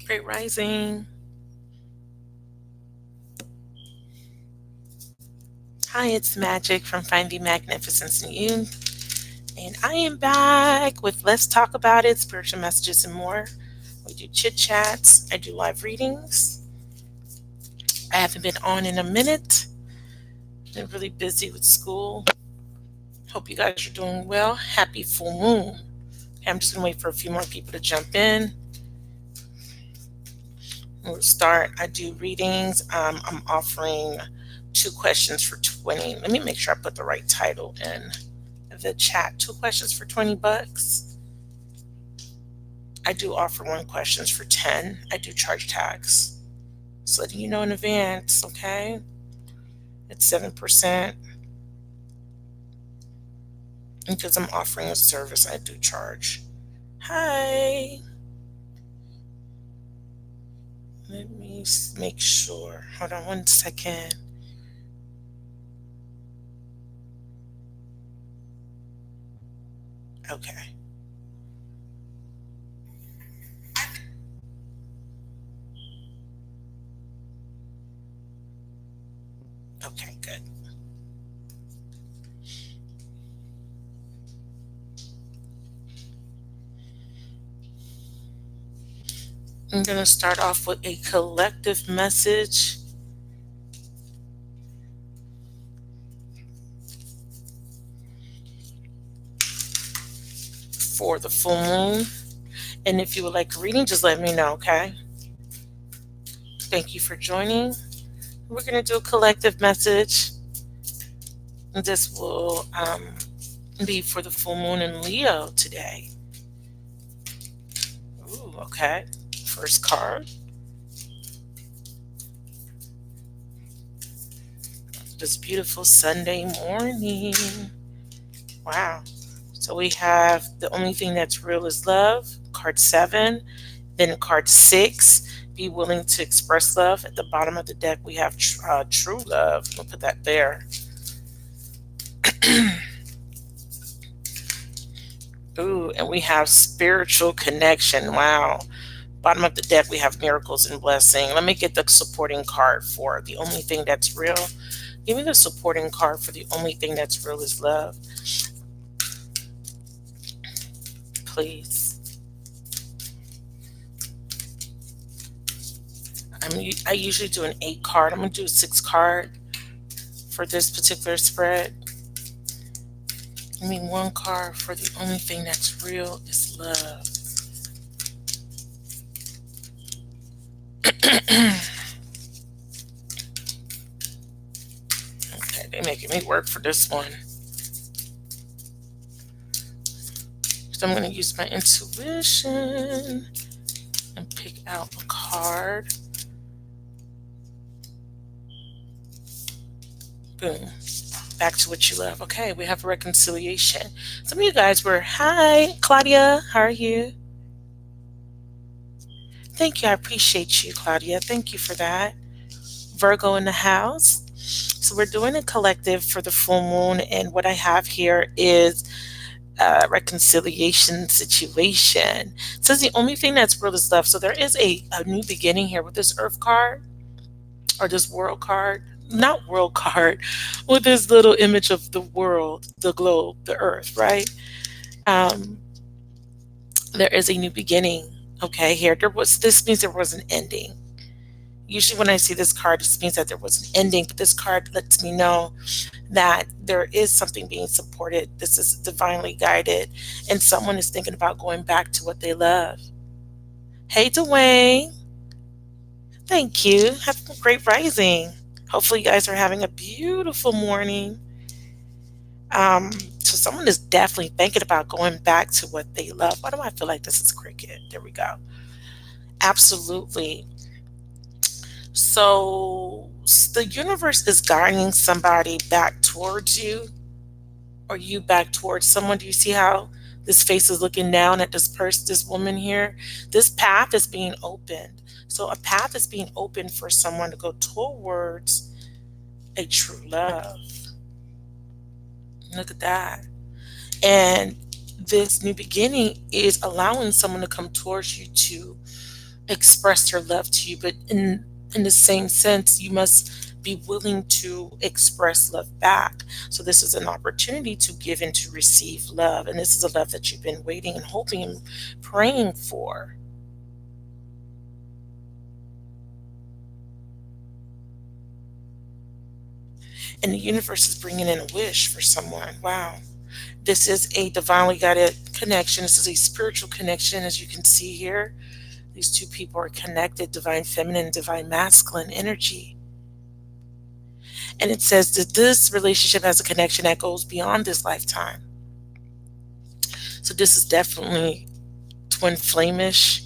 Great rising. Hi, it's Magic from Finding Magnificence in You. And I am back with Let's Talk About It, spiritual messages and more. We do chit chats. I do live readings. I haven't been on in a minute. Been really busy with school. Hope you guys are doing well. Happy full moon. Okay, I'm just gonna wait for a few more people to jump in. We'll start. I do readings. I'm offering 2 questions for 20. Let me make sure I put the right title in the chat. 2 questions for $20. I do offer 1 questions for 10. I do charge tax. So letting you know in advance, okay? It's 7%. Because I'm offering a service, I do charge. Hi. Let me make sure. Hold on 1 second. Okay. Okay, good. I'm going to start off with a collective message. For the full moon. And if you would like a reading, just let me know, okay? Thank you for joining. We're going to do a collective message. This will be for the full moon in Leo today. Ooh, okay. First card. This beautiful Sunday morning. Wow. So we have the only thing that's real is love, card 7. Then card 6, be willing to express love. At the bottom of the deck, we have true love. We'll put that there. Ooh, and we have spiritual connection. Wow. Bottom of the deck, we have miracles and blessing. Let me get the supporting card for the only thing that's real. Give me the supporting card for the only thing that's real is love. Please. I usually do an 8 card. I'm going to do a 6 card for this particular spread. Give me 1 card for the only thing that's real is love. Okay, they're making me work for this one. So I'm going to use my intuition and pick out a card. Boom. Back to what you love. Okay, we have reconciliation. Some of you guys were, hi, Claudia, how are you? Thank you. I appreciate you, Claudia. Thank you for that. Virgo in the house. So we're doing a collective for the full moon, and what I have here is a reconciliation situation. It says the only thing that's real is love. So there is a new beginning here with this earth card or this world card. Not world card, with this little image of the world, the globe, the earth, right? There is a new beginning. Okay, here this means there was an ending. Usually when I see this card, this means that there was an ending, but this card lets me know that there is something being supported. This is divinely guided, and someone is thinking about going back to what they love. Hey, Dwayne. Thank you. Have a great rising. Hopefully, you guys are having a beautiful morning. So someone is definitely thinking about going back to what they love. Why do I feel like this is cricket? There we go. Absolutely. So the universe is guiding somebody back towards you, or you back towards someone. Do you see how this face is looking down at this person, this woman here? This path is being opened. So a path is being opened for someone to go towards a true love. Look at that. And this new beginning is allowing someone to come towards you to express their love to you, but in the same sense, you must be willing to express love back. So this is an opportunity to give and to receive love, and this is a love that you've been waiting and hoping and praying for. And the universe is bringing in a wish for someone. Wow. This is a divinely guided connection. This is a spiritual connection, as you can see here. These two people are connected, divine feminine, divine masculine energy. And it says that this relationship has a connection that goes beyond this lifetime. So this is definitely twin flamish.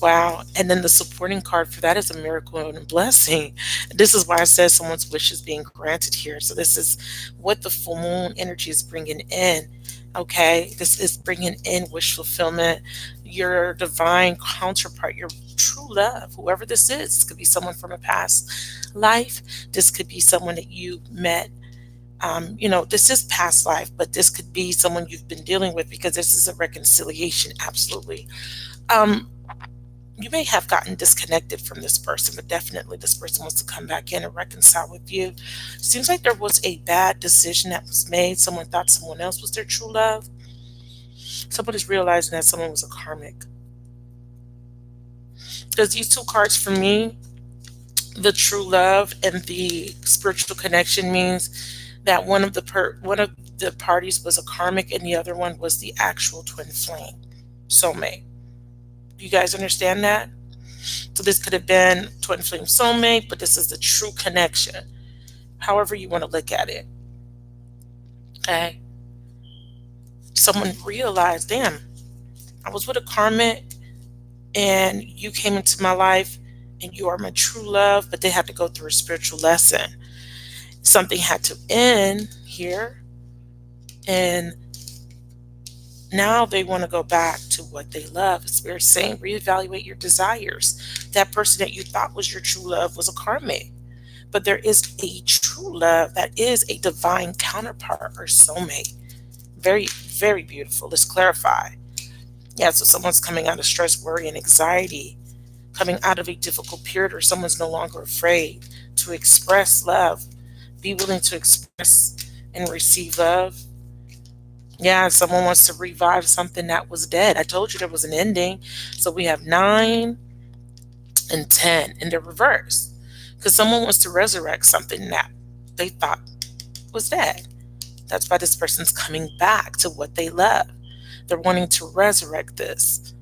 Wow. And then the supporting card for that is a miracle and a blessing. This is why I said someone's wish is being granted here. So this is what the full moon energy is bringing in. Okay. This is bringing in wish fulfillment, your divine counterpart, your true love, whoever this is. This could be someone from a past life. This could be someone that you met. This is past life, but this could be someone you've been dealing with, because this is a reconciliation. Absolutely. Um, you may have gotten disconnected from this person, but definitely this person wants to come back in and reconcile with you. Seems like there was a bad decision that was made. Someone thought someone else was their true love. Somebody's realizing that someone was a karmic. Because these two cards for me, the true love and the spiritual connection, means that one of the parties was a karmic and the other one was the actual twin flame soulmate. You guys understand that? So this could have been twin flame soulmate, but this is the true connection. However you want to look at it. Okay. Someone realized, damn, I was with a karmic and you came into my life and you are my true love, but they had to go through a spiritual lesson. Something had to end here, and now they want to go back to what they love. Spirit's saying reevaluate your desires. That person that you thought was your true love was a karmic, but there is a true love that is a divine counterpart or soulmate. Very, very beautiful. Let's clarify. Yeah, so someone's coming out of stress, worry, and anxiety, coming out of a difficult period, or someone's no longer afraid to express love. Be willing to express and receive love. Yeah, someone wants to revive something that was dead. I told you there was an ending. So we have 9 and 10 in the reverse. Because someone wants to resurrect something that they thought was dead. That's why this person's coming back to what they love. They're wanting to resurrect this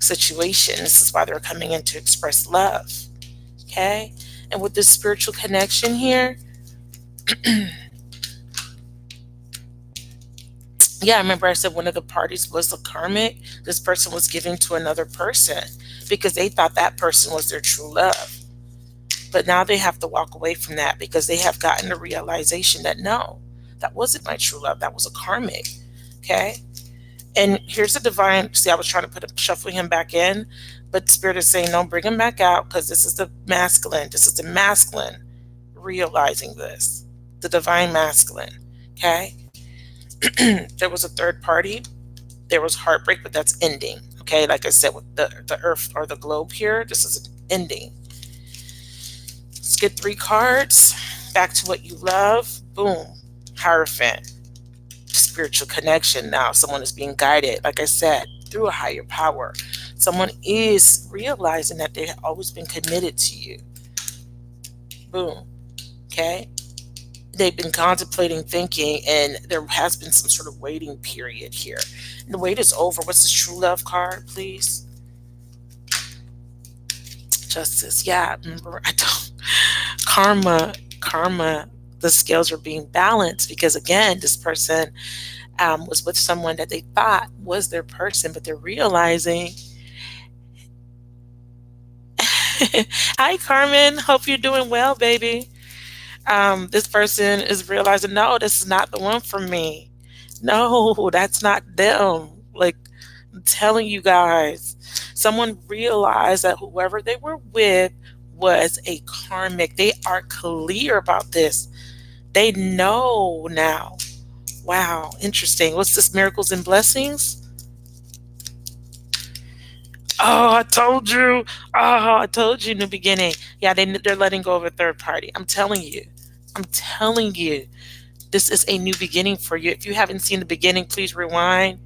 situation. This is why they're coming in to express love. Okay? And with this spiritual connection here, yeah, I remember I said one of the parties was a karmic. This person was giving to another person because they thought that person was their true love. But now they have to walk away from that because they have gotten the realization that no, that wasn't my true love. That was a karmic. Okay? And here's the divine. See, I was trying to shuffle him back in, but Spirit is saying, no, bring him back out, because this is the masculine. This is the masculine realizing this. The divine masculine. Okay? There was a third party. There was heartbreak, but that's ending. Okay, like I said, with the earth or the globe here, this is an ending. Let's get 3 cards. Back to what you love. Boom. Hierophant. Spiritual connection. Now someone is being guided, like I said, through a higher power. Someone is realizing that they have always been committed to you. Boom. Okay. They've been contemplating, thinking, and there has been some sort of waiting period here. And the wait is over. What's this true love card, please? Justice. Yeah, remember, I don't. Karma. The scales are being balanced because, again, this person was with someone that they thought was their person, but they're realizing. Hi, Carmen. Hope you're doing well, baby. This person is realizing, no, this is not the one for me. No, that's not them. Like, I'm telling you guys, someone realized that whoever they were with was a karmic. They are clear about this. They know now. Wow, interesting. What's this? Miracles and blessings? Oh, I told you. Oh, I told you in the beginning. Yeah, they're letting go of a third party. I'm telling you. I'm telling you. This is a new beginning for you. If you haven't seen the beginning, please rewind.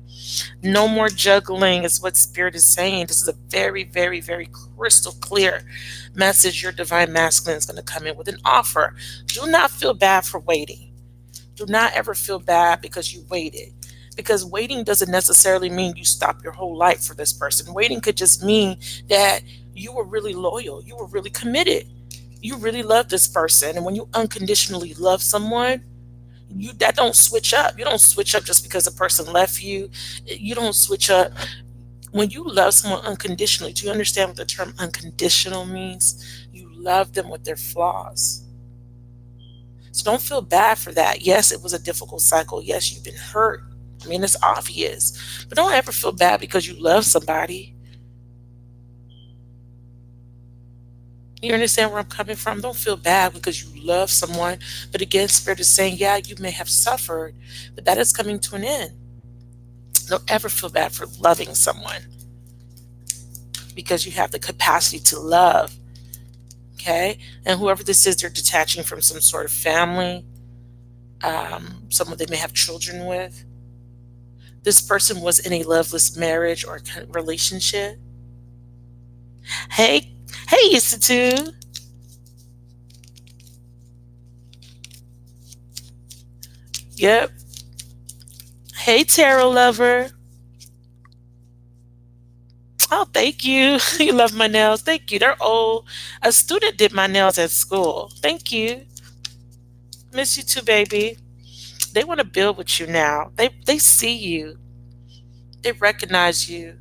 No more juggling is what Spirit is saying. This is a very, very, very crystal clear message. Your divine masculine is going to come in with an offer. Do not feel bad for waiting. Do not ever feel bad because you waited. Because waiting doesn't necessarily mean you stop your whole life for this person. Waiting could just mean that you were really loyal, you were really committed, you really love this person. And when you unconditionally love someone, you that don't switch up. You don't switch up just because a person left you. You don't switch up when you love someone unconditionally. Do you understand what the term unconditional means? You love them with their flaws. So don't feel bad for that. Yes, it was a difficult cycle. Yes, you've been hurt. I mean, it's obvious. But don't ever feel bad because you love somebody. You understand where I'm coming from? Don't feel bad because you love someone. But again, Spirit is saying, yeah, you may have suffered, but that is coming to an end. Don't ever feel bad for loving someone because you have the capacity to love. Okay? And whoever this is, they're detaching from some sort of family, someone they may have children with. This person was in a loveless marriage or relationship. Hey, hey, Institute. Yep. Hey, tarot lover. Oh, thank you. You love my nails. Thank you. They're old. A student did my nails at school. Thank you. Miss you too, baby. They want to build with you now. They see you. They recognize you.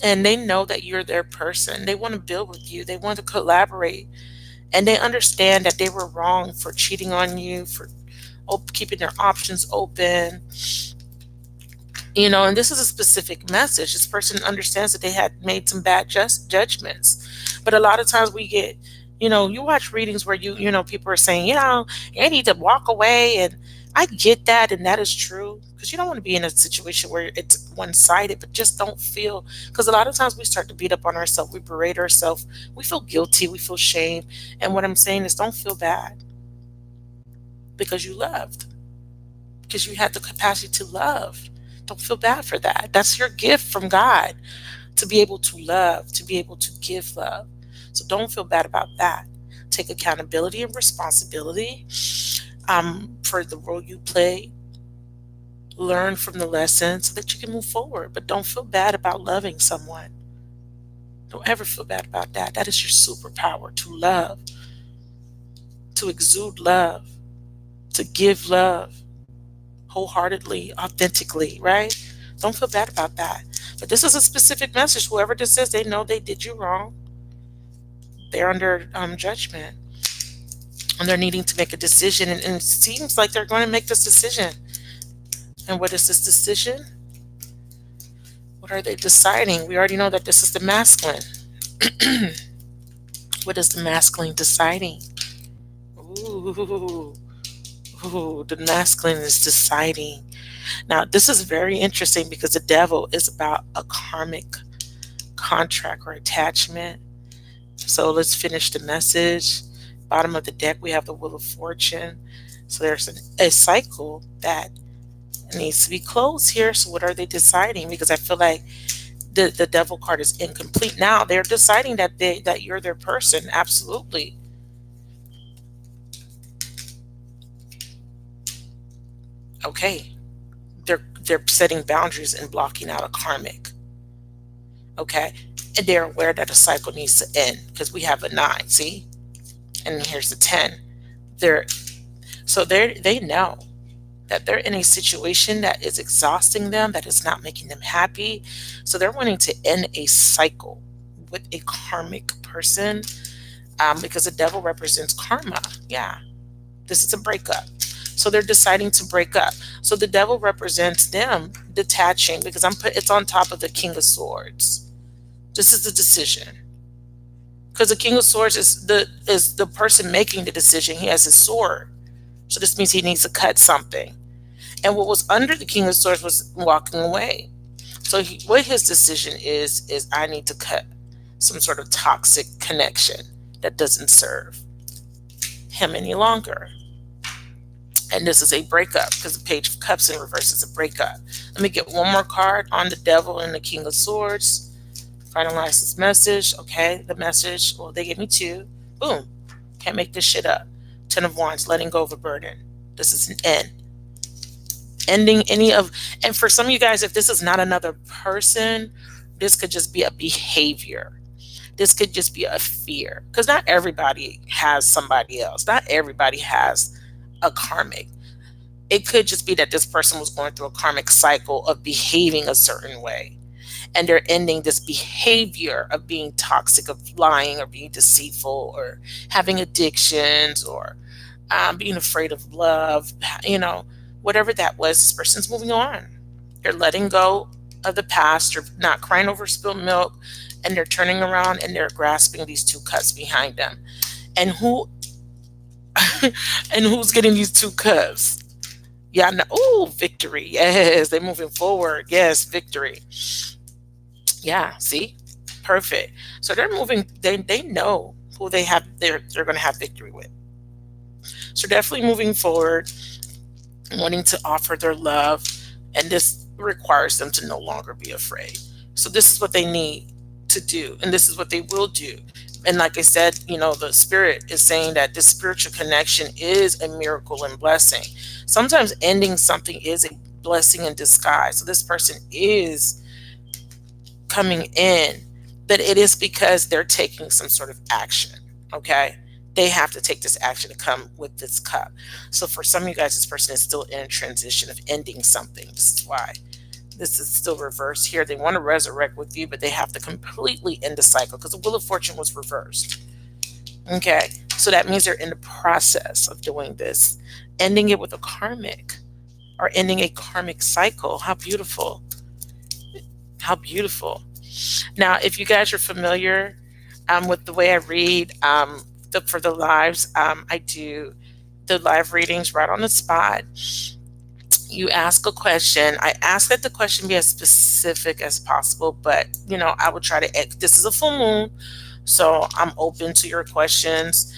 And they know that you're their person. They want to build with you. They want to collaborate. And they understand that they were wrong for cheating on you, for keeping their options open. And this is a specific message. This person understands that they had made some bad judgments. But a lot of times we get, you watch readings where people are saying, you need to walk away. And I get that. And that is true. Because you don't want to be in a situation where it's one-sided, but just don't feel, because a lot of times we start to beat up on ourselves. We berate ourselves. We feel guilty. We feel shame. And what I'm saying is don't feel bad because you loved, because you had the capacity to love. Don't feel bad for that. That's your gift from God, to be able to love, to be able to give love. So don't feel bad about that. Take accountability and responsibility for the role you play. Learn from the lesson so that you can move forward. But don't feel bad about loving someone. Don't ever feel bad about that. That is your superpower, to love, to exude love, to give love wholeheartedly, authentically, right? Don't feel bad about that. But this is a specific message. Whoever this is, they know they did you wrong. They're under judgment. And they're needing to make a decision. And it seems like they're going to make this decision. And what is this decision? What are they deciding? We already know that this is the masculine. What is the masculine deciding? Ooh, the masculine is deciding. Now, this is very interesting because the devil is about a karmic contract or attachment. So let's finish the message. Bottom of the deck, we have the Wheel of Fortune. So there's a cycle that needs to be closed here. So what are they deciding? Because I feel like the devil card is incomplete. Now they're deciding that you're their person. Absolutely. Okay. They're setting boundaries and blocking out a karmic. Okay. And they're aware that a cycle needs to end because we have a 9, see? And here's the 10. They know that they're in a situation that is exhausting them, that is not making them happy. So they're wanting to end a cycle with a karmic person because the devil represents karma. Yeah, this is a breakup. So they're deciding to break up. So the devil represents them detaching because it's on top of the King of Swords. This is the decision. Because the King of Swords is the person making the decision. He has his sword. So this means he needs to cut something. And what was under the King of Swords was walking away. So what his decision is I need to cut some sort of toxic connection that doesn't serve him any longer. And this is a breakup because the Page of Cups in reverse is a breakup. Let me get one more card on the Devil and the King of Swords. Finalize this message. Okay, the message. Well, they gave me two. Boom. Can't make this shit up. Ten of Wands, letting go of a burden. This is an end. Ending any of, and for some of you guys, if this is not another person, this could just be a behavior. This could just be a fear. Because not everybody has somebody else. Not everybody has a karmic. It could just be that this person was going through a karmic cycle of behaving a certain way. And they're ending this behavior of being toxic, of lying or being deceitful or having addictions or being afraid of love, whatever that was, this person's moving on. They're letting go of the past. They're not crying over spilled milk, and they're turning around and they're grasping these two cups behind them. And who and who's getting these two cups? Yeah, no, oh, victory. Yes, they're moving forward. Yes, victory. Yeah, see? Perfect. So they're moving, they know who they're going to have victory with. So definitely moving forward, wanting to offer their love, and this requires them to no longer be afraid. So this is what they need to do, and this is what they will do. And like I said, the spirit is saying that this spiritual connection is a miracle and blessing. Sometimes ending something is a blessing in disguise. So this person is coming in, but it is because they're taking some sort of action. Okay, they have to take this action to come with this cup. So for some of you guys, this person is still in a transition of ending something. This is why this is still reversed here. They want to resurrect with you, but they have to completely end the cycle because the Wheel of Fortune was reversed. Okay, so that means they're in the process of doing this, ending it with a karmic or ending a karmic cycle. How beautiful. How beautiful. Now, if you guys are familiar with the way I read for the lives, I do the live readings right on the spot. You ask a question. I ask that the question be as specific as possible, but I will try to. This is a full moon, so I'm open to your questions.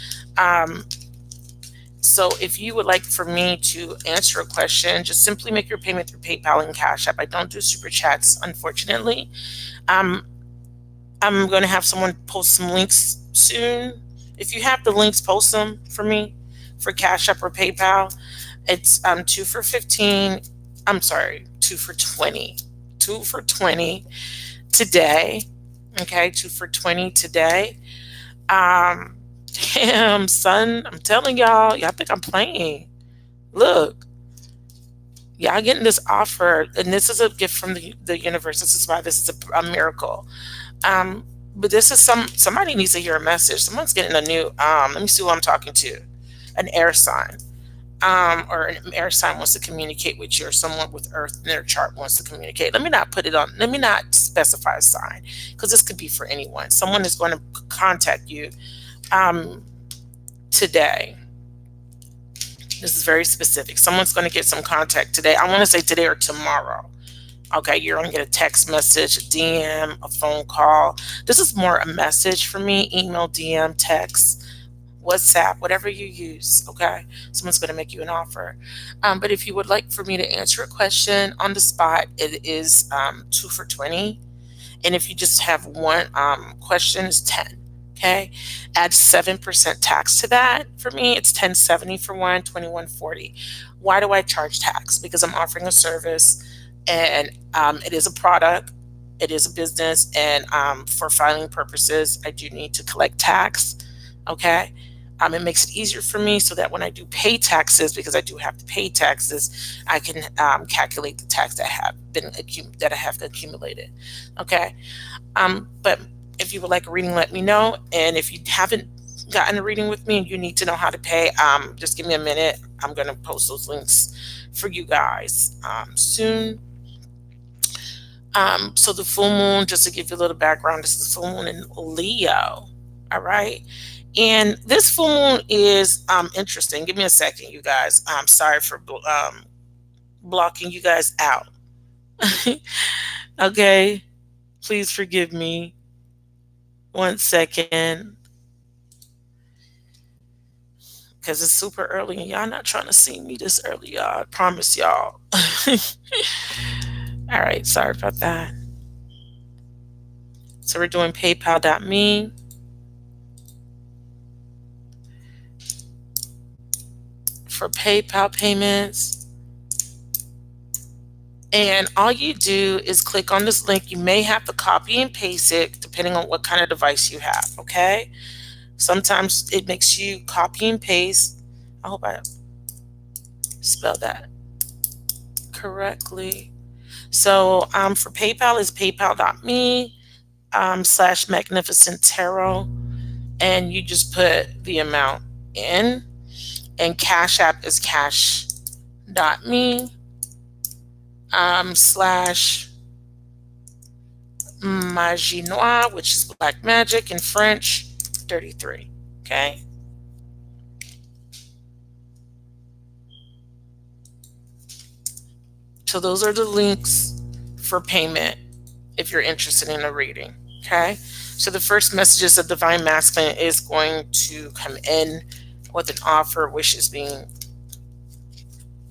So if you would like for me to answer a question, just simply make your payment through PayPal and Cash App. I don't do super chats, unfortunately. I'm going to have someone post some links soon. If you have the links, post them for me for Cash App or PayPal. It's 2 for 15. I'm sorry, 2 for 20. 2 for 20 today. Okay, 2 for 20 today. Damn, son, I'm telling y'all think I'm playing. Look, y'all getting this offer, and this is a gift from the universe. This is why this is a miracle. But this is somebody needs to hear a message. Someone's getting a new, let me see who I'm talking to. An air sign. Or an air sign wants to communicate with you, or someone with Earth in their chart wants to communicate. Let me not specify a sign, because this could be for anyone. Someone is going to contact you today. This is very specific. Someone's going to get some contact today. I want to say today or tomorrow. Okay, you're going to get a text message, a DM, a phone call. This is more a message for me. Email, DM, text, WhatsApp, whatever you use. Okay, someone's going to make you an offer. But if you would like for me to answer a question on the spot, it is 2 for 20. And if you just have one question, it's 10. Okay, add 7% tax to that. For me, it's $10.70 for one, $21.40. Why do I charge tax? Because I'm offering a service, and it is a product, it is a business, and for filing purposes, I do need to collect tax. Okay, it makes it easier for me so that when I do pay taxes, because I do have to pay taxes, I can calculate the tax that I have accumulated. Okay, but if you would like a reading, let me know. And if you haven't gotten a reading with me and you need to know how to pay, just give me a minute. I'm going to post those links for you guys soon. So the full moon, just to give you a little background, this is the full moon in Leo. All right. And this full moon is interesting. Give me a second, you guys. I'm sorry for blocking you guys out. Okay, please forgive me. 1 second, because it's super early and y'all not trying to see me this early, y'all. I promise y'all. All right, sorry about that. So we're doing PayPal.me. For PayPal payments. And all you do is click on this link. You may have to copy and paste it depending on what kind of device you have, okay? Sometimes it makes you copy and paste. I hope I spelled that correctly. So for PayPal is paypal.me / magnificent tarot. And you just put the amount in. And Cash App is cash.me / magie noire, which is black magic in French, 33. Okay. So those are the links for payment if you're interested in a reading. Okay. So the first messages of Divine Masculine is going to come in with an offer, wishes being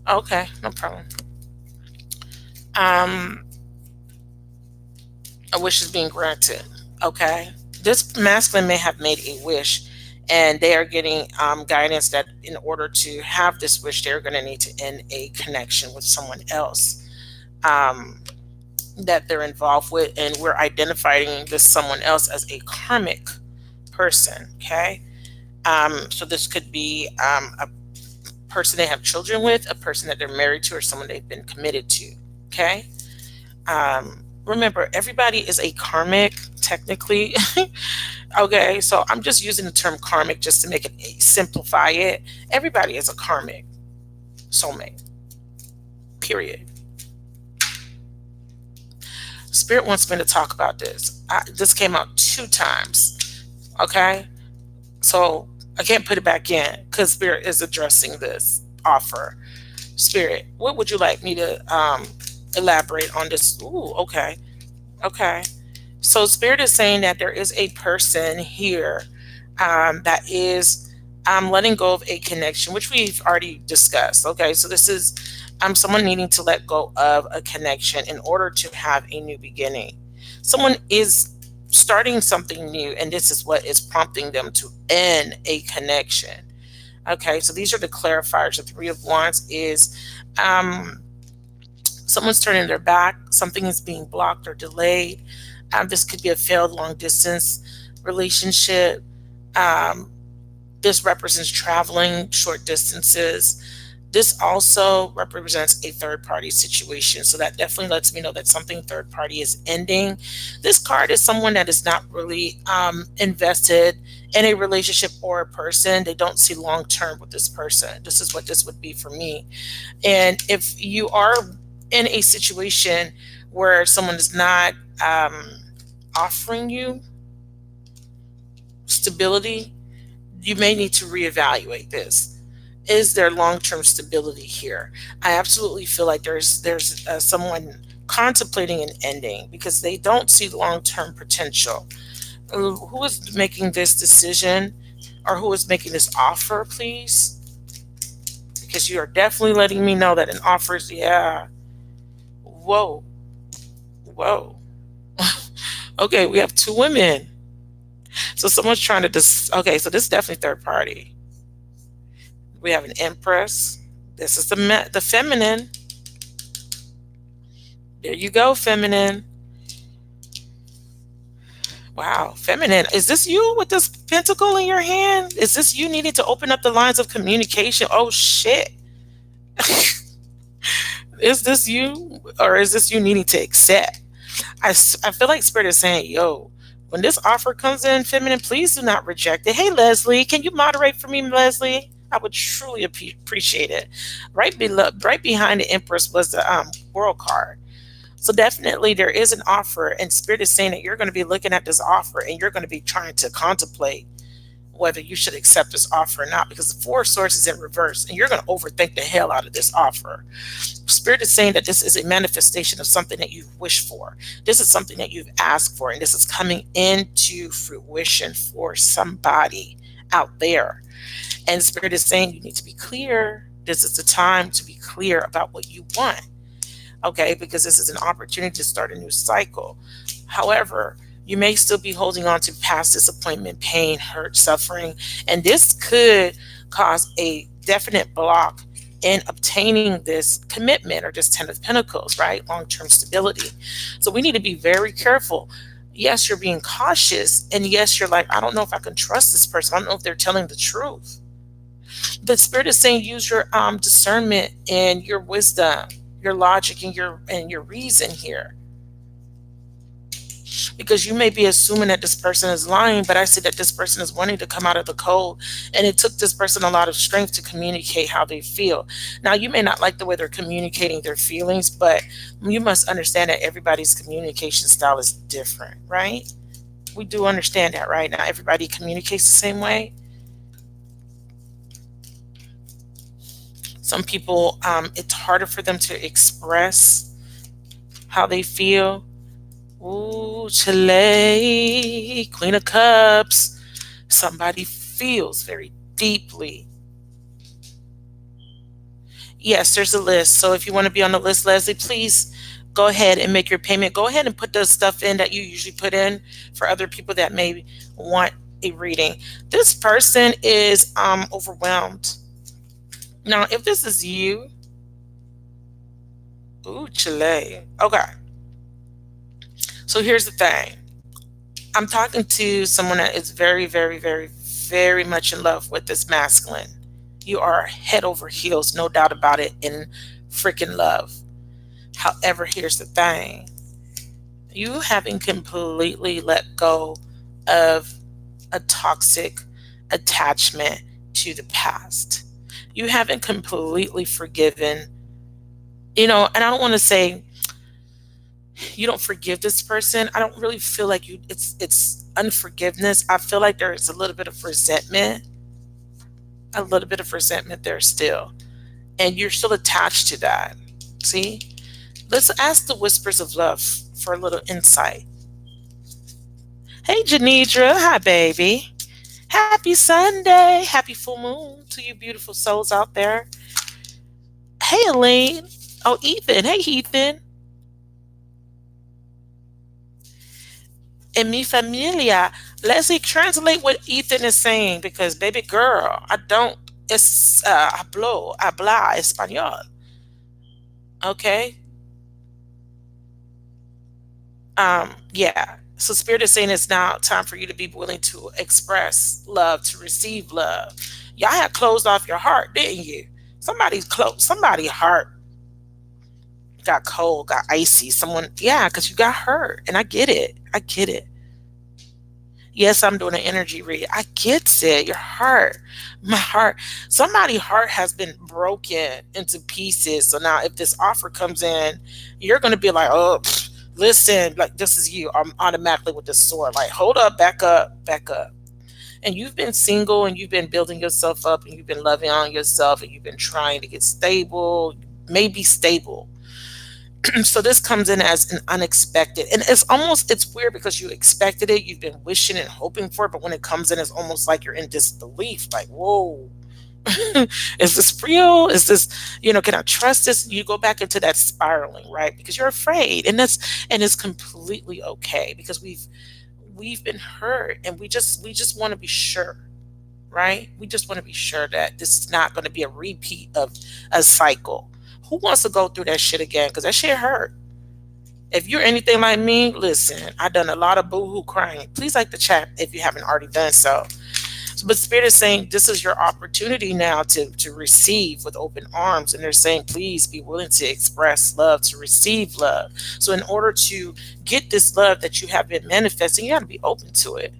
okay, no problem. A wish is being granted. Okay. This masculine may have made a wish and they are getting guidance that in order to have this wish, they're going to need to end a connection with someone else that they're involved with. And we're identifying this someone else as a karmic person. Okay. So this could be a person they have children with, a person that they're married to, or someone they've been committed to. Okay. Remember, everybody is a karmic, technically. Okay, so I'm just using the term karmic just to make it simplify it. Everybody is a karmic soulmate. Period. Spirit wants me to talk about this. This came out 2 times. Okay, so I can't put it back in because Spirit is addressing this offer. Spirit, what would you like me to elaborate on this? Ooh, okay. Okay. So Spirit is saying that there is a person here that is letting go of a connection, which we've already discussed. Okay. So this is someone needing to let go of a connection in order to have a new beginning. Someone is starting something new, and this is what is prompting them to end a connection. Okay. So these are the clarifiers. The 3 of Wands is someone's turning their back, something is being blocked or delayed. This could be a failed long distance relationship. This represents traveling short distances. This also represents a third party situation. So that definitely lets me know that something third party is ending. This card is someone that is not really invested in a relationship or a person. They don't see long term with this person. This is what this would be for me. And if you are in a situation where someone is not offering you stability, you may need to reevaluate this. Is there long-term stability here? I absolutely feel like there's someone contemplating an ending because they don't see long-term potential. Who is making this decision or who is making this offer, please? Because you are definitely letting me know that an offer is, yeah. Whoa. Whoa. Okay, we have 2 women. So someone's trying to okay, so this is definitely third party. We have an Empress. This is the feminine. There you go, feminine. Wow, feminine. Is this you with this pentacle in your hand? Is this you needing to open up the lines of communication? Oh, shit. Is this you? Or is this you needing to accept? I feel like Spirit is saying, yo, when this offer comes in, feminine, please do not reject it. Hey, Leslie, can you moderate for me, Leslie? I would truly appreciate it. Right behind the Empress was the World card. So definitely there is an offer, and Spirit is saying that you're going to be looking at this offer and you're going to be trying to contemplate whether you should accept this offer or not, because the Four of Swords is in reverse and you're going to overthink the hell out of this offer. Spirit is saying that this is a manifestation of something that you've wished for. This is something that you've asked for, and this is coming into fruition for somebody out there. And Spirit is saying you need to be clear. This is the time to be clear about what you want. Okay, because this is an opportunity to start a new cycle. However, you may still be holding on to past disappointment, pain, hurt, suffering, and this could cause a definite block in obtaining this commitment or this Ten of Pentacles, right? Long-term stability. So we need to be very careful. Yes, you're being cautious, and yes, you're like, I don't know if I can trust this person. I don't know if they're telling the truth. But Spirit is saying use your discernment and your wisdom, your logic, and your reason here. Because you may be assuming that this person is lying, but I see that this person is wanting to come out of the cold, and it took this person a lot of strength to communicate how they feel. Now, you may not like the way they're communicating their feelings, but you must understand that everybody's communication style is different, right? We do understand that, right? Not everybody communicates the same way. Some people, it's harder for them to express how they feel. Ooh, Chile, Queen of Cups. Somebody feels very deeply. Yes, there's a list. So if you want to be on the list, Leslie, please go ahead and make your payment. Go ahead and put the stuff in that you usually put in for other people that may want a reading. This person is overwhelmed. Now, if this is you, ooh, Chile. Okay. So here's the thing. I'm talking to someone that is very, very, very, very much in love with this masculine. You are head over heels, no doubt about it, in freaking love. However, here's the thing. You haven't completely let go of a toxic attachment to the past. You haven't completely forgiven, and I don't want to say you don't forgive this person. I don't really feel like it's unforgiveness. I feel like there's a little bit of resentment there still. And you're still attached to that. See? Let's ask the whispers of love for a little insight. Hey, Janidra. Hi, baby. Happy Sunday. Happy full moon to you beautiful souls out there. Hey, Elaine. Oh, Ethan. Hey, Ethan. En mi familia, Leslie, translate what Ethan is saying, because baby girl, I don't hablo español. Okay. Yeah. So Spirit is saying it's now time for you to be willing to express love, to receive love. Y'all had closed off your heart, didn't you? Somebody's heart got cold, got icy. Because you got hurt. And I get it. Yes, I'm doing an energy read. I get it. Your heart, my heart. Somebody's heart has been broken into pieces. So now if this offer comes in, you're going to be like, oh, listen, like this is you. I'm automatically with this sword. Like, hold up, back up. And you've been single and you've been building yourself up and you've been loving on yourself and you've been trying to get stable, maybe stable. So this comes in as an unexpected, and it's weird because you expected it, you've been wishing and hoping for it, but when it comes in, it's almost like you're in disbelief, like, whoa, is this real? Is this, can I trust this? You go back into that spiraling, right? Because you're afraid, and it's completely okay, because we've been hurt, and we just want to be sure, right? We just want to be sure that this is not going to be a repeat of a cycle. Who wants to go through that shit again? Because that shit hurt. If you're anything like me, listen, I've done a lot of boo-hoo crying. Please like the chat if you haven't already done so. But Spirit is saying this is your opportunity now to receive with open arms. And they're saying, please be willing to express love, to receive love. So in order to get this love that you have been manifesting, you got to be open to it.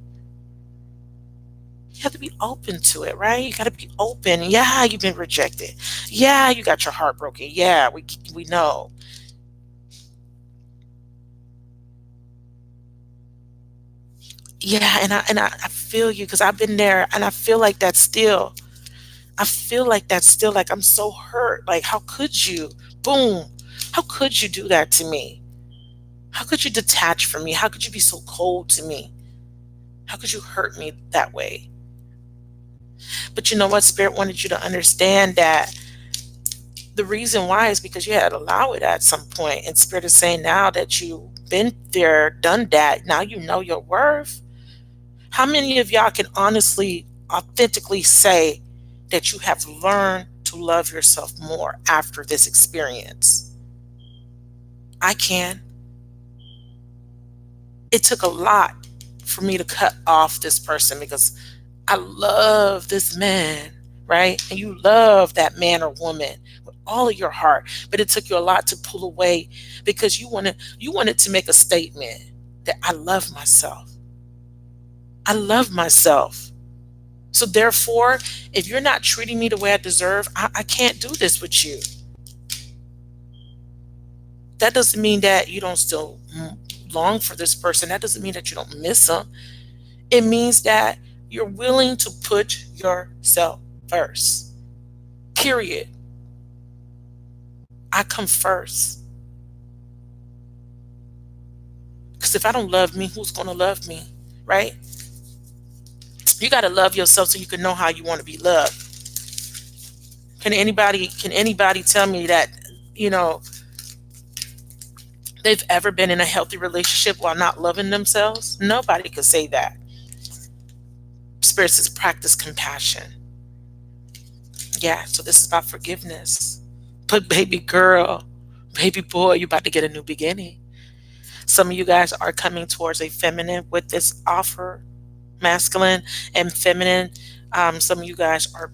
You have to be open to it, right? You got to be open. Yeah, you've been rejected. Yeah, you got your heart broken. Yeah, we know. Yeah, and I feel you because I've been there, and I feel like that's still. I feel like that's still like I'm so hurt. Like, how could you? Boom. How could you do that to me? How could you detach from me? How could you be so cold to me? How could you hurt me that way? But you know what? Spirit wanted you to understand that the reason why is because you had to allow it at some point. And Spirit is saying now that you've been there, done that, now you know your worth. How many of y'all can honestly, authentically say that you have learned to love yourself more after this experience? I can. It took a lot for me to cut off this person because I love this man, right? And you love that man or woman with all of your heart, but it took you a lot to pull away because you wanted to make a statement that I love myself. I love myself. So therefore, if you're not treating me the way I deserve, I can't do this with you. That doesn't mean that you don't still long for this person. That doesn't mean that you don't miss them. It means that you're willing to put yourself first. Period. I come first. Because if I don't love me, who's going to love me? Right? You got to love yourself so you can know how you want to be loved. Can anybody tell me that, you know, they've ever been in a healthy relationship while not loving themselves? Nobody could say that. Spirit says practice compassion. Yeah, so this is about forgiveness. But baby girl, baby boy, you about to get a new beginning. Some of you guys are coming towards a feminine with this offer, masculine and feminine. Some of you guys are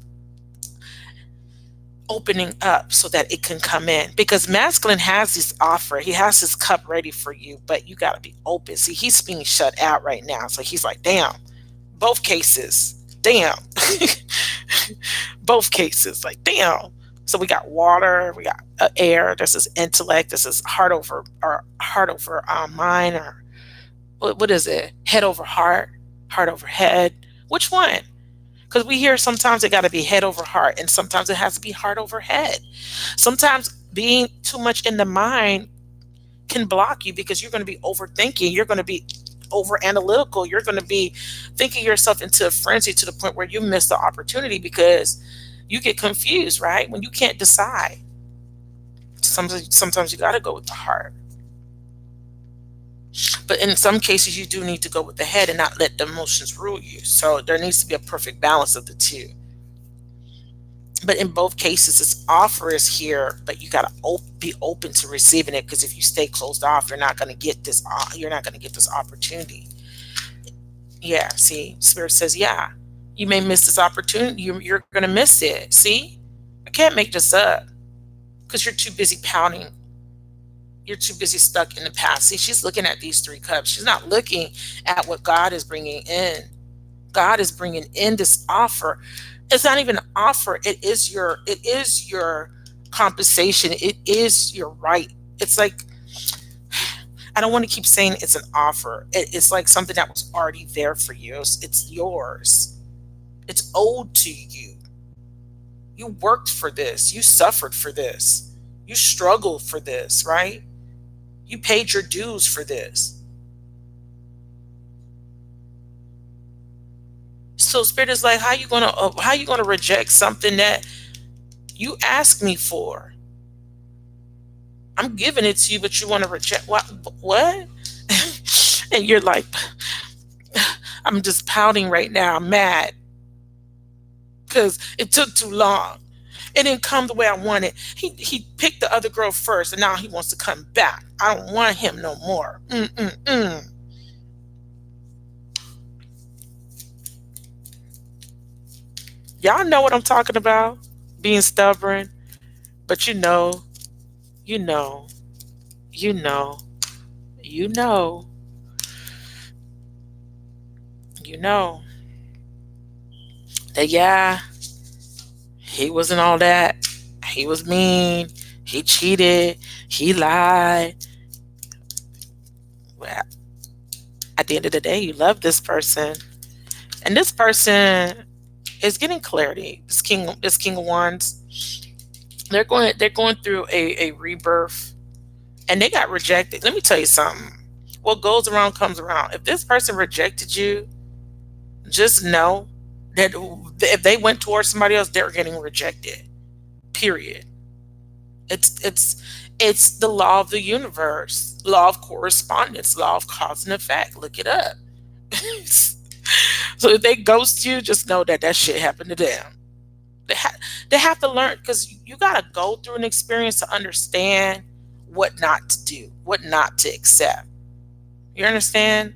opening up so that it can come in because masculine has this offer. He has his cup ready for you, but you got to be open. See, he's being shut out right now. So he's like, damn, both cases. Damn. Both cases. Like, damn. So we got water, we got air. This is intellect. This is heart over mind, or what is it? Head over heart over head. Which one? Because we hear sometimes it got to be head over heart, and sometimes it has to be heart over head. Sometimes being too much in the mind can block you because you're going to be overthinking. You're going to be over analytical. You're going to be thinking yourself into a frenzy to the point where you miss the opportunity because you get confused, right? When you can't decide. Sometimes you got to go with the heart. But in some cases, you do need to go with the head and not let the emotions rule you. So there needs to be a perfect balance of the two. But in both cases, this offer is here, but you got to be open to receiving it because if you stay closed off, you're not going to get this. You're not going to get this opportunity. Yeah. See, Spirit says, yeah, you may miss this opportunity. You're going to miss it. See, I can't make this up because you're too busy pouting. You're too busy stuck in the past. See, she's looking at these three cups. She's not looking at what God is bringing in. God is bringing in this offer. It's not even an offer. It is your compensation. It is your right. It's like, I don't want to keep saying it's an offer. It's like something that was already there for you. It's yours. It's owed to you. You worked for this. You suffered for this. You struggled for this, right? You paid your dues for this. So Spirit is like, how you gonna reject something that you asked me for? I'm giving it to you, but you want to reject what? And you're like, I'm just pouting right now. I'm mad because it took too long. It didn't come the way I wanted. He picked the other girl first, and now he wants to come back. I don't want him no more. Y'all know what I'm talking about? Being stubborn, but you know, you know, you know, you know, you know that yeah, he wasn't all that. He was mean. He cheated. He lied. Well, At the end of the day, you love this person, and this person is getting clarity. This King of Wands, they're going through a rebirth, and they got rejected. Let me tell you something. What goes around comes around. If this person rejected you, just know that if they went towards somebody else, they're getting rejected. Period. It's the law of the universe, law of correspondence, law of cause and effect. Look it up. So if they ghost you, just know that that shit happened to them. They have to learn, because you gotta go through an experience to understand what not to do, what not to accept. You understand?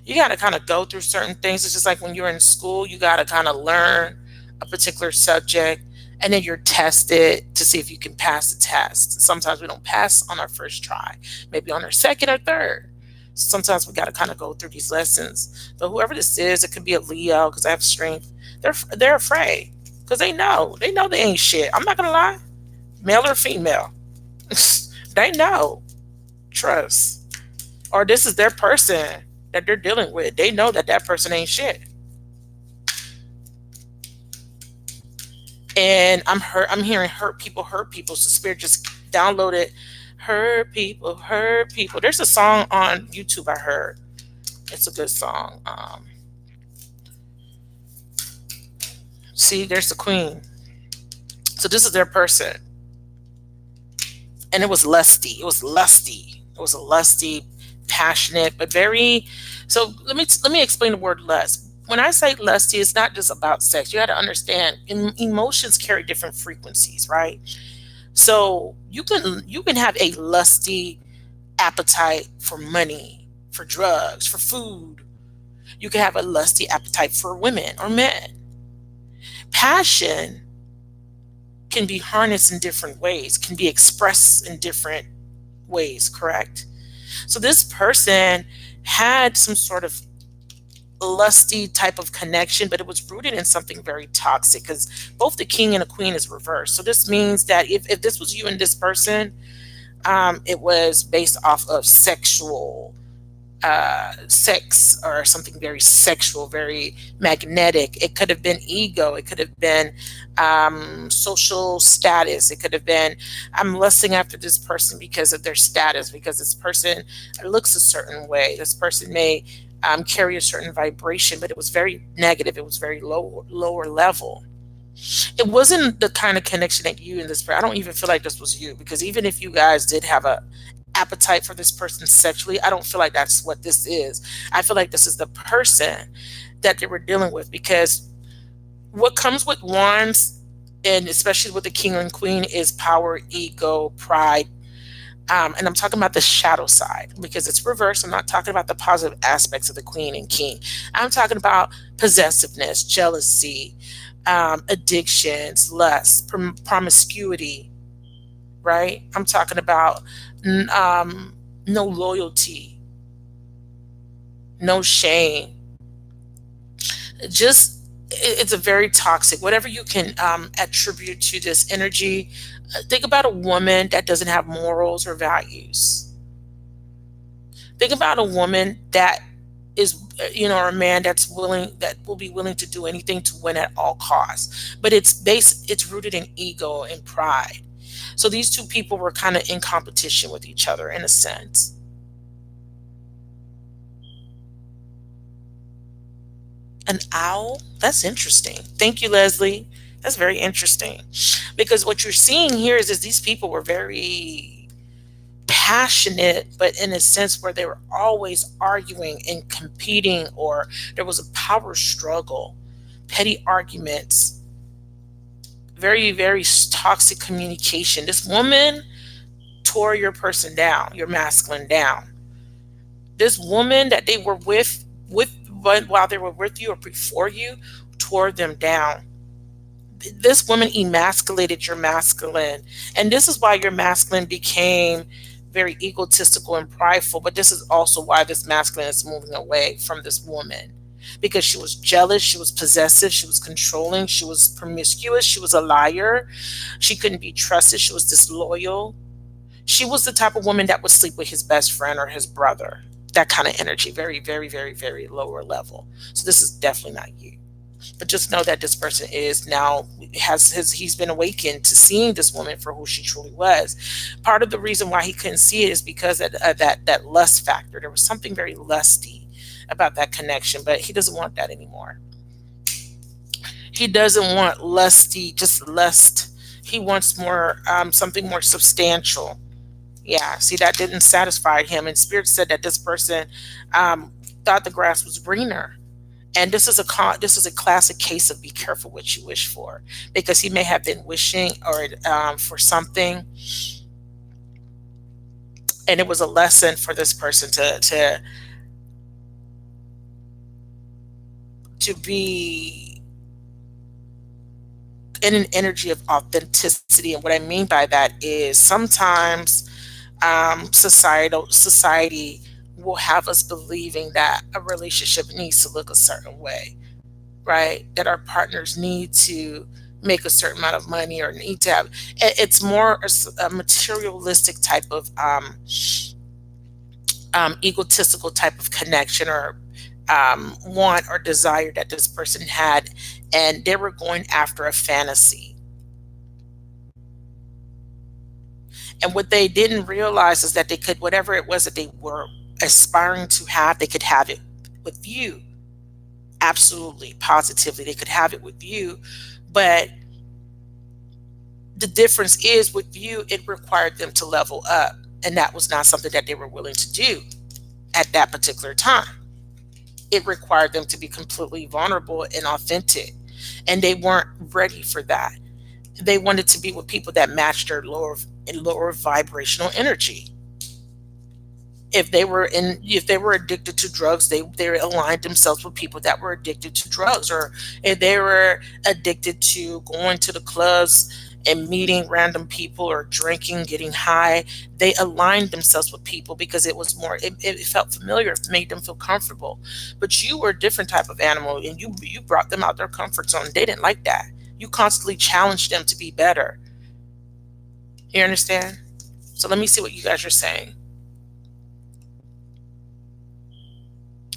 You got to kind of go through certain things. It's just like when you're in school, you got to kind of learn a particular subject, and then you're tested to see if you can pass the test. And sometimes we don't pass on our first try, maybe on our second or third. Sometimes we got to kind of go through these lessons. But whoever this is, it could be a Leo because I have strength. They're afraid because they know they ain't shit. I'm not gonna lie, male or female, they know. Trust. Or this is their person that they're dealing with. They know that that person ain't shit. And I'm hearing hurt people hurt people. So Spirit just downloaded hurt people hurt people. There's a song on YouTube I heard. It's a good song. See, there's the Queen. So this is their person, and it was lusty. It was lusty. It was a lusty, passionate, but very. So let me explain the word lust. When I say lusty, it's not just about sex. You got to understand, emotions carry different frequencies, right? So you can have a lusty appetite for money, for drugs, for food. You can have a lusty appetite for women or men. Passion can be harnessed in different ways, can be expressed in different ways, correct? So this person had some sort of lusty type of connection, but it was rooted in something very toxic because both the king and the queen is reversed. So this means that if this was you and this person, it was based off of sex or something very sexual, very magnetic. It could have been ego. It could have been social status. It could have been, I'm lusting after this person because of their status, because this person looks a certain way. This person may carry a certain vibration, but it was very negative. It was very lower level. It wasn't the kind of connection that you and this person, I don't even feel like this was you, because even if you guys did have a appetite for this person sexually, I don't feel like that's what this is. I feel like this is the person that they were dealing with, because what comes with wands, and especially with the king and queen, is power, ego, pride. And I'm talking about the shadow side because it's reversed. I'm not talking about the positive aspects of the queen and king. I'm talking about possessiveness, jealousy, addictions, lust, promiscuity, right? I'm talking about no loyalty, no shame. It's a very toxic, whatever you can attribute to this energy. Think about a woman that doesn't have morals or values. Think about a woman that is, or a man that will be willing to do anything to win at all costs. But it's rooted in ego and pride. So these two people were kind of in competition with each other in a sense. An owl? That's interesting. Thank you, Leslie. That's very interesting. Because what you're seeing here is these people were very passionate, but in a sense where they were always arguing and competing, or there was a power struggle, petty arguments, very, very toxic communication. This woman tore your person down, your masculine down. This woman that they were with while they were with you or before you, tore them down. This woman emasculated your masculine, and this is why your masculine became very egotistical and prideful. But this is also why this masculine is moving away from this woman, because she was jealous, she was possessive, she was controlling, she was promiscuous, she was a liar, she couldn't be trusted, she was disloyal. She was the type of woman that would sleep with his best friend or his brother. that kind of energy, very, very, very, very lower level. So this is definitely not you. But just know that this person is now he's been awakened to seeing this woman for who she truly was. Part of the reason why he couldn't see it is because of that lust factor. There was something very lusty about that connection, but he doesn't want that anymore. He doesn't want lusty, just lust. He wants more, something more substantial. Yeah, see, that didn't satisfy him. And Spirit said that this person thought the grass was greener. And this is a classic case of be careful what you wish for, because he may have been wishing or for something, and it was a lesson for this person to be in an energy of authenticity. And what I mean by that is sometimes society will have us believing that a relationship needs to look a certain way, right? That our partners need to make a certain amount of money or need to have. It's more a materialistic type of egotistical type of connection or want or desire that this person had, and they were going after a fantasy. And what they didn't realize is that they could, whatever it was that they were aspiring to have, they could have it with you. Absolutely, positively, they could have it with you. But the difference is with you, it required them to level up. And that was not something that they were willing to do at that particular time. It required them to be completely vulnerable and authentic. And they weren't ready for that. They wanted to be with people that matched their lower vibrational energy. If they were addicted to drugs, they aligned themselves with people that were addicted to drugs. Or if they were addicted to going to the clubs and meeting random people or drinking, getting high, they aligned themselves with people because it was more, it felt familiar, it made them feel comfortable. But you were a different type of animal, and you brought them out their comfort zone. They didn't like that. You constantly challenged them to be better. You understand? So let me see what you guys are saying.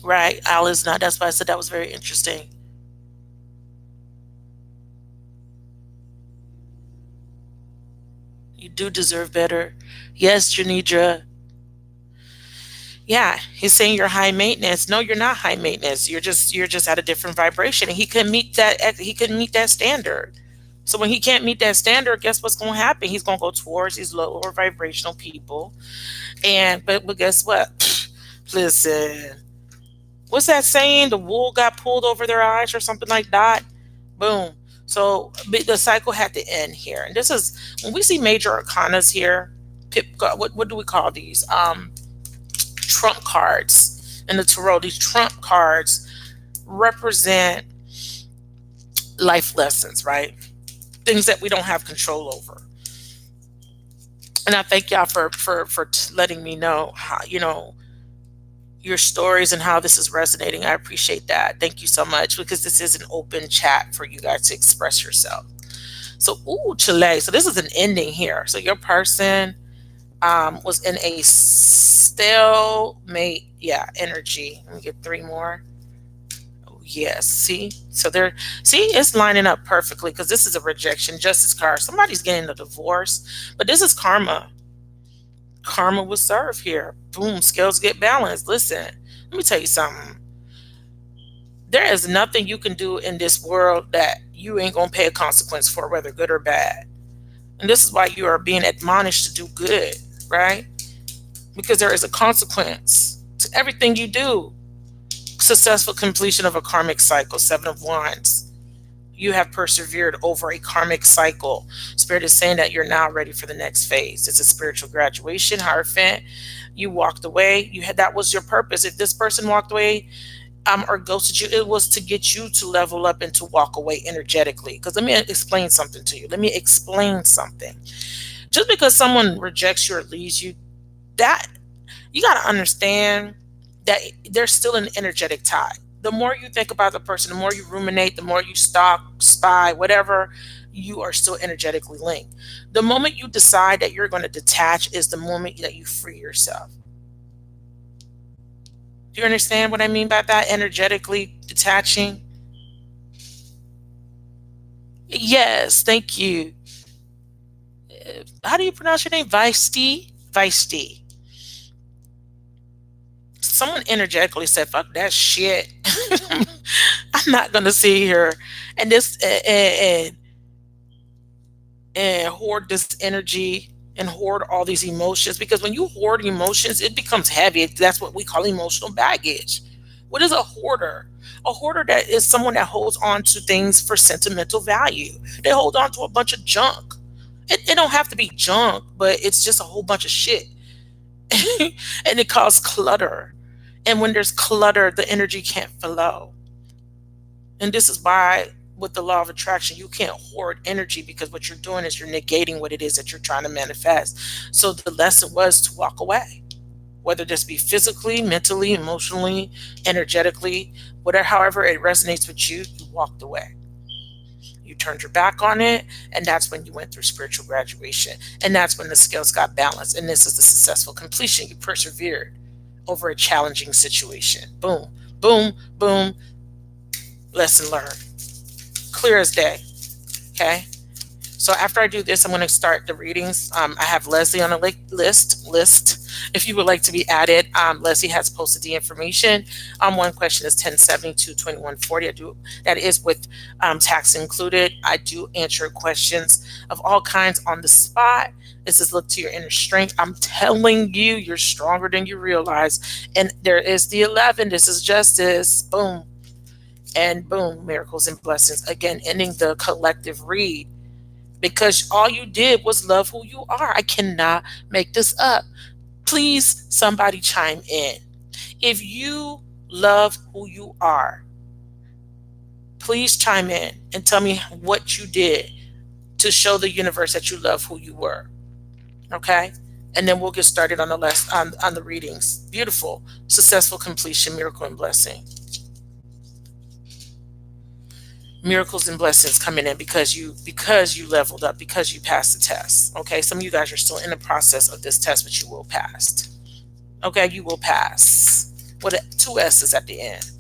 Right, Alice, not, that's why I said that was very interesting. You do deserve better. Yes, Janidra. Yeah, he's saying you're high maintenance. No, you're not high maintenance. You're just at a different vibration, and he couldn't meet that standard. So when he can't meet that standard, guess what's going to happen? He's going to go towards these lower vibrational people. And but guess what? Listen, what's that saying? The wool got pulled over their eyes or something like that. Boom. So the cycle had to end here. And this is when we see major arcanas here. What do we call these? Trump cards in the tarot. These trump cards represent life lessons, right? Things that we don't have control over. And I thank y'all for letting me know how, your stories and how this is resonating. I appreciate that. Thank you so much, because this is an open chat for you guys to express yourself. So, Chile. So this is an ending here. So your person was in a stalemate, energy. Let me get 3 more. Oh, yes. See? So it's lining up perfectly, because this is a rejection justice card. Somebody's getting a divorce, but this is karma. Karma will serve here. Boom, scales get balanced. Listen, let me tell you something. There is nothing you can do in this world that you ain't going to pay a consequence for, whether good or bad. And this is why you are being admonished to do good, right? Because there is a consequence to everything you do. Successful completion of a karmic cycle, 7 of Wands. You have persevered over a karmic cycle. Spirit is saying that you're now ready for the next phase. It's a spiritual graduation, Hierophant. You walked away. That was your purpose. If this person walked away or ghosted you, it was to get you to level up and to walk away energetically. Because let me explain something to you. Just because someone rejects you or leaves you, that you got to understand that there's still an energetic tie. The more you think about the person, the more you ruminate, the more you stalk, spy, whatever, you are still energetically linked. The moment you decide that you're going to detach is the moment that you free yourself. Do you understand what I mean by that? Energetically detaching. Yes, thank you. How do you pronounce your name? Vice-D? Vice-D. Someone energetically said, fuck that shit. I'm not going to sit here and and hoard this energy and hoard all these emotions, because when you hoard emotions, it becomes heavy. That's what we call emotional baggage. What is a hoarder? A hoarder that is someone that holds on to things for sentimental value. They hold on to a bunch of junk. It don't have to be junk, but it's just a whole bunch of shit. And it causes clutter. And when there's clutter, the energy can't flow. And this is why, with the law of attraction, you can't hoard energy, because what you're doing is you're negating what it is that you're trying to manifest. So the lesson was to walk away, whether this be physically, mentally, emotionally, energetically, whatever, however it resonates with you, you walked away. You turned your back on it, and that's when you went through spiritual graduation. And that's when the scales got balanced. And this is the successful completion. You persevered over a challenging situation. Boom, boom, boom. Lesson learned. Clear as day. Okay. So after I do this, I'm going to start the readings. I have Leslie on the list. If you would like to be added, Leslie has posted the information. One question is 1072 2140. That is with tax included. I do answer questions of all kinds on the spot. This is look to your inner strength. I'm telling you, you're stronger than you realize. And there is the 11. This is justice. Boom. And boom, miracles and blessings. Again, ending the collective read, because all you did was love who you are. I cannot make this up. Please, somebody chime in. If you love who you are, please chime in and tell me what you did to show the universe that you love who you were. Okay? And then we'll get started on the readings. Beautiful. Successful completion, miracle and blessing. Miracles and blessings coming in because you leveled up, because you passed the test. Okay, some of you guys are still in the process of this test, but you will pass. Okay, you will pass. With two S's at the end.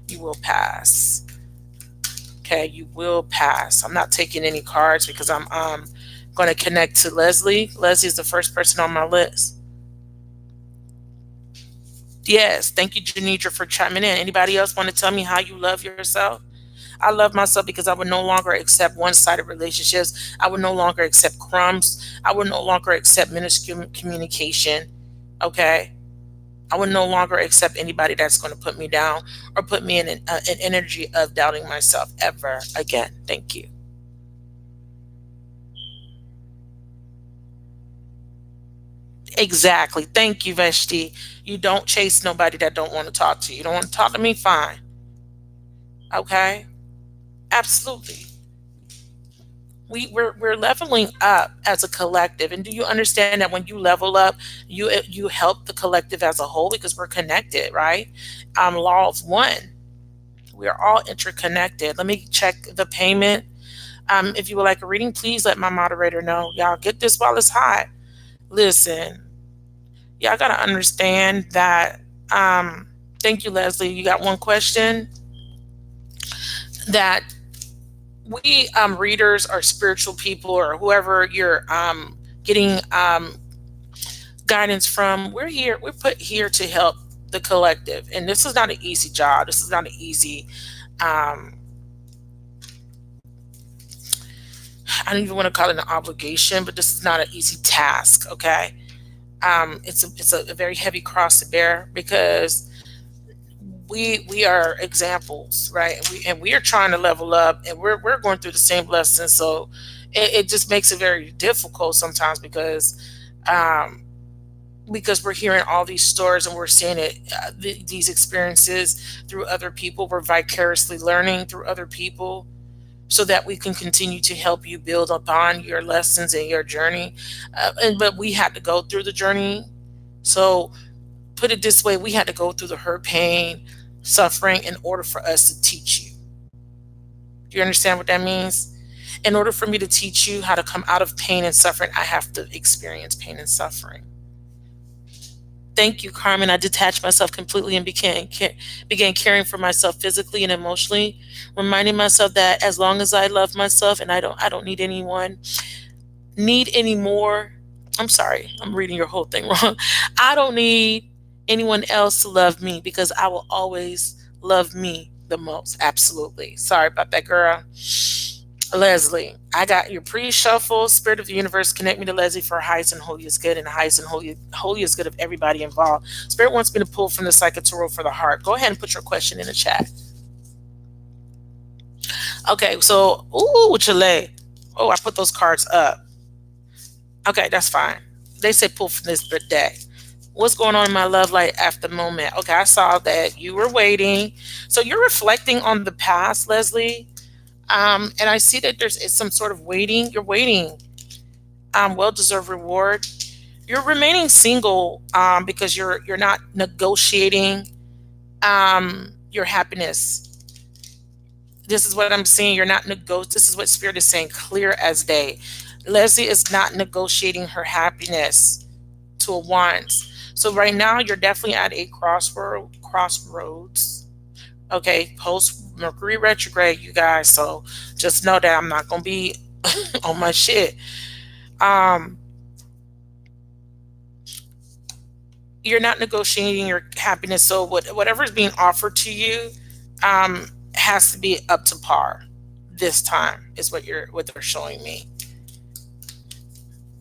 You will pass. Okay, you will pass. I'm not taking any cards because I'm going to connect to Leslie. Leslie is the first person on my list. Yes, thank you, Janidra, for chiming in. Anybody else want to tell me how you love yourself? I love myself because I would no longer accept one-sided relationships. I would no longer accept crumbs. I would no longer accept minuscule communication. Okay? I would no longer accept anybody that's going to put me down or put me in an energy of doubting myself ever again. Thank you. Exactly. Thank you, Veshti. You don't chase nobody that don't want to talk to you. You don't want to talk to me? Fine. Okay? Absolutely. We're leveling up as a collective, and do you understand that when you level up, you help the collective as a whole, because we're connected, right? Law of one. We are all interconnected. Let me check the payment. If you would like a reading, please let my moderator know. Y'all get this while it's hot. Listen, y'all gotta understand that. Thank you, Leslie. You got one question that we readers or spiritual people or whoever you're getting guidance from, we're put here to help the collective, and this is not an easy job. This is not an easy I don't even want to call it an obligation, but this is not an easy task. Okay. It's a very heavy cross to bear, because we are examples, right? And we are trying to level up, and we're going through the same lessons. So it just makes it very difficult sometimes, because we're hearing all these stories and we're seeing these experiences through other people. We're vicariously learning through other people, so that we can continue to help you build upon your lessons and your journey. But we had to go through the journey. So put it this way, we had to go through the hurt, pain, suffering in order for us to teach you. Do you understand what that means? In order for me to teach you how to come out of pain and suffering, I have to experience pain and suffering. Thank you, Carmen. I detached myself completely and began caring for myself physically and emotionally, reminding myself that as long as I love myself and I don't need any more. I'm sorry, I'm reading your whole thing wrong. I don't need anyone else to love me because I will always love me the most. Absolutely. Sorry about that, girl. Leslie, I got your pre-shuffle. Spirit of the universe, connect me to Leslie for highest and holiest good and the highest and holiest good of everybody involved. Spirit wants me to pull from the Psychic Tarot for the heart. Go ahead and put your question in the chat. Okay, so, ooh, Chile. Oh, I put those cards up. Okay, that's fine. They say pull from this day. What's going on in my love life after the moment? Okay, I saw that you were waiting. So you're reflecting on the past, Leslie. And I see that there's some sort of waiting. You're waiting. Well-deserved reward. You're remaining single because you're not negotiating your happiness. This is what I'm seeing. You're not This is what Spirit is saying, clear as day. Leslie is not negotiating her happiness to a Wands. So right now, you're definitely at a crossroads. Okay, post Mercury retrograde, you guys. So just know that I'm not gonna be on my shit. You're not negotiating your happiness. So whatever is being offered to you has to be up to par. This time is what they're showing me.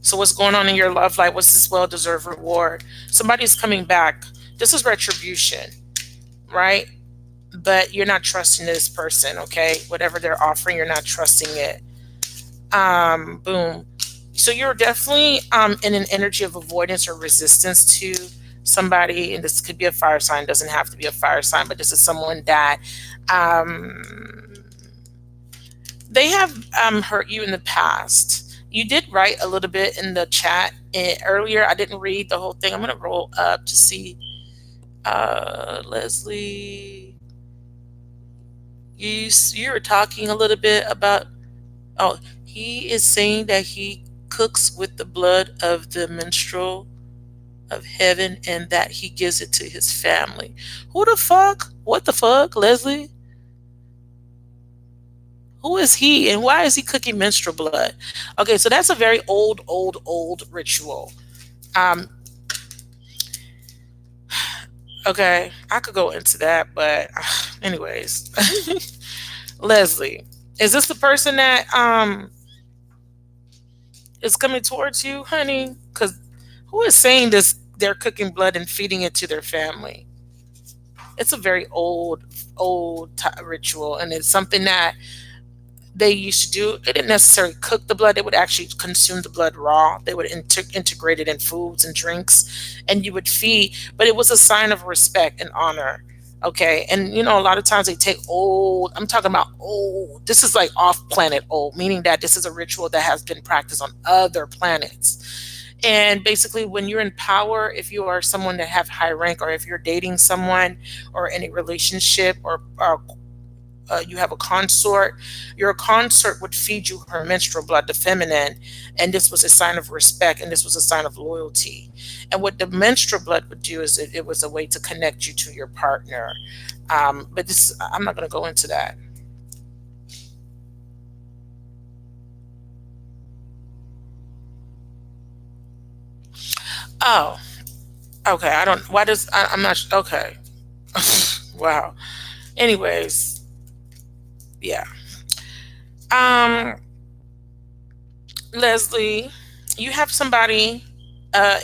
So what's going on in your love life? What's this well-deserved reward? Somebody's coming back. This is retribution, right? But you're not trusting this person, okay? Whatever they're offering, you're not trusting it. Boom. So you're definitely in an energy of avoidance or resistance to somebody, and this could be a fire sign, doesn't have to be a fire sign, but this is someone that they have hurt you in the past. You did write a little bit in the chat earlier. I didn't read the whole thing. I'm going to roll up to see. Leslie, you were talking a little bit about, oh, he is saying that he cooks with the blood of the minstrel of heaven and that he gives it to his family. Who the fuck? What the fuck, Leslie? Who is he and why is he cooking menstrual blood? Okay, so that's a very old ritual. Okay, I could go into that, but anyways. Leslie, is this the person that is coming towards you, honey? Because who is saying this? They're cooking blood and feeding it to their family. It's a very old ritual, and it's something that they used to do. They didn't necessarily cook the blood. They would actually consume the blood raw. They would integrate it in foods and drinks, and you would feed. But it was a sign of respect and honor. Okay, and a lot of times they take old. I'm talking about old. This is like off planet old, meaning that this is a ritual that has been practiced on other planets. And basically, when you're in power, if you are someone that have high rank, or if you're dating someone, or in a relationship, or you have a consort, your consort would feed you her menstrual blood, the feminine, and this was a sign of respect, and this was a sign of loyalty. And what the menstrual blood would do is it was a way to connect you to your partner. But this, I'm not going to go into that. Oh, okay. I'm not, okay. Wow. Anyways, yeah. Leslie, you have somebody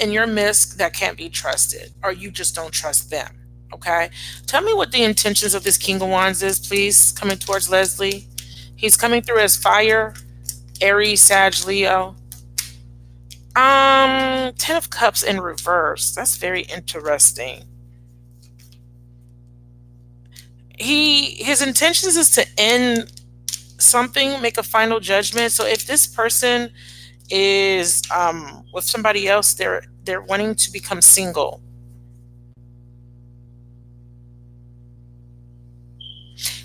in your midst that can't be trusted, or you just don't trust them. Okay. Tell me what the intentions of this King of Wands is, please, coming towards Leslie. He's coming through as fire, Aries, Sag, Leo. 10 of Cups in reverse. That's very interesting. His intentions is to end something, make a final judgment. So if this person is with somebody else, they're wanting to become single.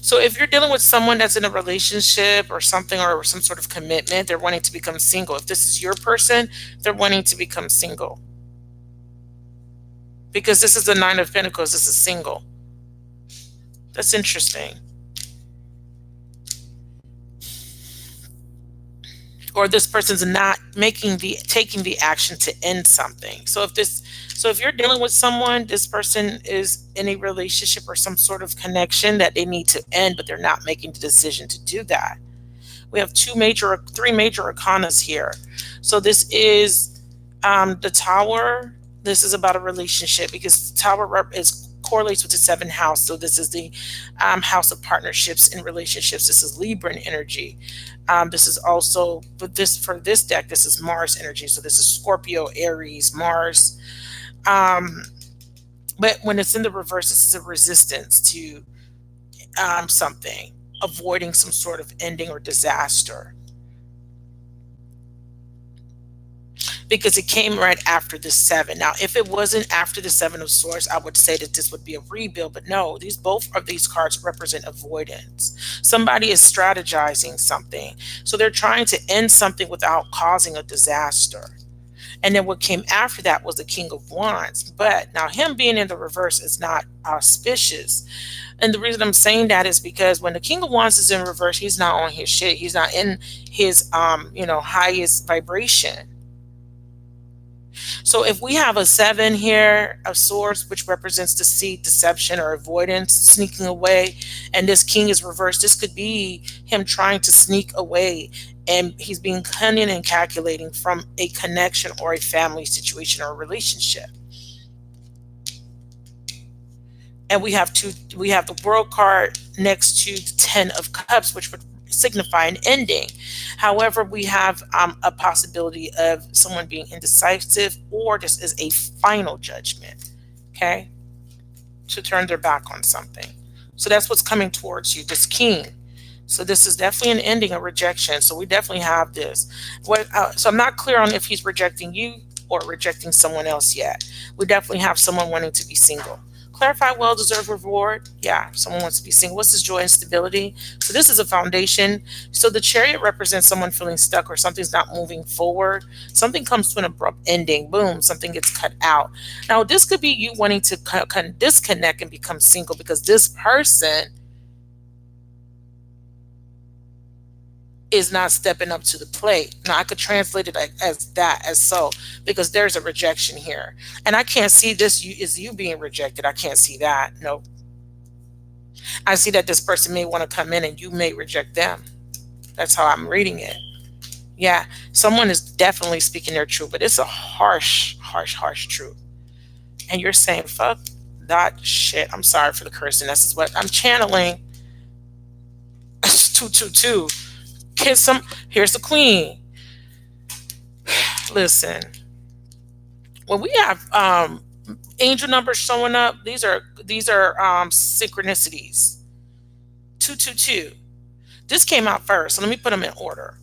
So if you're dealing with someone that's in a relationship or something, or some sort of commitment, they're wanting to become single. If this is your person, they're wanting to become single. because this is the Nine of Pentacles. This is single. That's interesting. Or this person's not taking the action to end something. So if you're dealing with someone, this person is in a relationship or some sort of connection that they need to end, but they're not making the decision to do that. We have three major arcanas here. So this is the Tower. This is about a relationship, because the Tower correlates with the seventh house. So this is the house of partnerships and relationships. This is Libra energy. This is also, for this deck, this is Mars energy. So this is Scorpio, Aries, Mars. But when it's in the reverse, this is a resistance to something, avoiding some sort of ending or disaster. Because it came right after the seven. Now, if it wasn't after the Seven of Swords, I would say that this would be a rebuild. But no, both of these cards represent avoidance. Somebody is strategizing something. So they're trying to end something without causing a disaster. And then what came after that was the King of Wands. But now him being in the reverse is not auspicious. And the reason I'm saying that is because when the King of Wands is in reverse, he's not on his shit. He's not in his highest vibration. So if we have a seven here of swords, which represents deceit, deception, or avoidance, sneaking away, and this king is reversed, this could be him trying to sneak away, and he's being cunning and calculating from a connection or a family situation or a relationship. And we have the World card next to the Ten of Cups, which would signify an ending. However, we have a possibility of someone being indecisive, or this is a final judgment, okay, to turn their back on something. So that's what's coming towards you, this king. So this is definitely an ending, a rejection. So we definitely have this. So I'm not clear on if he's rejecting you or rejecting someone else yet. We definitely have someone wanting to be single. Clarify well-deserved reward. Yeah, someone wants to be single. What's this? Joy and stability. So this is a foundation. So the Chariot represents someone feeling stuck, or something's not moving forward. Something comes to an abrupt ending. Boom, something gets cut out. Now, this could be you wanting to disconnect and become single, because this person is not stepping up to the plate. Now, I could translate it as so, because there's a rejection here. And I can't see this is you being rejected. I can't see that. Nope. I see that this person may want to come in and you may reject them. That's how I'm reading it. Yeah, someone is definitely speaking their truth, but it's a harsh truth. And you're saying, fuck that shit. I'm sorry for the cursing. This is what I'm channeling. 222. Here's the Queen. Listen, when we have angel numbers showing up, these are synchronicities. 222. This came out first, so let me put them in order.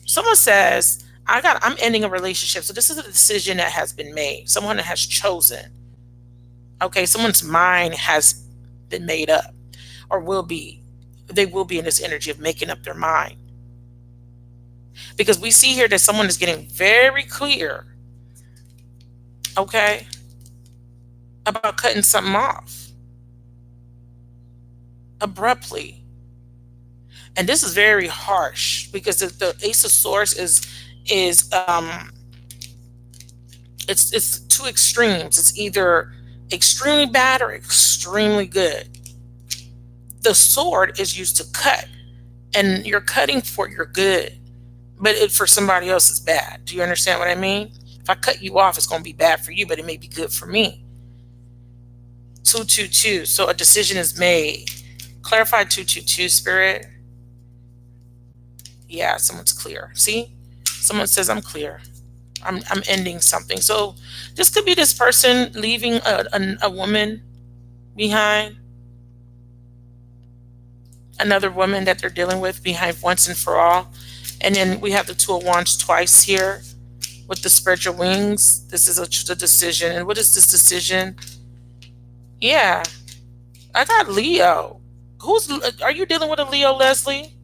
Someone says, I'm ending a relationship. So this is a decision that has been made. Someone that has chosen. Okay, someone's mind has been made up, or will be. They will be in this energy of making up their mind. Because we see here that someone is getting very clear, okay, about cutting something off abruptly. And this is very harsh, because the Ace of Swords is it's two extremes. It's either extremely bad or extremely good. The sword is used to cut, and you're cutting for your good, but for somebody else is bad. Do you understand what I mean? If I cut you off, it's going to be bad for you, but it may be good for me. 222. So a decision is made. Clarify 222, Spirit. Yeah, someone's clear. See? Someone says, I'm clear. I'm ending something. So this could be this person leaving a woman behind. Another woman that they're dealing with behind once and for all. And then we have the Two of Wands twice here with the spread your wings. This is a decision. And what is this decision? Yeah, I got Leo. Are you dealing with a Leo, Leslie?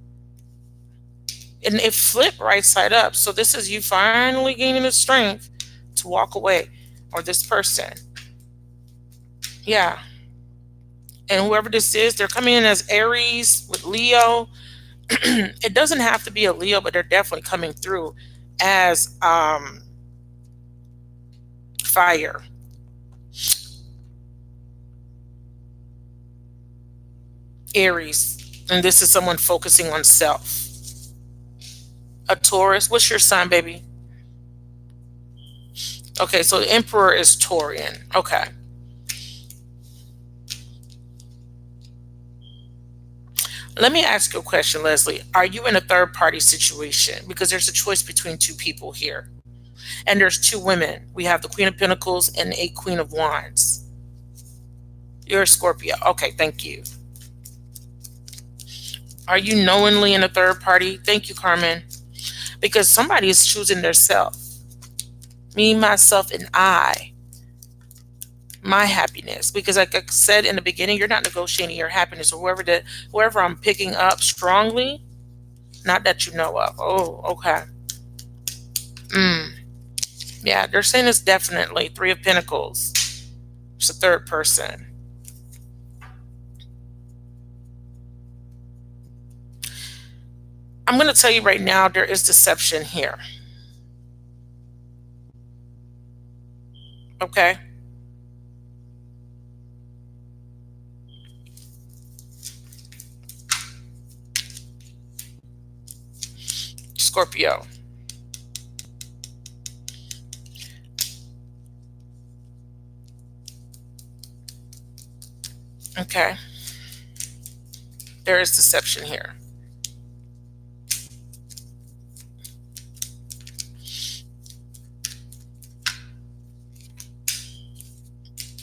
And it flipped right side up. So this is you finally gaining the strength to walk away, or this person. Yeah. And whoever this is, they're coming in as Aries with Leo. It doesn't have to be a Leo, but they're definitely coming through as fire. Aries. And this is someone focusing on self. A Taurus. What's your sign, baby? Okay, so the Emperor is Taurian. Okay. Let me ask you a question, Leslie. Are you in a third party situation? Because there's a choice between two people here. And there's two women. We have the Queen of Pentacles and a Queen of Wands. You're a Scorpio. Okay, thank you. Are you knowingly in a third party? Thank you, Carmen. Because somebody is choosing their self. Me, myself, and I. My happiness. Because like I said in the beginning, you're not negotiating your happiness, or whoever I'm picking up strongly, not that you know of. Oh, okay. Yeah, they're saying it's definitely Three of Pentacles. It's a third person. I'm going to tell you right now, there is deception here. Okay? Scorpio. Okay? There is deception here.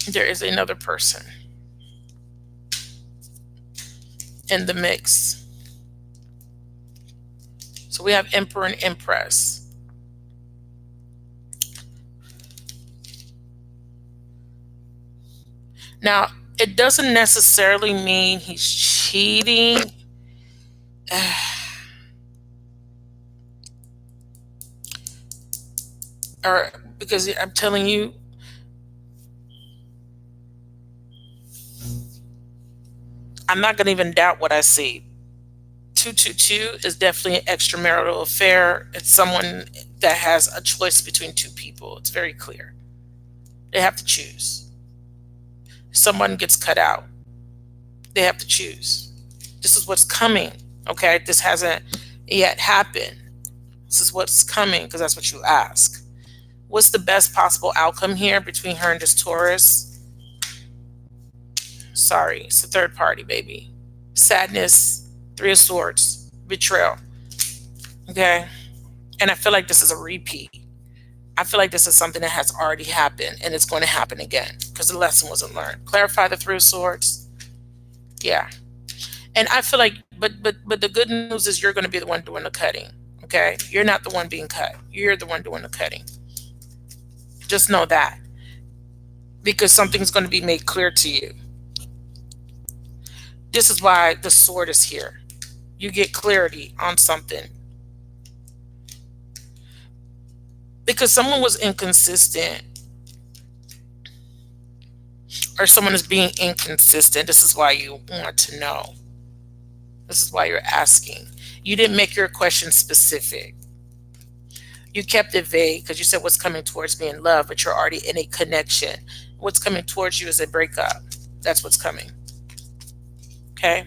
There is another person in the mix. So we have Emperor and Empress. Now, it doesn't necessarily mean he's cheating. Or because I'm telling you, I'm not going to even doubt what I see. 222 is definitely an extramarital affair. It's someone that has a choice between two people. It's very clear. They have to choose. Someone gets cut out. They have to choose. This is what's coming. Okay, this hasn't yet happened. This is what's coming because that's what you ask. What's the best possible outcome here between her and this Taurus? Sorry, it's a third party, baby. Sadness, Three of Swords, betrayal. Okay? And I feel like this is a repeat. I feel like this is something that has already happened and it's going to happen again because the lesson wasn't learned. Clarify the Three of Swords. Yeah. And I feel like, but the good news is you're going to be the one doing the cutting. Okay? You're not the one being cut. You're the one doing the cutting. Just know that. Because something's going to be made clear to you. This is why the sword is here. You get clarity on something. Because someone was inconsistent or someone is being inconsistent. This is why you want to know. This is why you're asking. You didn't make your question specific. You kept it vague because you said what's coming towards me in love, but you're already in a connection. What's coming towards you is a breakup. That's what's coming. Okay?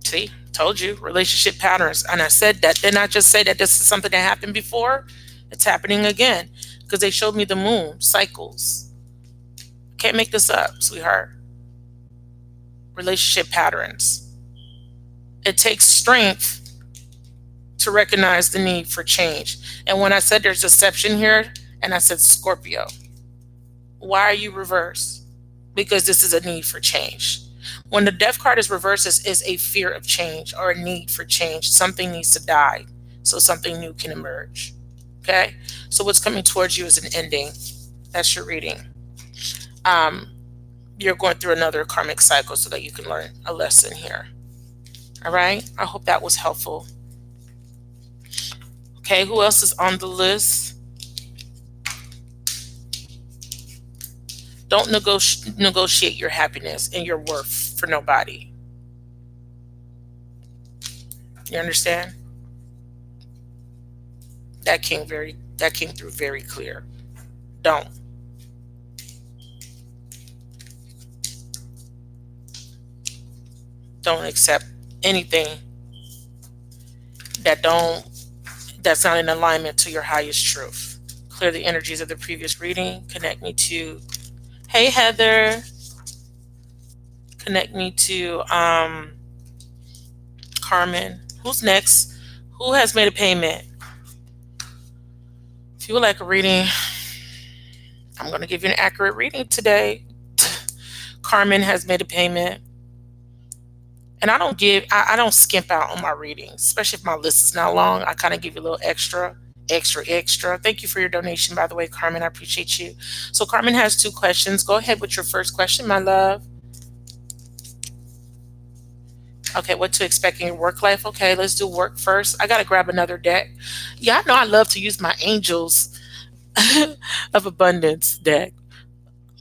See, told you, relationship patterns. And I said that. Didn't I just say that this is something that happened before? It's happening again because they showed me the moon cycles. Can't make this up, sweetheart. Relationship patterns. It takes strength to recognize the need for change. And when I said there's deception here, and I said Scorpio, why are you reversed? Because this is a need for change. When the death card is reversed, this is a fear of change or a need for change. Something needs to die so something new can emerge. Okay? So what's coming towards you is an ending. That's your reading. you're going through another karmic cycle so that you can learn a lesson here. All right. I hope that was helpful. Okay. Who else is on the list? Don't negotiate your happiness and your worth for nobody. You understand? That came through very clear. Don't. Don't accept anything that's not in alignment to your highest truth. Clear the energies of the previous reading. Connect me to, hey Heather. Connect me to Carmen. Who's next? Who has made a payment? If you would like a reading, I'm going to give you an accurate reading today. Carmen has made a payment. And I don't skimp out on my readings, especially if my list is not long. I kind of give you a little extra. Thank you for your donation, by the way, Carmen. I appreciate you. So Carmen has 2 questions. Go ahead with your first question, my love. Okay, what to expect in your work life? Okay, let's do work first. I got to grab another deck. Yeah, I know I love to use my Angels of Abundance deck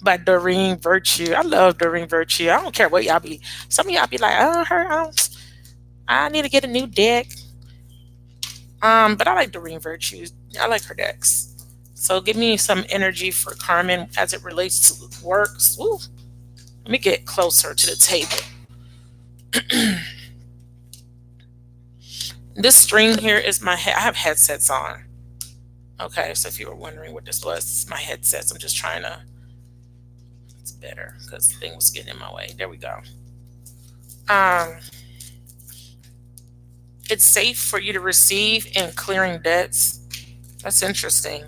by Doreen Virtue. I love Doreen Virtue. I don't care what y'all be. Some of y'all be like, I need to get a new deck. But I like Doreen Virtue. I like her decks. So give me some energy for Carmen as it relates to work. Ooh, let me get closer to the table. This string here is I have headsets on. Okay, so if you were wondering what this was, it's my headsets. I'm just trying to, it's better because the thing was getting in my way. There we go. It's safe for you to receive in clearing debts. That's interesting.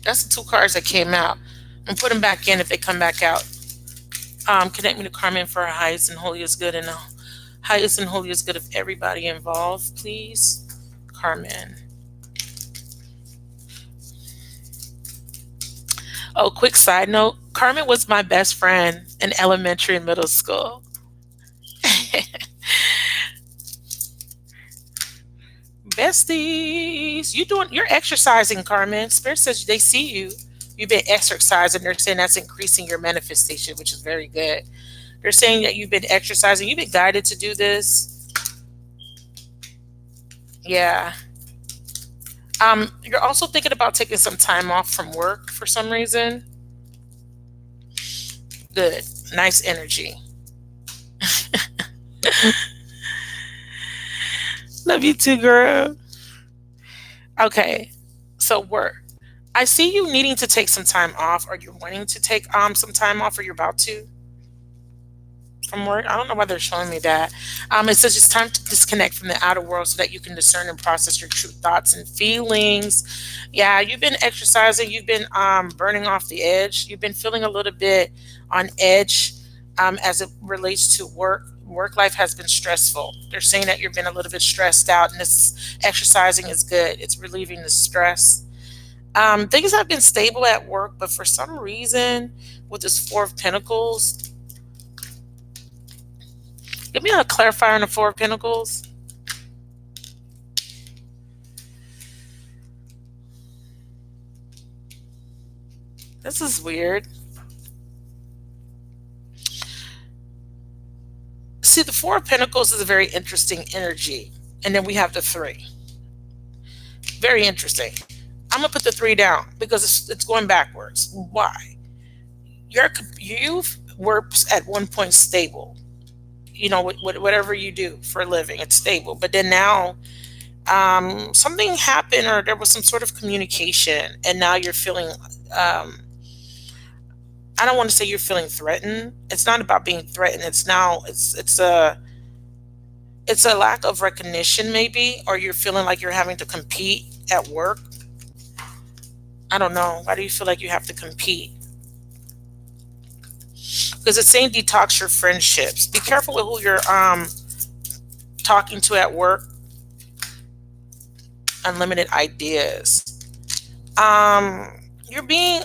That's the 2 cards that came out. And put them back in if they come back out. Connect me to Carmen for her highest and holiest good and the highest and holiest good of everybody involved, please. Carmen. Oh, quick side note. Carmen was my best friend in elementary and middle school. Besties, you're exercising, Carmen. Spirit says they see you. You've been exercising. They're saying that's increasing your manifestation, which is very good. They're saying that you've been exercising. You've been guided to do this. Yeah. You're also thinking about taking some time off from work for some reason. Good. Nice energy. Love you too, girl. Okay. So work. I see you needing to take some time off, or you're wanting to take some time off, or you're about to from work. I don't know why they're showing me that. It says it's time to disconnect from the outer world so that you can discern and process your true thoughts and feelings. Yeah, you've been exercising. You've been burning off the edge. You've been feeling a little bit on edge as it relates to work. Work life has been stressful. They're saying that you've been a little bit stressed out, and this exercising is good. It's relieving the stress. Things have been stable at work, but for some reason, with this 4 of Pentacles, give me a clarifier on the 4 of Pentacles. This is weird. See, the 4 of Pentacles is a very interesting energy. And then we have the 3. Very interesting. I'm going to put the 3 down because it's going backwards. Why? You were at one point stable. You know, whatever you do for a living, it's stable. But then now something happened, or there was some sort of communication, and now you're feeling, I don't want to say you're feeling threatened. It's not about being threatened. It's a lack of recognition maybe, or you're feeling like you're having to compete at work. I don't know. Why do you feel like you have to compete? Because it's saying detox your friendships. Be careful with who you're talking to at work. Unlimited ideas. You're being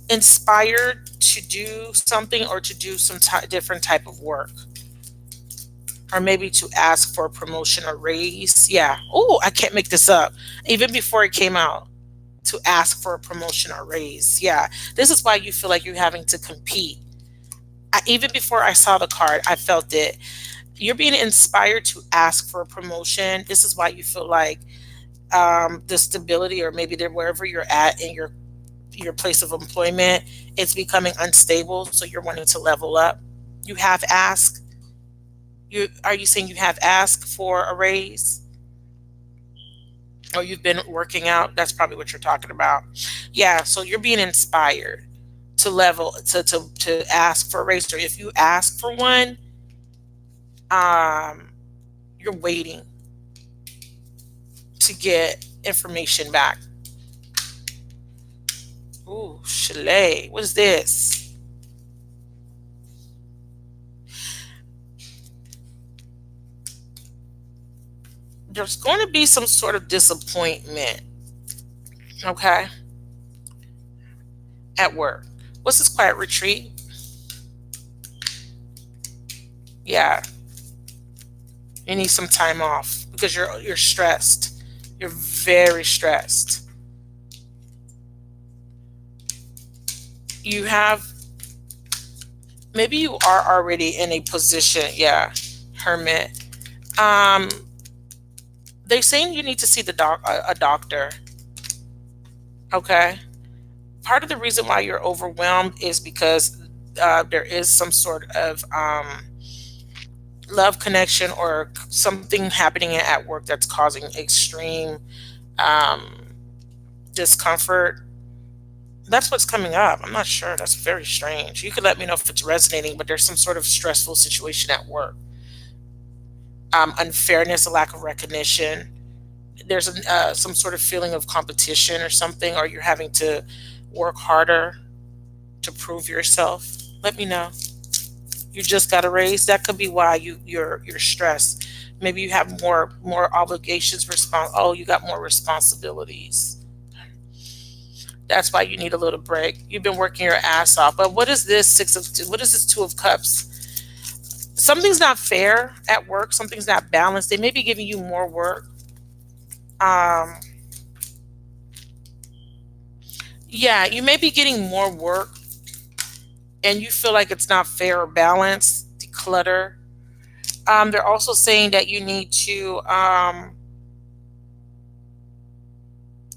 inspired to do something or to do some different type of work, or maybe to ask for a promotion or raise. Yeah. Oh, I can't make this up. Even before it came out, to ask for a promotion or raise. Yeah. This is why you feel like you're having to compete. Even before I saw the card, I felt it. You're being inspired to ask for a promotion. This is why you feel like the stability, or maybe wherever you're at in your place of employment, it's becoming unstable. So you're wanting to level up. You have asked. You saying you have asked for a raise, or you've been working out? That's probably what you're talking about. Yeah. So you're being inspired to level to ask for a raise, or if you ask for one, um, you're waiting to get information back. Ooh, Chalet. What is this? There's going to be some sort of disappointment, okay, at work. What's this quiet retreat? Yeah, you need some time off because you're stressed. You're very stressed. You have, maybe you are already in a position, yeah, hermit. Um, they're saying you need to see a doctor. Okay. Part of the reason why you're overwhelmed is because there is some sort of love connection or something happening at work that's causing extreme um, discomfort. That's what's coming up. I'm not sure. That's very strange. You could let me know if it's resonating, but there's some sort of stressful situation at work. Unfairness, a lack of recognition. There's some sort of feeling of competition or something, or you're having to work harder to prove yourself. Let me know. You just got a raise. That could be why you're stressed. Maybe you have more obligations. Oh, you got more responsibilities. That's why you need a little break. You've been working your ass off. But what is this what is this 2 of Cups? Something's not fair at work. Something's not balanced. They may be giving you more work. Um, yeah, you may be getting more work, and you feel like it's not fair or balanced. Declutter. They're also saying that you need to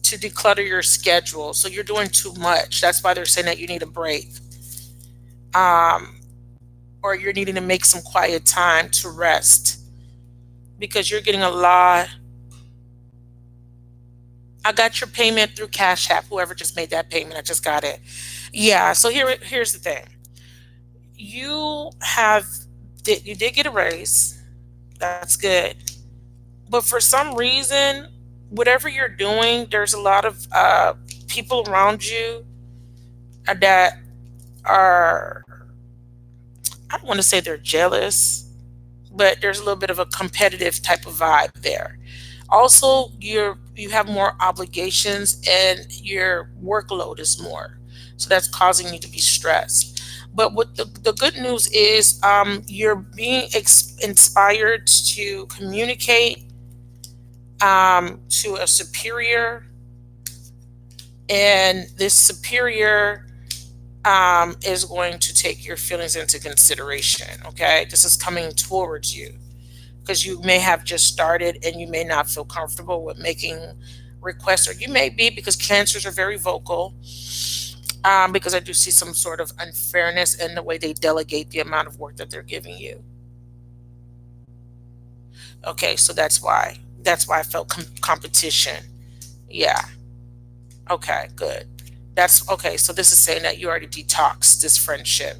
declutter your schedule. So you're doing too much. That's why they're saying that you need a break. Um, or you're needing to make some quiet time to rest because you're getting a lot. I got your payment through Cash App. Whoever just made that payment, I just got it. Yeah. So here's the thing. You have you did get a raise. That's good. But for some reason, whatever you're doing, there's a lot of people around you that are, I don't want to say they're jealous, but there's a little bit of a competitive type of vibe there. Also, you have more obligations and your workload is more. So that's causing you to be stressed. But what the good news is, you're being inspired to communicate to a superior, and this superior is going to take your feelings into consideration. Okay, this is coming towards you because you may have just started and you may not feel comfortable with making requests, or you may be, because cancers are very vocal. Because I do see some sort of unfairness in the way they delegate the amount of work that they're giving you. Okay, so that's why I felt competition. Yeah. Okay, good. That's okay. So this is saying that you already detoxed this friendship,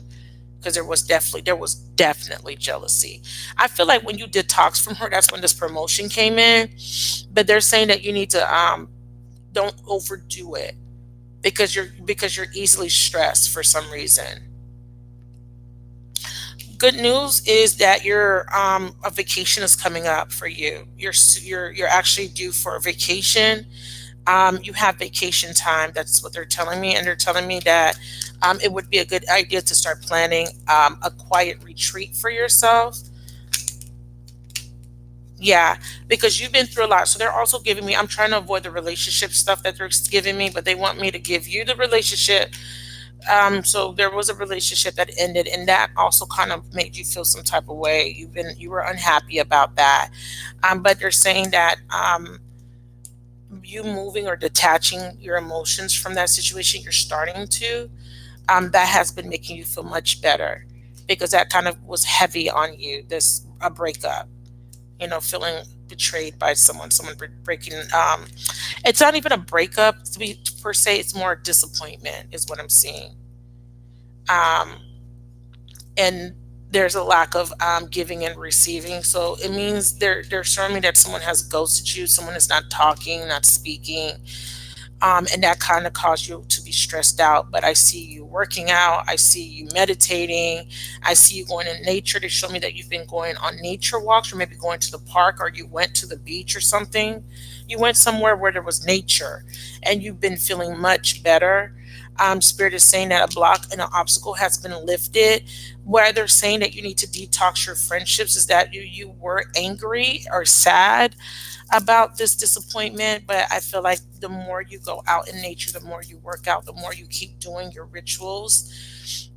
because there was definitely jealousy. I feel like when you detox from her, that's when this promotion came in. But they're saying that you need to don't overdo it because you're easily stressed for some reason. Good news is that your a vacation is coming up for you. You're actually due for a vacation. You have vacation time. That's what they're telling me. And they're telling me that it would be a good idea to start planning a quiet retreat for yourself. Yeah, because you've been through a lot. So they're also giving me, I'm trying to avoid the relationship stuff that they're giving me, but they want me to give you the relationship. So there was a relationship that ended, and that also kind of made you feel some type of way. You were unhappy about that. But they're saying that you moving or detaching your emotions from that situation, you're starting to, that has been making you feel much better because that kind of was heavy on you, this a breakup, feeling betrayed by someone breaking, it's not even a breakup to be per se, it's more disappointment is what I'm seeing. Um, and there's a lack of giving and receiving. So it means they're showing me that someone has ghosted you, someone is not talking, not speaking, and that kind of caused you to be stressed out. But I see you working out, I see you meditating, I see you going in nature. They show me that you've been going on nature walks, or maybe going to the park, or you went to the beach or something. You went somewhere where there was nature, and you've been feeling much better. Spirit is saying that a block and an obstacle has been lifted. Where they're saying that you need to detox your friendships is that you were angry or sad about this disappointment, but I feel like the more you go out in nature, the more you work out, the more you keep doing your rituals,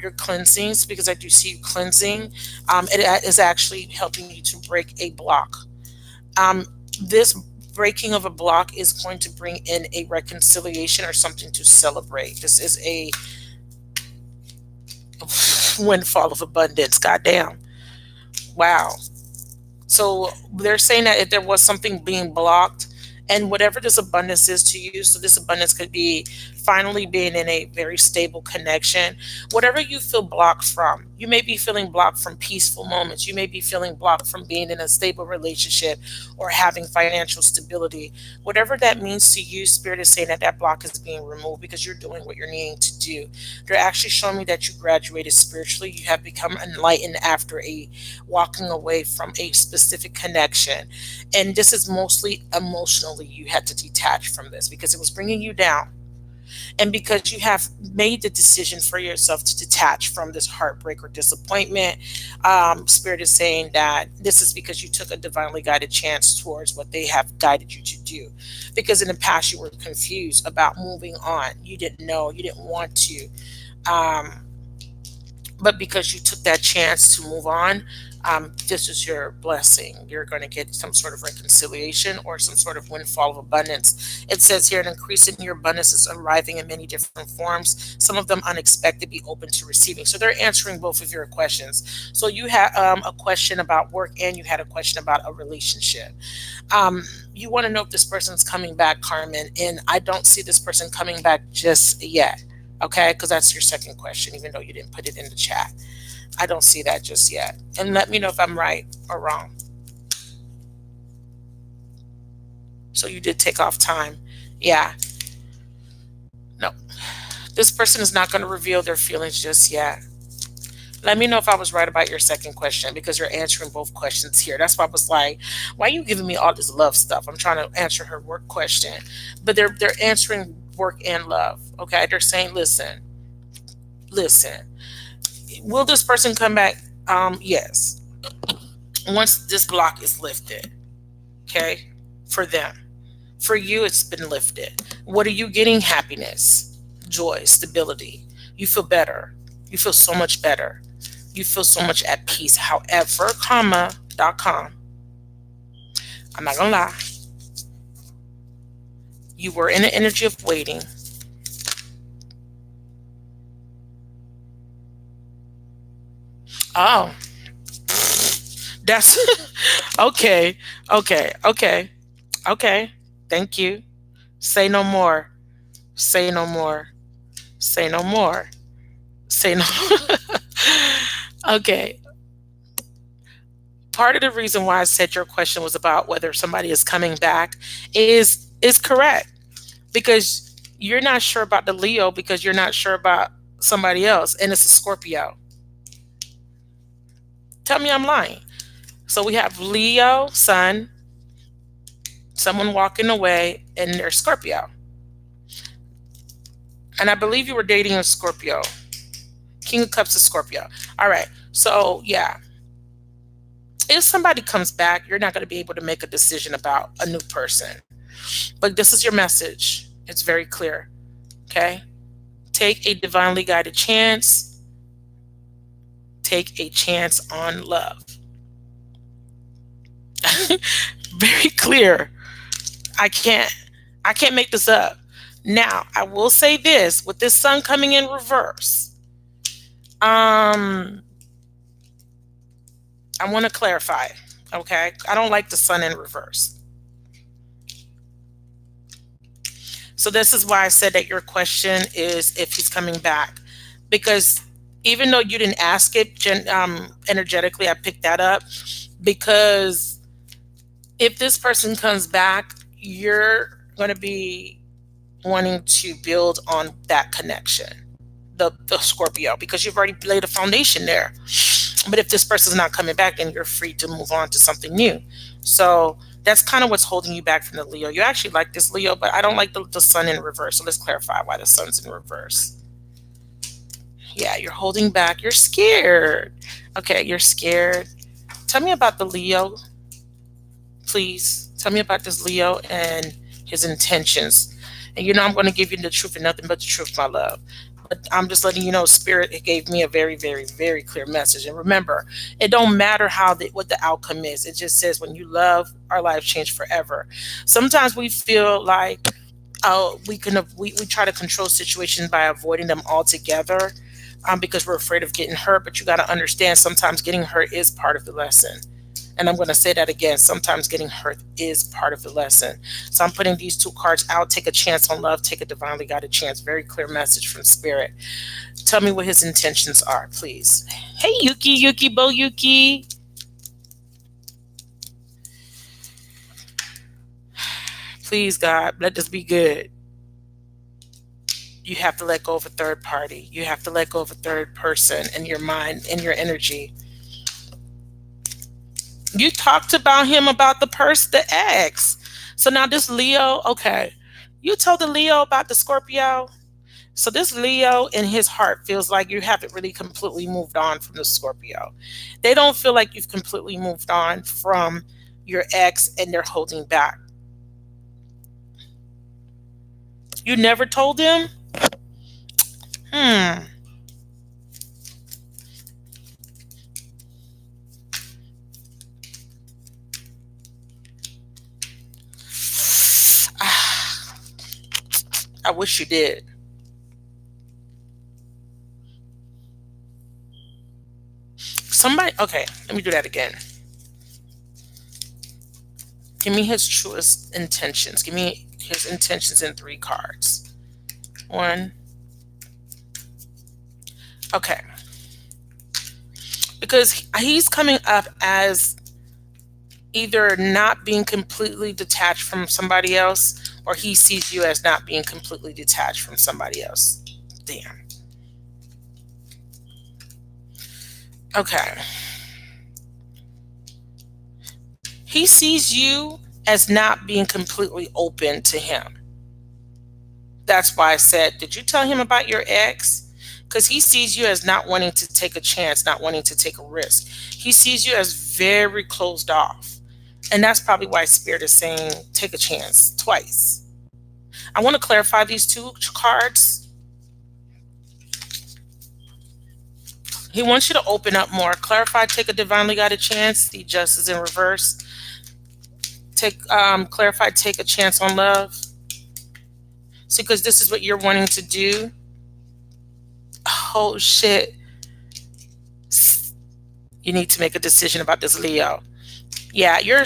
your cleansings, because I do see you cleansing, it is actually helping you to break a block. Um, this breaking of a block is going to bring in a reconciliation or something to celebrate. This is a windfall of abundance. Goddamn. Wow. So they're saying that if there was something being blocked, and whatever this abundance is to you, so this abundance could be finally being in a very stable connection. Whatever you feel blocked from, you may be feeling blocked from peaceful moments. You may be feeling blocked from being in a stable relationship or having financial stability. Whatever that means to you, Spirit is saying that that block is being removed because you're doing what you're needing to do. They're actually showing me that you graduated spiritually. You have become enlightened after a walking away from a specific connection. And this is mostly emotionally, you had to detach from this because it was bringing you down. And because you have made the decision for yourself to detach from this heartbreak or disappointment, Spirit is saying that this is because you took a divinely guided chance towards what they have guided you to do. Because in the past, you were confused about moving on. You didn't know, you didn't want to. Um, but because you took that chance to move on, this is your blessing. You're going to get some sort of reconciliation or some sort of windfall of abundance. It says here, an increase in your abundance is arriving in many different forms, some of them unexpected, be open to receiving. So they're answering both of your questions. So you had a question about work and you had a question about a relationship. You want to know if this person's coming back, Carmen, and I don't see this person coming back just yet. Okay, because that's your second question, even though you didn't put it in the chat. I don't see that just yet. And let me know if I'm right or wrong. So you did take off time. Yeah. No. This person is not going to reveal their feelings just yet. Let me know if I was right about your second question because you're answering both questions here. That's why I was like, why are you giving me all this love stuff? I'm trying to answer her work question. But they're answering work and love. Okay. They're saying, listen. Will this person come back? Yes. Once this block is lifted. Okay. For them. For you, it's been lifted. What are you getting? Happiness, joy, stability. You feel better. You feel so much better. You feel so much at peace. However, .com, I'm not gonna lie. You were in the energy of waiting. Oh, that's okay. Okay. Thank you. Say no more. Say no more. Say no more. Say no. Okay. Part of the reason why I said your question was about whether somebody is coming back is correct because you're not sure about the Leo because you're not sure about somebody else, and it's a Scorpio. Tell me I'm lying. So we have Leo, Sun, someone walking away, and they're Scorpio. And I believe you were dating a Scorpio. King of Cups is Scorpio. All right. So, yeah. If somebody comes back, you're not going to be able to make a decision about a new person. But this is your message. It's very clear. Okay? Take a divinely guided chance. Take a chance on love. Very clear. I can't make this up. Now, I will say this, with this sun coming in reverse, I want to clarify, okay? I don't like the sun in reverse. So this is why I said that your question is if he's coming back. Because even though you didn't ask it energetically, I picked that up. Because if this person comes back, you're going to be wanting to build on that connection, the Scorpio, because you've already laid a foundation there. But if this person's not coming back, then you're free to move on to something new. So that's kind of what's holding you back from the Leo. You actually like this Leo, but I don't like the sun in reverse. So let's clarify why the sun's in reverse. Yeah, you're holding back. You're scared. Okay, you're scared. Tell me about the Leo, please. Tell me about this Leo and his intentions. And you know I'm going to give you the truth and nothing but the truth, my love. But I'm just letting you know, Spirit, it gave me a very, very, very clear message. And remember, it don't matter what the outcome is. It just says when you love, our lives change forever. Sometimes we feel like we try to control situations by avoiding them altogether because we're afraid of getting hurt. But you got to understand, sometimes getting hurt is part of the lesson. And I'm going to say that again. Sometimes getting hurt is part of the lesson. So I'm putting these two cards out. Take a chance on love. Take a divinely guided chance. Very clear message from Spirit. Tell me what his intentions are, please. Hey, Yuki, Bo Yuki. Please, God, let this be good. You have to let go of a third party. You have to let go of a third person in your mind, in your energy. You talked about him, about the ex. So now this Leo, okay. You told the Leo about the Scorpio. So this Leo in his heart feels like you haven't really completely moved on from the Scorpio. They don't feel like you've completely moved on from your ex and they're holding back. You never told him? I wish you did. Somebody, okay, let me do that again. Give me his truest intentions. Give me his intentions in 3 cards. 1. Okay. Because he's coming up as either not being completely detached from somebody else, or he sees you as not being completely detached from somebody else. Damn. Okay. He sees you as not being completely open to him. That's why I said, did you tell him about your ex? Because he sees you as not wanting to take a chance, not wanting to take a risk. He sees you as very closed off. And that's probably why Spirit is saying, take a chance twice. I want to clarify these 2 cards. He wants you to open up more. Clarify, take a divinely guided chance. The Justice in reverse. Clarify, take a chance on love. See, because this is what you're wanting to do. Oh, shit. You need to make a decision about this Leo. Yeah, you're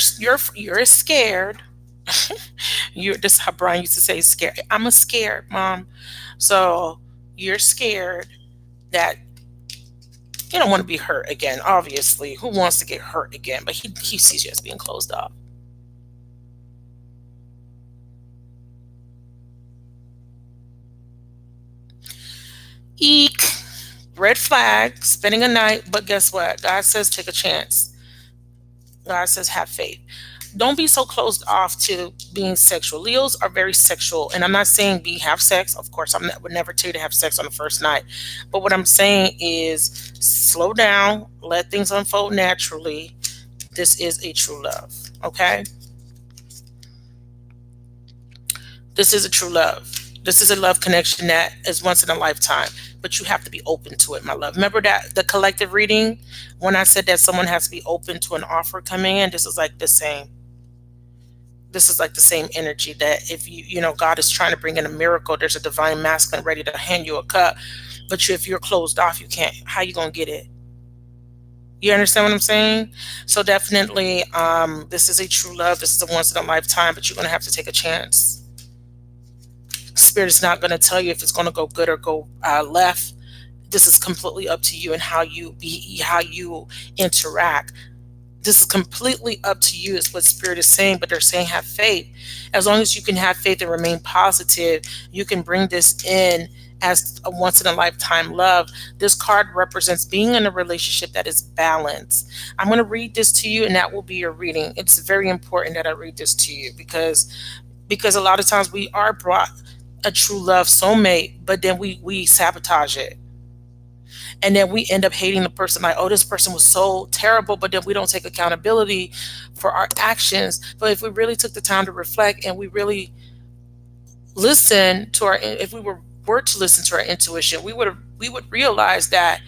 scared. This is how Brian used to say, scared. I'm scared, Mom. So you're scared that you don't want to be hurt again. Obviously, who wants to get hurt again? But he sees you as being closed off. Eek. Red flag, spending a night. But guess what? God says take a chance. God says have faith. Don't be so closed off to being sexual. Leos are very sexual, and I'm not saying have sex. Of course, would never tell you to have sex on the first night. But what I'm saying is slow down, let things unfold naturally. This is a true love. Okay, this is a true love. This is a love connection that is once in a lifetime, but you have to be open to it, my love. Remember that the collective reading, when I said that someone has to be open to an offer coming in, this is like the same. This is like the same energy that if God is trying to bring in a miracle, there's a divine masculine ready to hand you a cup, but if you're closed off, you can't. How you gonna get it? You understand what I'm saying? So definitely, this is a true love. This is a once in a lifetime, but you're gonna have to take a chance. Spirit is not gonna tell you if it's gonna go good or go left. This is completely up to you and how you interact. This is completely up to you is what Spirit is saying, but they're saying have faith. As long as you can have faith and remain positive, you can bring this in as a once in a lifetime love. This card represents being in a relationship that is balanced. I'm going to read this to you, and that will be your reading. It's very important that I read this to you because a lot of times we are brought a true love soulmate, but then we sabotage it. And then we end up hating the person, like, oh, this person was so terrible, but then we don't take accountability for our actions. But if we really took the time to reflect and we really listen to if we were to listen to our intuition, we would realize that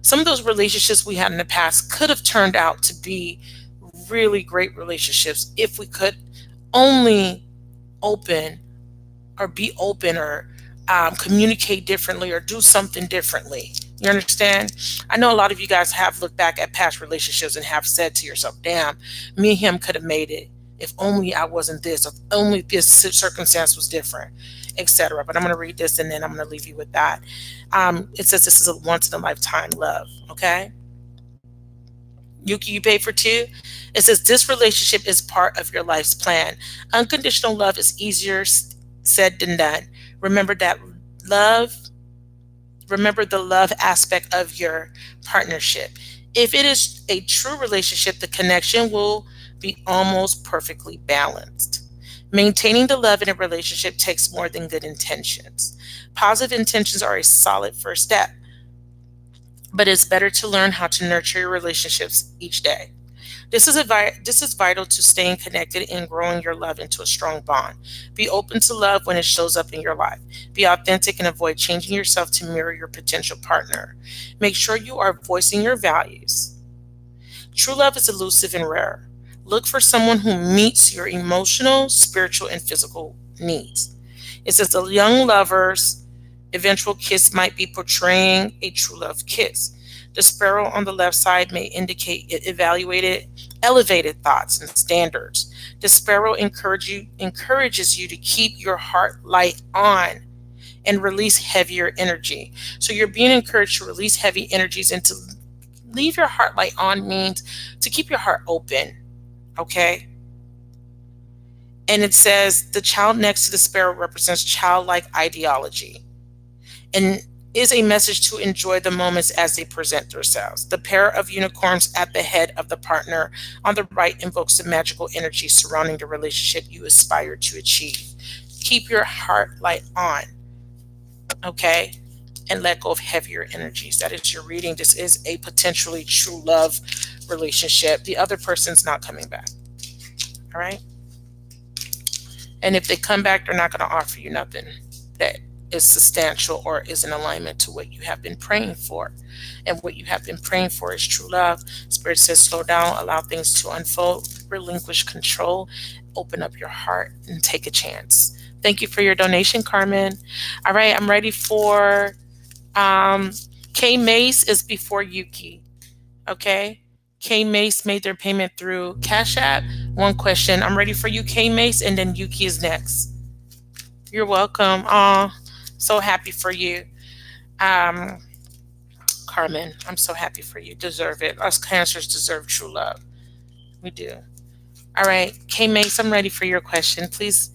some of those relationships we had in the past could have turned out to be really great relationships if we could only open or be open or communicate differently or do something differently. You understand? I know a lot of you guys have looked back at past relationships and have said to yourself, damn, me and him could have made it if only I wasn't this, if only this circumstance was different, etc. But I'm going to read this and then I'm going to leave you with that. It says this is a once in a lifetime love. Okay. Yuki, you pay for two? It says this relationship is part of your life's plan. Unconditional love is easier said than done. Remember the love aspect of your partnership. If it is a true relationship, the connection will be almost perfectly balanced. Maintaining the love in a relationship takes more than good intentions. Positive intentions are a solid first step, but it's better to learn how to nurture your relationships each day. This is vital to staying connected and growing your love into a strong bond. Be open to love when it shows up in your life. Be authentic and avoid changing yourself to mirror your potential partner. Make sure you are voicing your values. True love is elusive and rare. Look for someone who meets your emotional, spiritual, and physical needs. It says the young lover's eventual kiss might be portraying a true love kiss. The sparrow on the left side may indicate elevated thoughts and standards. The sparrow encourages you to keep your heart light on and release heavier energy. So you're being encouraged to release heavy energies, and to leave your heart light on means to keep your heart open. Okay? And it says the child next to the sparrow represents childlike ideology and is a message to enjoy the moments as they present themselves. The pair of unicorns at the head of the partner on the right invokes the magical energy surrounding the relationship you aspire to achieve. Keep your heart light on, okay? And let go of heavier energies. That is your reading. This is a potentially true love relationship. The other person's not coming back, all right? And if they come back, they're not going to offer you nothing that is substantial or is in alignment to what you have been praying for. And what you have been praying for is true love. Spirit says slow down, allow things to unfold, relinquish control, open up your heart, and take a chance. Thank you for your donation, Carmen. All right, I'm ready for K Mace is before Yuki. Okay, K Mace made their payment through Cash App. One question. I'm ready for you, K Mace, and then Yuki is next. You're welcome. So happy for you. Carmen, I'm so happy for you. Deserve it. Us Cancers deserve true love. We do. All right, K Mace, I'm ready for your question. Please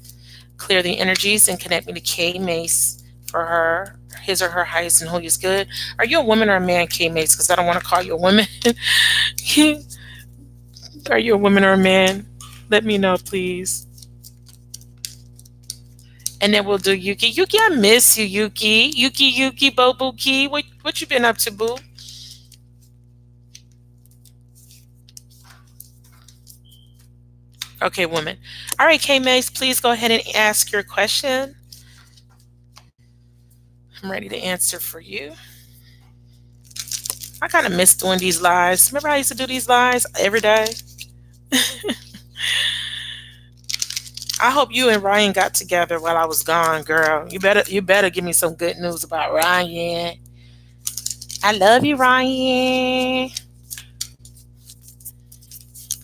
clear the energies and connect me to K Mace for her, his or her highest and holiest good. Are you a woman or a man, K Mace? Because I don't want to call you a woman. Are you a woman or a man? Let me know, please. And then we'll do Yuki. Yuki, I miss you, Yuki. Yuki, Bobuki. What you been up to, boo? Okay, woman. All right, K Mace, please go ahead and ask your question. I'm ready to answer for you. I kind of miss doing these lives. Remember I used to do these lives every day? I hope you and Ryan got together while I was gone, girl. You better give me some good news about Ryan. I love you, Ryan.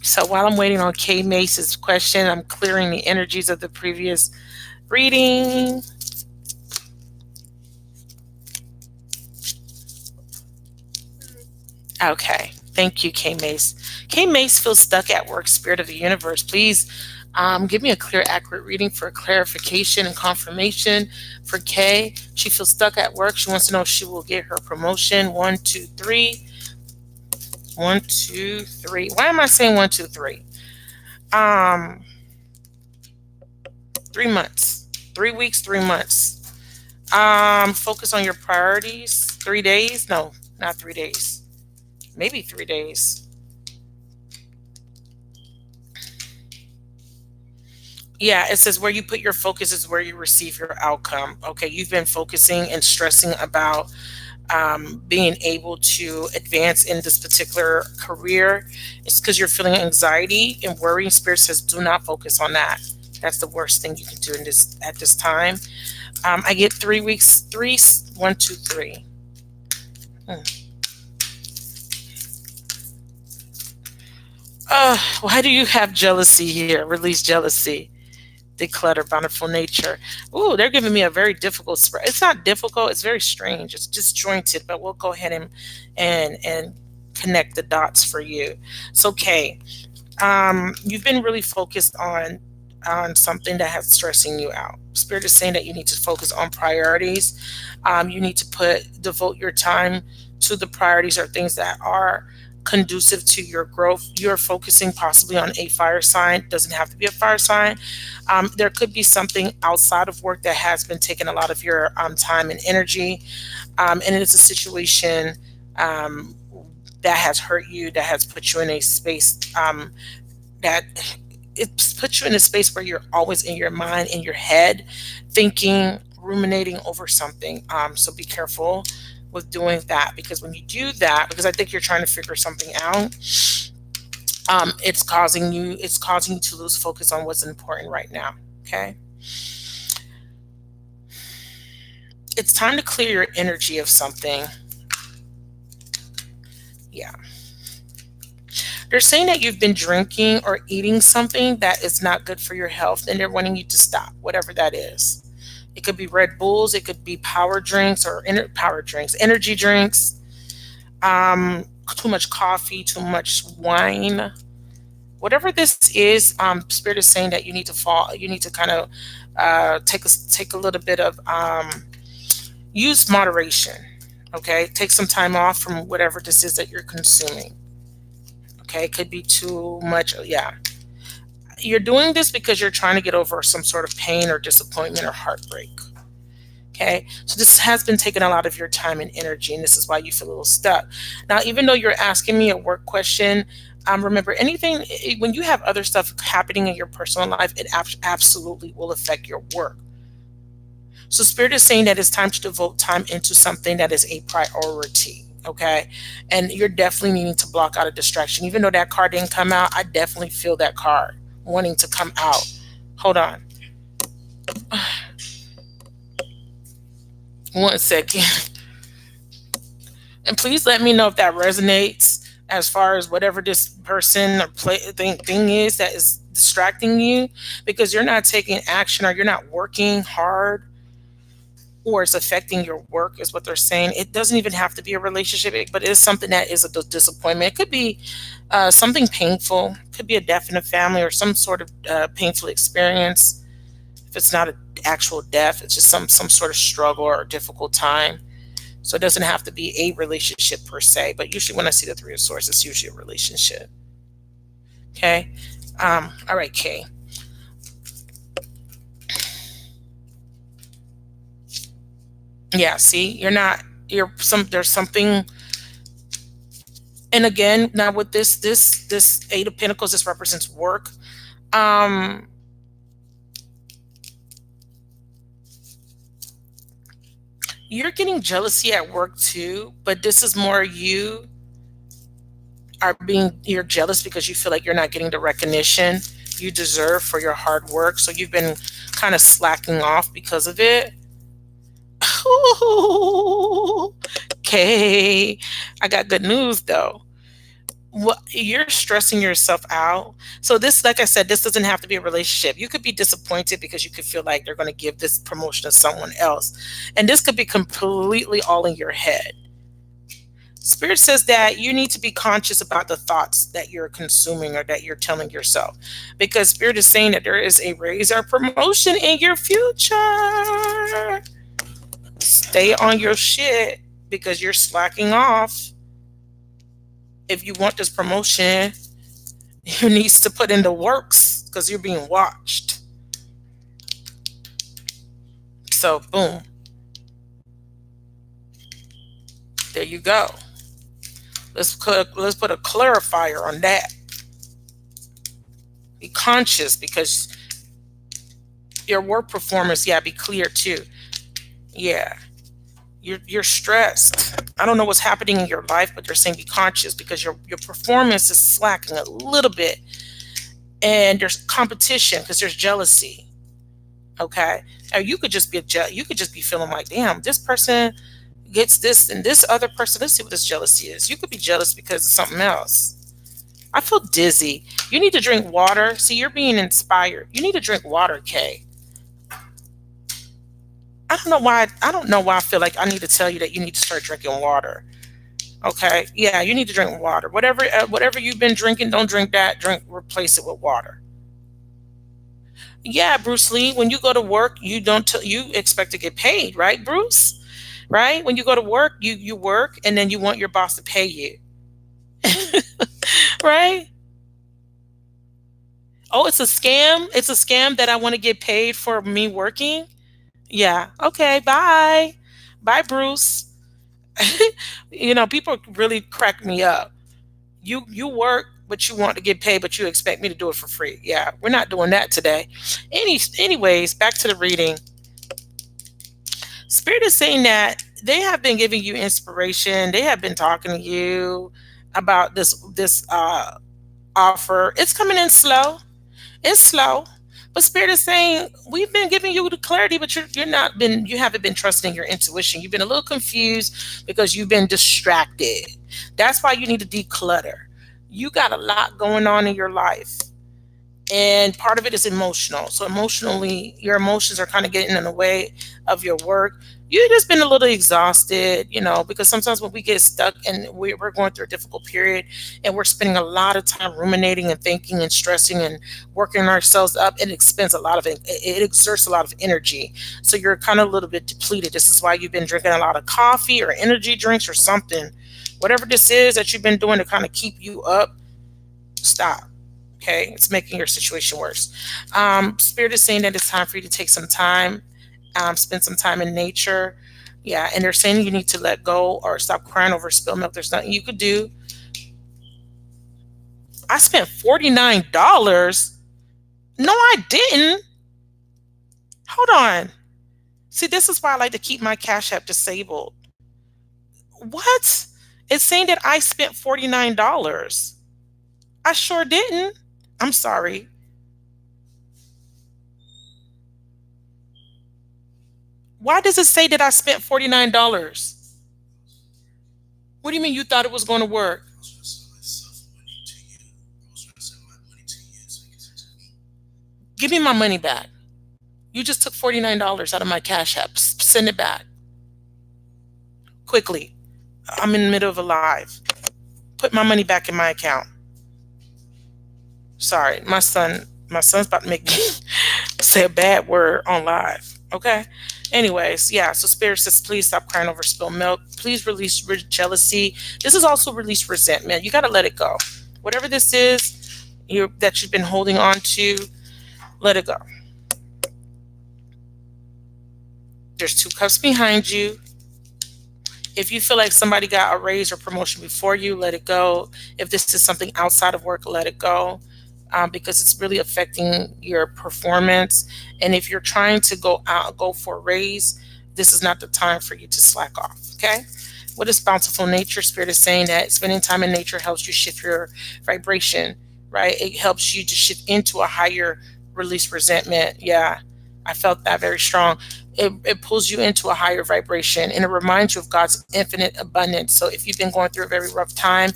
So while I'm waiting on K Mace's question, I'm clearing the energies of the previous reading. Okay. Thank you, K Mace. K Mace feels stuck at work, spirit of the universe. Please give me a clear, accurate reading for clarification and confirmation for K. She feels stuck at work. She wants to know if she will get her promotion. 1, 2, 3. 1, 2, 3. Why am I saying 1, 2, 3? 3 months. 3 weeks, 3 months. Focus on your priorities. 3 days? No, not 3 days. Maybe 3 days. Yeah, it says where you put your focus is where you receive your outcome. Okay, you've been focusing and stressing about being able to advance in this particular career. It's because you're feeling anxiety and worry. Spirit says, do not focus on that. That's the worst thing you can do in this at this time. I get 3 weeks. 3, 1, 2, 3. Why do you have jealousy here? Release jealousy. Declutter, bountiful nature. Ooh, they're giving me a very difficult spread. It's not difficult. It's very strange. It's disjointed, but we'll go ahead and connect the dots for you. So, Kay, you've been really focused on something that has stressing you out. Spirit is saying that you need to focus on priorities. You need to devote your time to the priorities or things that are conducive to your growth. You're focusing possibly on a fire sign. Doesn't have to be a fire sign. There could be something outside of work that has been taking a lot of your time and energy, and it's a situation that has hurt you, that has put you in a space that it's put you in a space where you're always in your mind, in your head, thinking, ruminating over something. So be careful with doing that, because when you do that, because I think you're trying to figure something out, it's causing you to lose focus on what's important right now. Okay, it's time to clear your energy of something. Yeah, they're saying that you've been drinking or eating something that is not good for your health, and they're wanting you to stop, whatever that is. It could be Red Bulls, it could be power drinks or energy drinks, too much coffee, too much wine. Whatever this is, Spirit is saying that you need to kind of take a little bit of use moderation. Okay, take some time off from whatever this is that you're consuming. Okay, it could be too much. Yeah. You're doing this because you're trying to get over some sort of pain or disappointment or heartbreak. Okay, so this has been taking a lot of your time and energy, and this is why you feel a little stuck. Now, even though you're asking me a work question, remember, anything, when you have other stuff happening in your personal life, it absolutely will affect your work. So Spirit is saying that it's time to devote time into something that is a priority. Okay, and you're definitely needing to block out a distraction. Even though that card didn't come out, I definitely feel that card wanting to come out. Hold on. 1 second. And please let me know if that resonates as far as whatever this person or thing is that is distracting you, because you're not taking action or you're not working hard, or it's affecting your work is what they're saying. It doesn't even have to be a relationship, but it is something that is a disappointment. It could be something painful. It could be a death in the family or some sort of painful experience. If it's not an actual death, it's just some sort of struggle or difficult time. So it doesn't have to be a relationship per se, but usually when I see the Three of Swords, it's usually a relationship. Okay. All right, Kay. Yeah, see, you're not, there's something. And again, now with this Eight of Pentacles, this represents work. Um, you're getting jealousy at work too, but this is more you you're jealous because you feel like you're not getting the recognition you deserve for your hard work. So you've been kind of slacking off because of it. Okay, I got good news though. What, you're stressing yourself out. So this, like I said, this doesn't have to be a relationship. You could be disappointed because you could feel like they're going to give this promotion to someone else, and this could be completely all in your head. Spirit says that you need to be conscious about the thoughts that you're consuming or that you're telling yourself, because Spirit is saying that there is a raise or promotion in your future. Stay on your shit because you're slacking off. If you want this promotion, you need to put in the works because you're being watched. So boom. There you go. Let's put a clarifier on that. Be conscious because your work performance, yeah, be clear too. Yeah. You're stressed. I don't know what's happening in your life, but they're saying be conscious because your performance is slacking a little bit. And there's competition because there's jealousy. Okay? Or you could just be feeling like, damn, this person gets this and this other person, let's see what this jealousy is. You could be jealous because of something else. I feel dizzy. You need to drink water. See, you're being inspired. You need to drink water, Kay. I don't know why I feel like I need to tell you that you need to start drinking water. Okay? Yeah, you need to drink water. Whatever you've been drinking, don't drink that. Replace it with water. Yeah, Bruce Lee, when you go to work, you expect to get paid, right, Bruce? Right? When you go to work, you work and then you want your boss to pay you. Right? Oh, it's a scam? It's a scam that I want to get paid for me working? Yeah. Okay, bye. Bye, Bruce. People really crack me up. You work, but you want to get paid, but you expect me to do it for free. Yeah, we're not doing that today. Anyways, back to the reading. Spirit is saying that they have been giving you inspiration. They have been talking to you about this offer. It's coming in slow. It's slow. But Spirit is saying we've been giving you the clarity, but you haven't been trusting your intuition. You've been a little confused because you've been distracted. That's why you need to declutter. You got a lot going on in your life. And part of it is emotional. So emotionally, your emotions are kind of getting in the way of your work. You've just been a little exhausted, because sometimes when we get stuck and we're going through a difficult period and we're spending a lot of time ruminating and thinking and stressing and working ourselves up, it exerts a lot of energy. So you're kind of a little bit depleted. This is why you've been drinking a lot of coffee or energy drinks or something. Whatever this is that you've been doing to kind of keep you up, stop. Okay, it's making your situation worse. Spirit is saying that it's time for you to take some time, spend some time in nature. Yeah, and they're saying you need to let go or stop crying over spilled milk. There's nothing you could do. I spent $49. No, I didn't. Hold on. See, this is why I like to keep my Cash App disabled. What? It's saying that I spent $49. I sure didn't. I'm sorry. Why does it say that I spent $49? What do you mean you thought it was going to work? Give me my money back. You just took $49 out of my Cash App. Send it back. Quickly. I'm in the middle of a live. Put my money back in my account. Sorry, my son's about to make me say a bad word on live. Okay? Anyways, yeah, so Spirit says, please stop crying over spilled milk. Please release jealousy. This is also release resentment. You got to let it go. Whatever this is, that you've been holding on to, let it go. There's two cups behind you. If you feel like somebody got a raise or promotion before you, let it go. If this is something outside of work, let it go, because it's really affecting your performance. And if you're trying to go for a raise, this is not the time for you to slack off. Okay. What is bountiful nature? Spirit is saying that spending time in nature helps you shift your vibration, right? It helps you to shift into a higher release resentment. Yeah, I felt that very strong. It pulls you into a higher vibration, and it reminds you of God's infinite abundance. So if you've been going through a very rough time,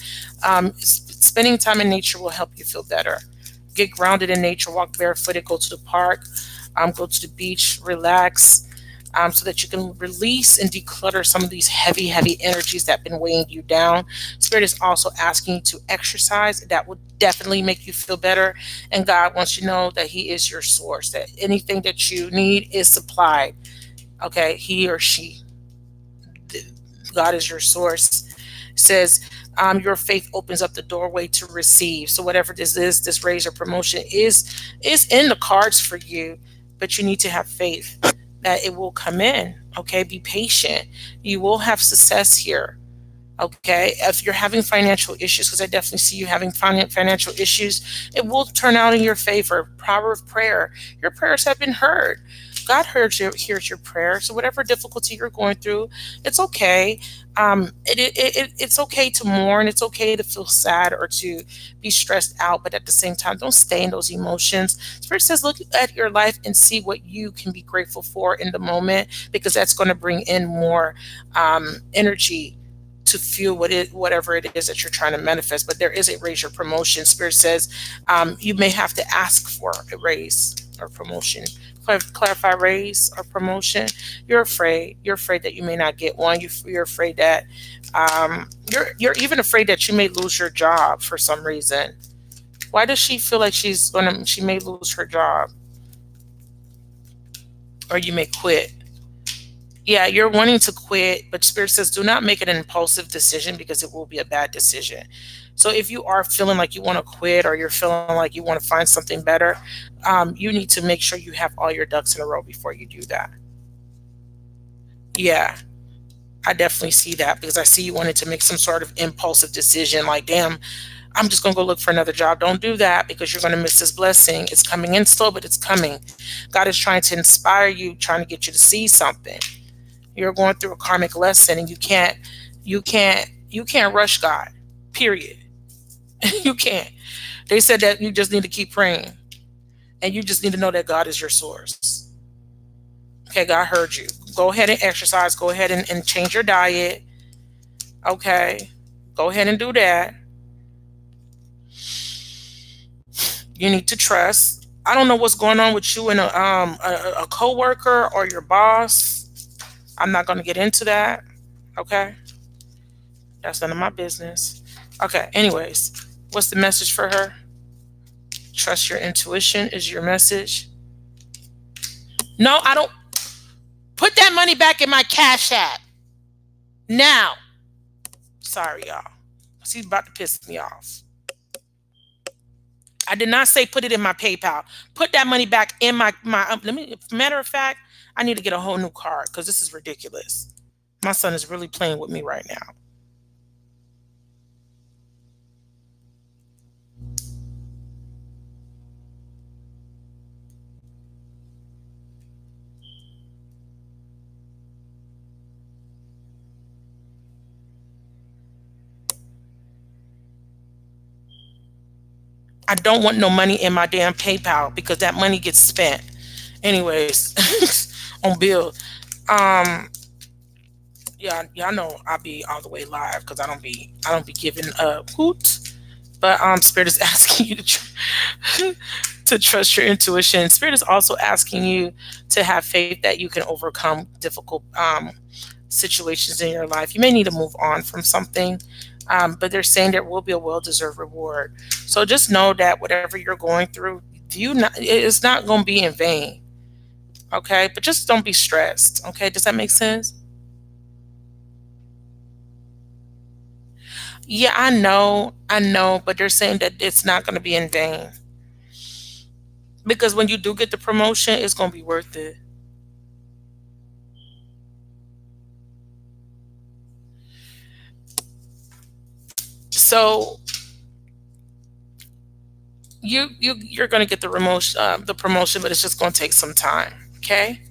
spending time in nature will help you feel better. Get grounded in nature, walk barefooted, go to the park, go to the beach, relax, so that you can release and declutter some of these heavy energies that have been weighing you down. Spirit is also asking you to exercise. That will definitely make you feel better. And God wants you to know that He is your source, that anything that you need is supplied. Okay, He or she, God is your source. Says your faith opens up the doorway to receive. So whatever this is, this raise or promotion is in the cards for you, but you need to have faith that it will come in. Okay, be patient. You will have success here. Okay, if you're having financial issues, because I definitely see you having financial issues, it will turn out in your favor. Power of prayer. Your prayers have been heard. God hears your prayer. So whatever difficulty you're going through, it's okay. It's okay to mourn. It's okay to feel sad or to be stressed out, but at the same time, don't stay in those emotions. Spirit says, look at your life and see what you can be grateful for in the moment, because that's going to bring in more energy to fuel whatever it is that you're trying to manifest. But there is a raise or promotion. Spirit says you may have to ask for a raise or promotion. Clarify raise or promotion. You're afraid. You're afraid that you may not get one. You're afraid that you're even afraid that you may lose your job for some reason. Why does she feel like she may lose her job, or you may quit? Yeah, you're wanting to quit, but Spirit says do not make an impulsive decision, because it will be a bad decision. So if you are feeling like you want to quit, or you're feeling like you want to find something better, you need to make sure you have all your ducks in a row before you do that. Yeah, I definitely see that, because I see you wanting to make some sort of impulsive decision like, damn, I'm just going to go look for another job. Don't do that, because you're going to miss this blessing. It's coming in slow, but it's coming. God is trying to inspire you, trying to get you to see something. You're going through a karmic lesson, and you can't rush God. Period. You can't. They said that you just need to keep praying, and you just need to know that God is your source. Okay, God heard you. Go ahead and exercise. Go ahead and change your diet. Okay, go ahead and do that. You need to trust. I don't know what's going on with you and a coworker or your boss. I'm not going to get into that. Okay, that's none of my business. Okay, anyways, what's the message for her? Trust your intuition is your message. No, I don't. Put that money back in my Cash App now. Sorry, y'all. She's about to piss me off. I did not say put it in my PayPal. Put that money back in my. Let me. Matter of fact, I need to get a whole new card, because this is ridiculous. My son is really playing with me right now. I don't want no money in my damn PayPal, because that money gets spent. Anyways, on bill. Um, yeah, y'all know I'll be all the way live, because I don't be giving a hoot. But Spirit is asking you to trust your intuition. Spirit is also asking you to have faith that you can overcome difficult situations in your life. You may need to move on from something, but they're saying there will be a well-deserved reward. So just know that whatever you're going through, it's not going to be in vain. Okay, but just don't be stressed. Okay, does that make sense? Yeah, I know, but they're saying that it's not going to be in vain because when you do get the promotion, it's going to be worth it. So you're going to get the promotion, but it's just going to take some time. Okay.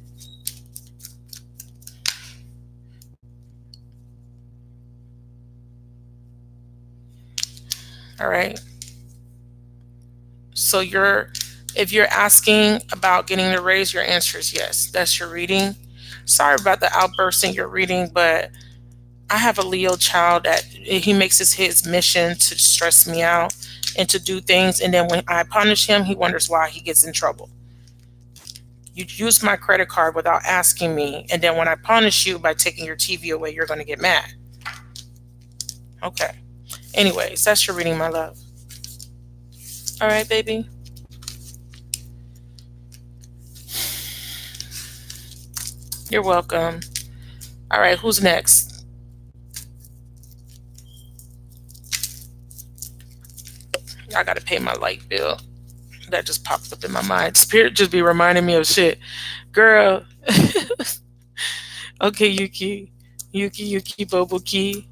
All right. So if you're asking about getting the raise, your answer is yes. That's your reading. Sorry about the outburst in your reading, but I have a Leo child that he makes his mission to stress me out and to do things. And then when I punish him, he wonders why he gets in trouble. You use my credit card without asking me. And then when I punish you by taking your TV away, you're going to get mad. Okay. Anyways, that's your reading, my love. All right, baby. You're welcome. All right, who's next? I got to pay my light bill. That just popped up in my mind. Spirit just be reminding me of shit. Girl. Okay, Yuki. Yuki, Bobo Key.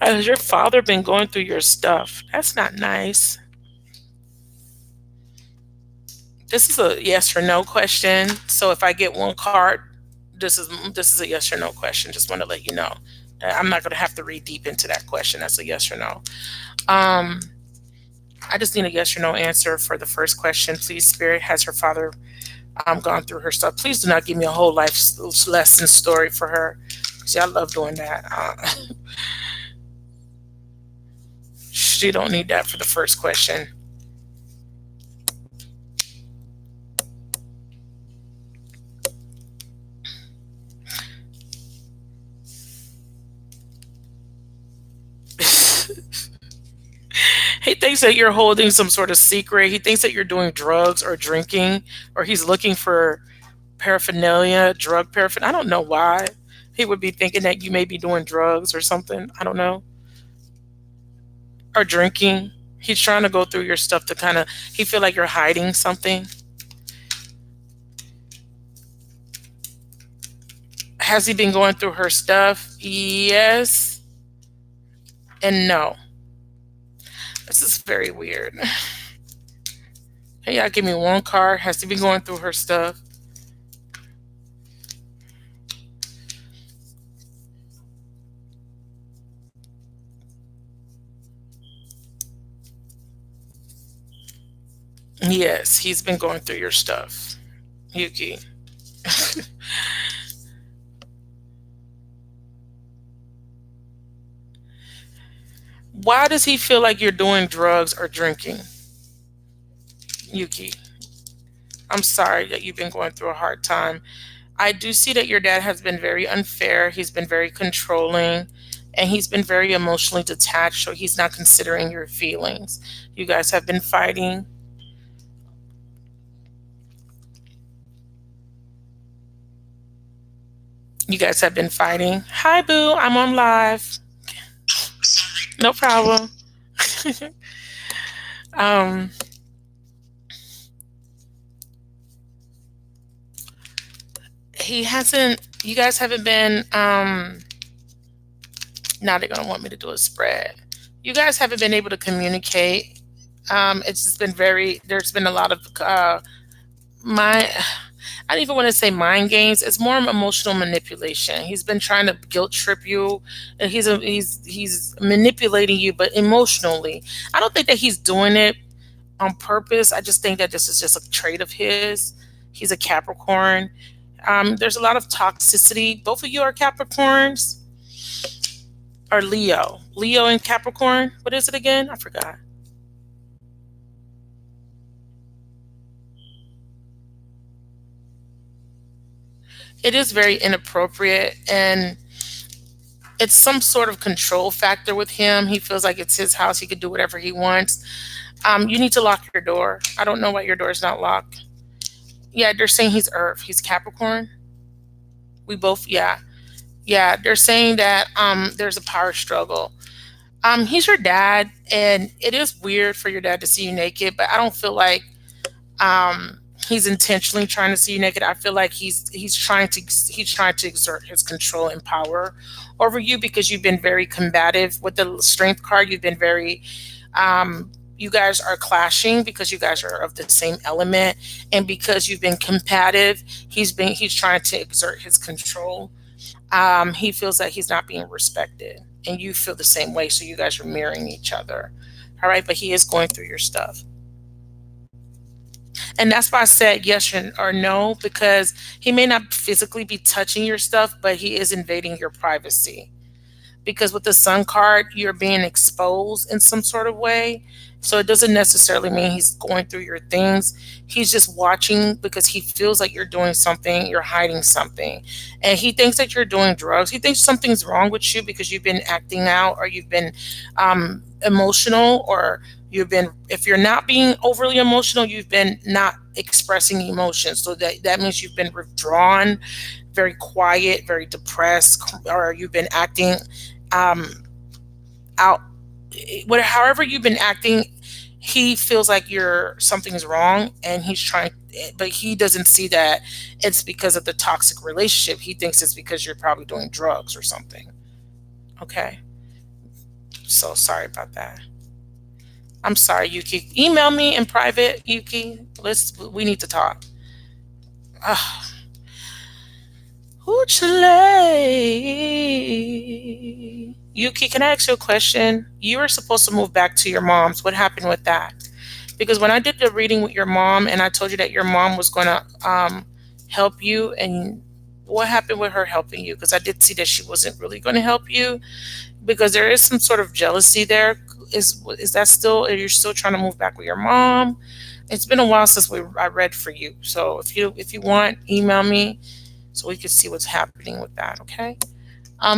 Has your father been going through your stuff? That's not nice. This is a yes or no question. So if I get one card, this is a yes or no question. Just want to let you know. I'm not going to have to read deep into that question. That's a yes or no. Um, I just need a yes or no answer for the first question. Please, Spirit, has her father gone through her stuff? Please do not give me a whole life lesson story for her. See, I love doing that. She don't need that for the first question. He thinks that you're holding some sort of secret. He thinks that you're doing drugs or drinking, or he's looking for paraphernalia, drug paraphernalia. I don't know why he would be thinking that you may be doing drugs or something. I don't know. Or drinking. He's trying to go through your stuff to kind of, he feel like you're hiding something. Has he been going through her stuff? Yes and no. This is very weird. Hey, y'all give me one card. Has he been going through her stuff? Yes, he's been going through your stuff, Yuki. Why does he feel like you're doing drugs or drinking, Yuki? I'm sorry that you've been going through a hard time. I do see that your dad has been very unfair. He's been very controlling and he's been very emotionally detached, so he's not considering your feelings. You guys have been fighting. You guys have been fighting. Hi, boo. I'm on live. No problem. um, he hasn't. You guys haven't been. Now they're gonna want me to do a spread. You guys haven't been able to communicate. It's just been very. There's been a lot of my. I don't even want to say mind games. It's more emotional manipulation. He's been trying to guilt trip you, and he's manipulating you, but emotionally. I don't think that he's doing it on purpose. I just think that this is just a trait of his. He's a Capricorn. There's a lot of toxicity. Both of you are Capricorns or Leo. Leo and Capricorn. What is it again? I forgot. It is very inappropriate, and It's some sort of control factor with him. He feels like it's his house. He could do whatever he wants. You need to lock your door. I don't know why your door is not locked. Yeah, they're saying he's Earth. He's Capricorn. We both, yeah. Yeah, they're saying that there's a power struggle. He's your dad, and it is weird for your dad to see you naked, but I don't feel like he's intentionally trying to see you naked. I feel like he's trying to exert his control and power over you because you've been very combative with the strength card. You've been very you guys are clashing because you guys are of the same element, and because you've been combative, he's trying to exert his control. He feels that he's not being respected, and you feel the same way. So you guys are mirroring each other. All right, but he is going through your stuff. And that's why I said yes or no, because he may not physically be touching your stuff, but he is invading your privacy. Because with the sun card, you're being exposed in some sort of way. So it doesn't necessarily mean he's going through your things. He's just watching because he feels like you're doing something, you're hiding something. And he thinks that you're doing drugs. He thinks something's wrong with you because you've been acting out, or you've been emotional, or you've been, if you're not being overly emotional, you've been not expressing emotions. So that means you've been withdrawn, very quiet, very depressed, or you've been acting um, out, however you've been acting. He feels like you're something's wrong, and he's trying, but he doesn't see that it's because of the toxic relationship. He thinks it's because you're probably doing drugs or something. Okay, so sorry about that. I'm sorry, Yuki. Email me in private, Yuki. We need to talk. Ugh. Yuki, can I ask you a question? You were supposed to move back to your mom's. What happened with that? Because when I did the reading with your mom, and I told you that your mom was going to help you, and what happened with her helping you? Because I did see that she wasn't really going to help you, because there is some sort of jealousy there. Is that still? Are you still trying to move back with your mom? It's been a while since I read for you. So if you want, email me so we can see what's happening with that. Okay.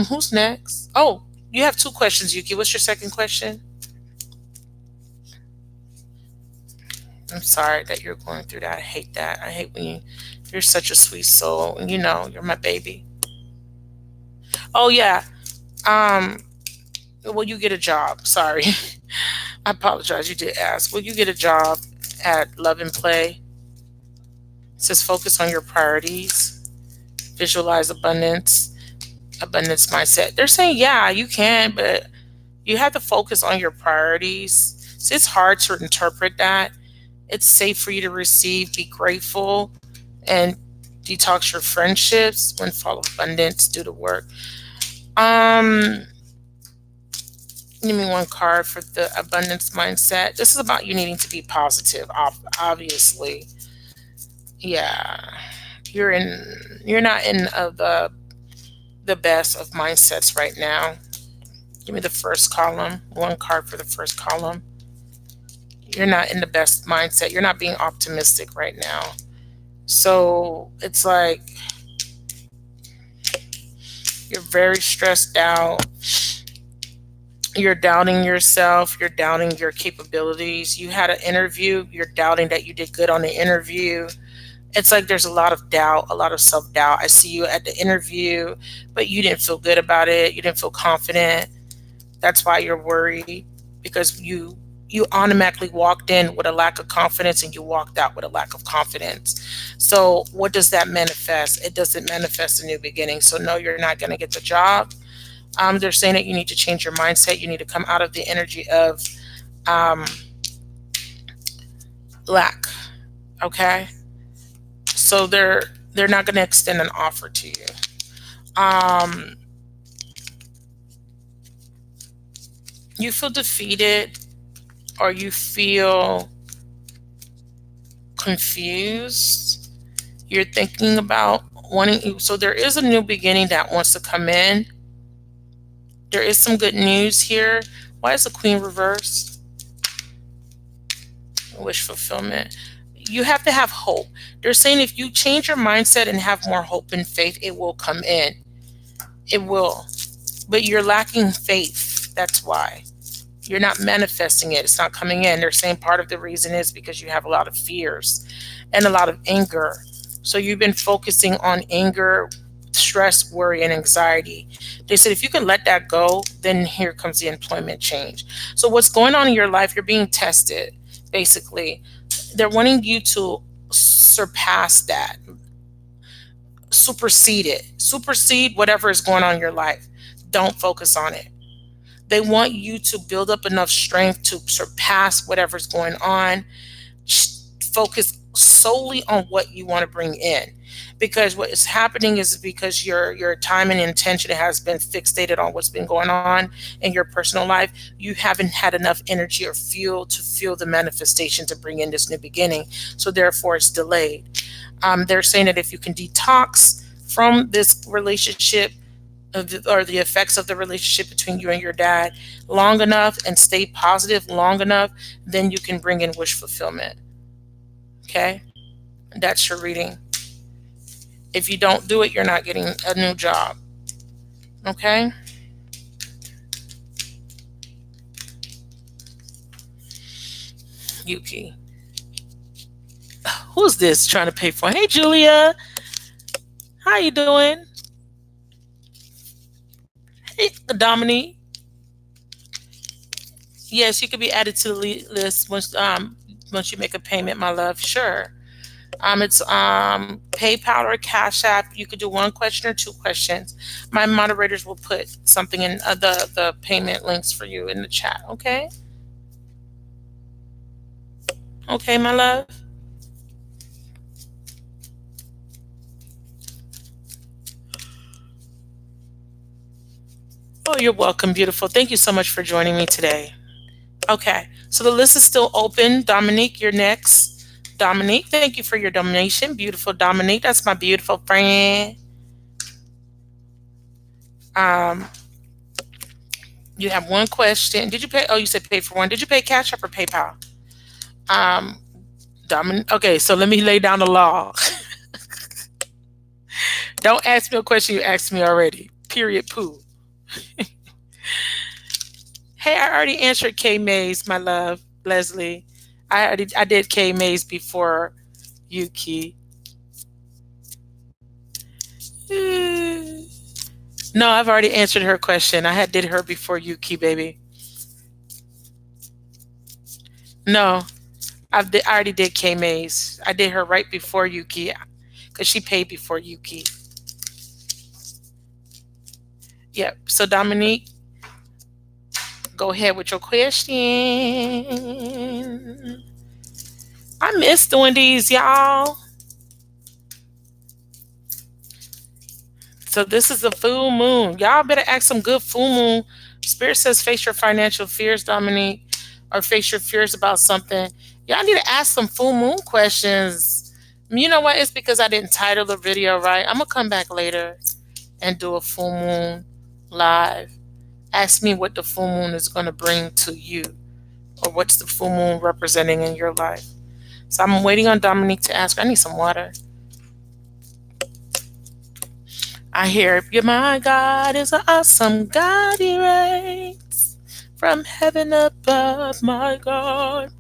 Who's next? Oh, you have two questions, Yuki. What's your second question? I'm sorry that you're going through that. I hate that. I hate when you're such a sweet soul, and you're my baby. Oh yeah. Um, will you get a job? Sorry. I apologize. You did ask. Will you get a job at Love and Play? It says focus on your priorities, visualize abundance mindset. They're saying, yeah, you can, but you have to focus on your priorities. So it's hard to interpret that. It's safe for you to receive, be grateful, and detox your friendships when full of abundance, do the work. Give me one card for the abundance mindset. This is about you needing to be positive, obviously. Yeah. You're not in the best of mindsets right now. Give me the first column. One card for the first column. You're not in the best mindset. You're not being optimistic right now. So it's like you're very stressed out. You're doubting yourself. You're doubting your capabilities. You had an interview. You're doubting that you did good on the interview. It's like there's a lot of doubt, a lot of self-doubt. I see you at the interview, but you didn't feel good about it. You didn't feel confident. That's why you're worried, because you automatically walked in with a lack of confidence, and you walked out with a lack of confidence. So what does that manifest? It doesn't manifest a new beginning. So no, you're not going to get the job. They're saying that you need to change your mindset. You need to come out of the energy of lack. Okay. So they're not going to extend an offer to you. You feel defeated, or you feel confused. You're thinking about wanting. So there is a new beginning that wants to come in. There is some good news here. Why is the Queen reversed? Wish fulfillment. You have to have hope. They're saying if you change your mindset and have more hope and faith, it will come in. It will. but you're lacking faith. That's why. You're not manifesting it. It's not coming in. They're saying part of the reason is because you have a lot of fears and a lot of anger. So you've been focusing on anger, stress, worry, and anxiety. They said if you can let that go, then here comes the employment change. So what's going on in your life, you're being tested, basically. They're wanting you to surpass that, supersede whatever is going on in your life. Don't focus on it. They want you to build up enough strength to surpass whatever's going on. Focus solely on what you want to bring in. Because what is happening is because your time and intention has been fixated on what's been going on in your personal life, you haven't had enough energy or fuel to fuel the manifestation to bring in this new beginning. So therefore it's delayed. They're saying that if you can detox from this relationship, or the effects of the relationship between you and your dad long enough and stay positive long enough, then you can bring in wish fulfillment. Okay? That's your reading. If you don't do it, you're not getting a new job. Okay? Yuki. Who's this trying to pay for? Hey, Julia. How you doing? Hey, Dominique. Yes, you could be added to the list once you make a payment, my love. Sure. It's PayPal or Cash App. You could do one question or two questions. My moderators will put something in the payment links for you in the chat. Okay. Okay, my love. Oh, you're welcome, beautiful. Thank you so much for joining me today. Okay, so the list is still open. Dominique, you're next. Dominique, thank you for your donation. Beautiful Dominique, that's my beautiful friend. You have one question. Did you pay? Oh, you said pay for one. Did you pay Cash App or PayPal? Dominique, okay, so let me lay down the law. Don't ask me a question you asked me already. Period, poo. Hey, I already answered K Mays, my love, Leslie. I did K Mays before Yuki. No, I've already answered her question. I did her before Yuki, baby. No, I already did K Mays. I did her right before Yuki because she paid before Yuki. Yep. So Dominique, go ahead with your question. I miss doing these, y'all. So this is the full moon. Y'all better ask some good full moon. Spirit says face your financial fears, Dominique, or face your fears about something. Y'all need to ask some full moon questions. You know what? It's because I didn't title the video right. I'm going to come back later and do a full moon live. Ask me what the full moon is going to bring to you, or what's the full moon representing in your life. So I'm waiting on Dominique to ask. I need some water. I hear, my God is an awesome God, he reigns from heaven above, my God.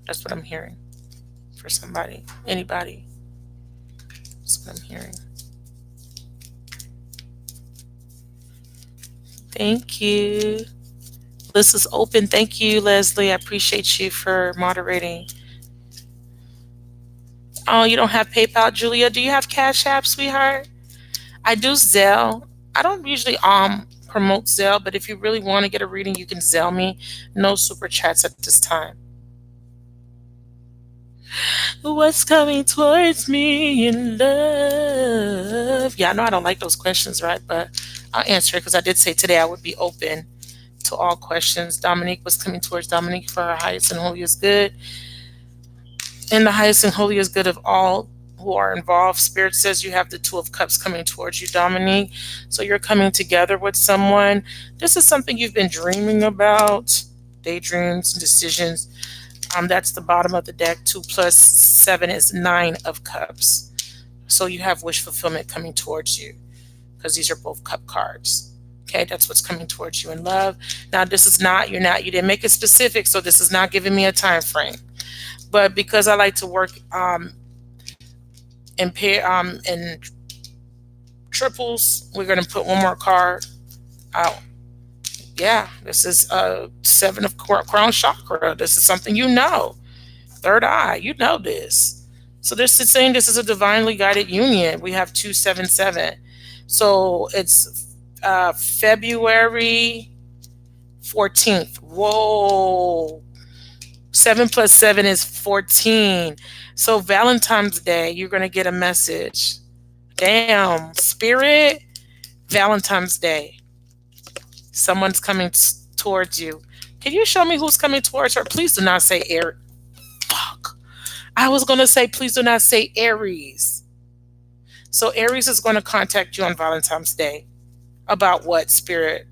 That's what I'm hearing for somebody, anybody. That's what I'm hearing. Thank you. List is open. Thank you, Leslie. I appreciate you for moderating. Oh, you don't have PayPal, Julia? Do you have Cash App, sweetheart? I do Zelle. I don't usually promote Zelle, but if you really want to get a reading, you can Zelle me. No super chats at this time. What's coming towards me in love? Yeah, I know I don't like those questions, right? But I'll answer it because I did say today I would be open to all questions. Dominique, what's coming towards Dominique for her highest and holiest good? And the highest and holiest good of all who are involved. Spirit says you have the Two of Cups coming towards you, Dominique. So you're coming together with someone. This is something you've been dreaming about. Daydreams, decisions. That's the bottom of the deck. 2 + 7 is 9 of Cups. So you have wish fulfillment coming towards you because these are both cup cards. Okay, that's what's coming towards you in love. Now, this is not, you didn't make it specific, so this is not giving me a time frame. But because I like to work in triples, we're gonna put one more card out. Yeah, this is seven of crown chakra. This is something you know. Third eye, you know this. So this is saying this is a divinely guided union. We have 277. So it's February 14th. Whoa. 7 plus 7 is 14. So Valentine's Day, you're going to get a message. Damn, Spirit, Valentine's Day. Someone's coming towards you. Can you show me who's coming towards her? Please do not say Aries. Fuck. I was going to say, please do not say Aries. So Aries is going to contact you on Valentine's Day. About what, Spirit?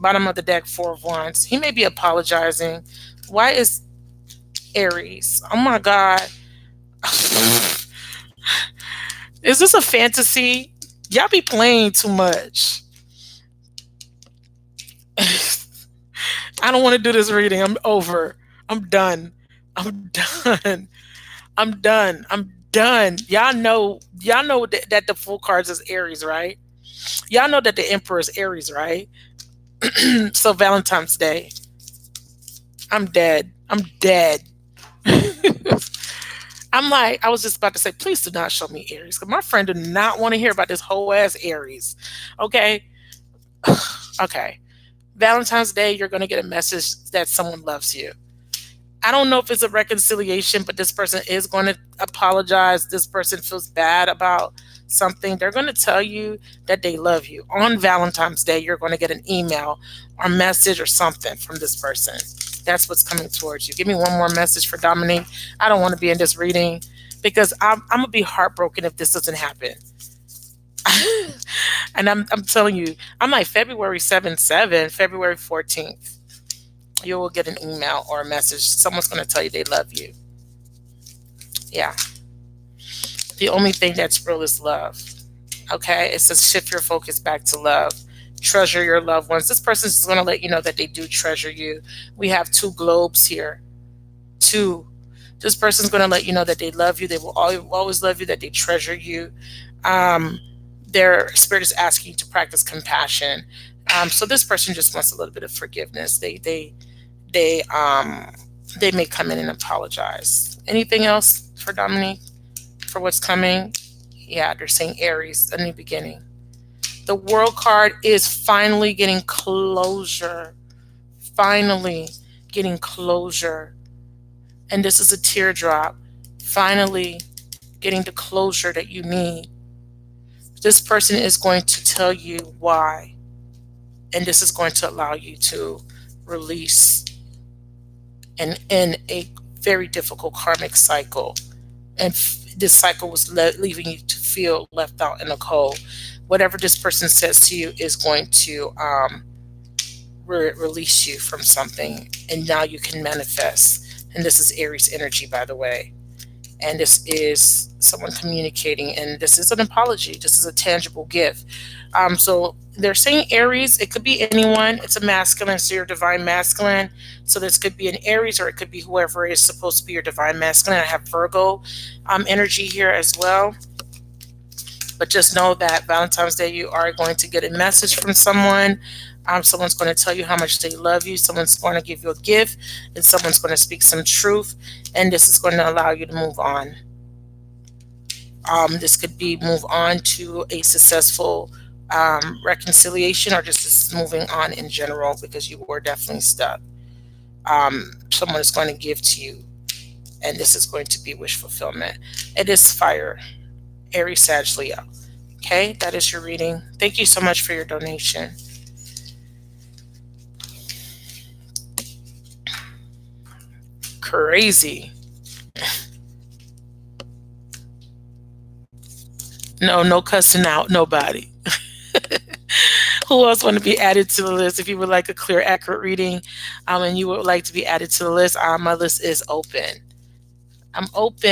Bottom of the deck, Four of Wands. He may be apologizing. Why is Aries? Oh my God. Is this a fantasy? Y'all be playing too much. I don't want to do this reading. I'm over. I'm done. I'm done. I'm done. I'm done. Y'all know that the full cards is Aries, right? Y'all know that the Emperor is Aries, right? So Valentine's Day. I'm dead. I'm dead. I'm like, I was just about to say, please do not show me Aries. Because my friend did not want to hear about this whole ass Aries. Okay? Okay. Valentine's Day, you're going to get a message that someone loves you. I don't know if it's a reconciliation, but this person is going to apologize. This person feels bad about something. They're going to tell you that they love you. On Valentine's Day, you're going to get an email or message or something from this person. That's what's coming towards you. Give me one more message for Dominique. I don't want to be in this reading because I'm going to be heartbroken if this doesn't happen. And I'm telling you, I'm like February 7/7, February 14th. You will get an email or a message. Someone's going to tell you they love you. Yeah. The only thing that's real is love. Okay? It says shift your focus back to love. Treasure your loved ones. This person is going to let you know that they do treasure you. We have two globes here. Two. This person's going to let you know that they love you. They will always love you, that they treasure you. Their spirit is asking you to practice compassion. So this person just wants a little bit of forgiveness. They may come in and apologize. Anything else for Dominique? For what's coming? Yeah, they're saying Aries, a new beginning. The World card is finally getting closure. Finally getting closure. And this is a teardrop. Finally getting the closure that you need. This person is going to tell you why. And this is going to allow you to release and end a very difficult karmic cycle. And this cycle was leaving you to feel left out in the cold. Whatever this person says to you is going to release you from something. And now you can manifest. And this is Aries energy, by the way. And this is someone communicating, and this is an apology. This is a tangible gift. So they're saying Aries. It could be anyone. It's a masculine, so your divine masculine. So this could be an Aries, or it could be whoever is supposed to be your divine masculine. I have Virgo energy here as well. But just know that Valentine's Day, you are going to get a message from someone. Someone's going to tell you how much they love you. Someone's going to give you a gift, and someone's going to speak some truth. And this is going to allow you to move on. This could be move on to a successful reconciliation, or just moving on in general because you were definitely stuck. Someone is going to give to you, and this is going to be wish fulfillment. It is fire. Aries, Sag, Leo. Okay, that is your reading. Thank you so much for your donation. Crazy. No cussing out nobody. Who else want to be added to the list? If you would like a clear, accurate reading, and you would like to be added to the list, my list is open. I'm open.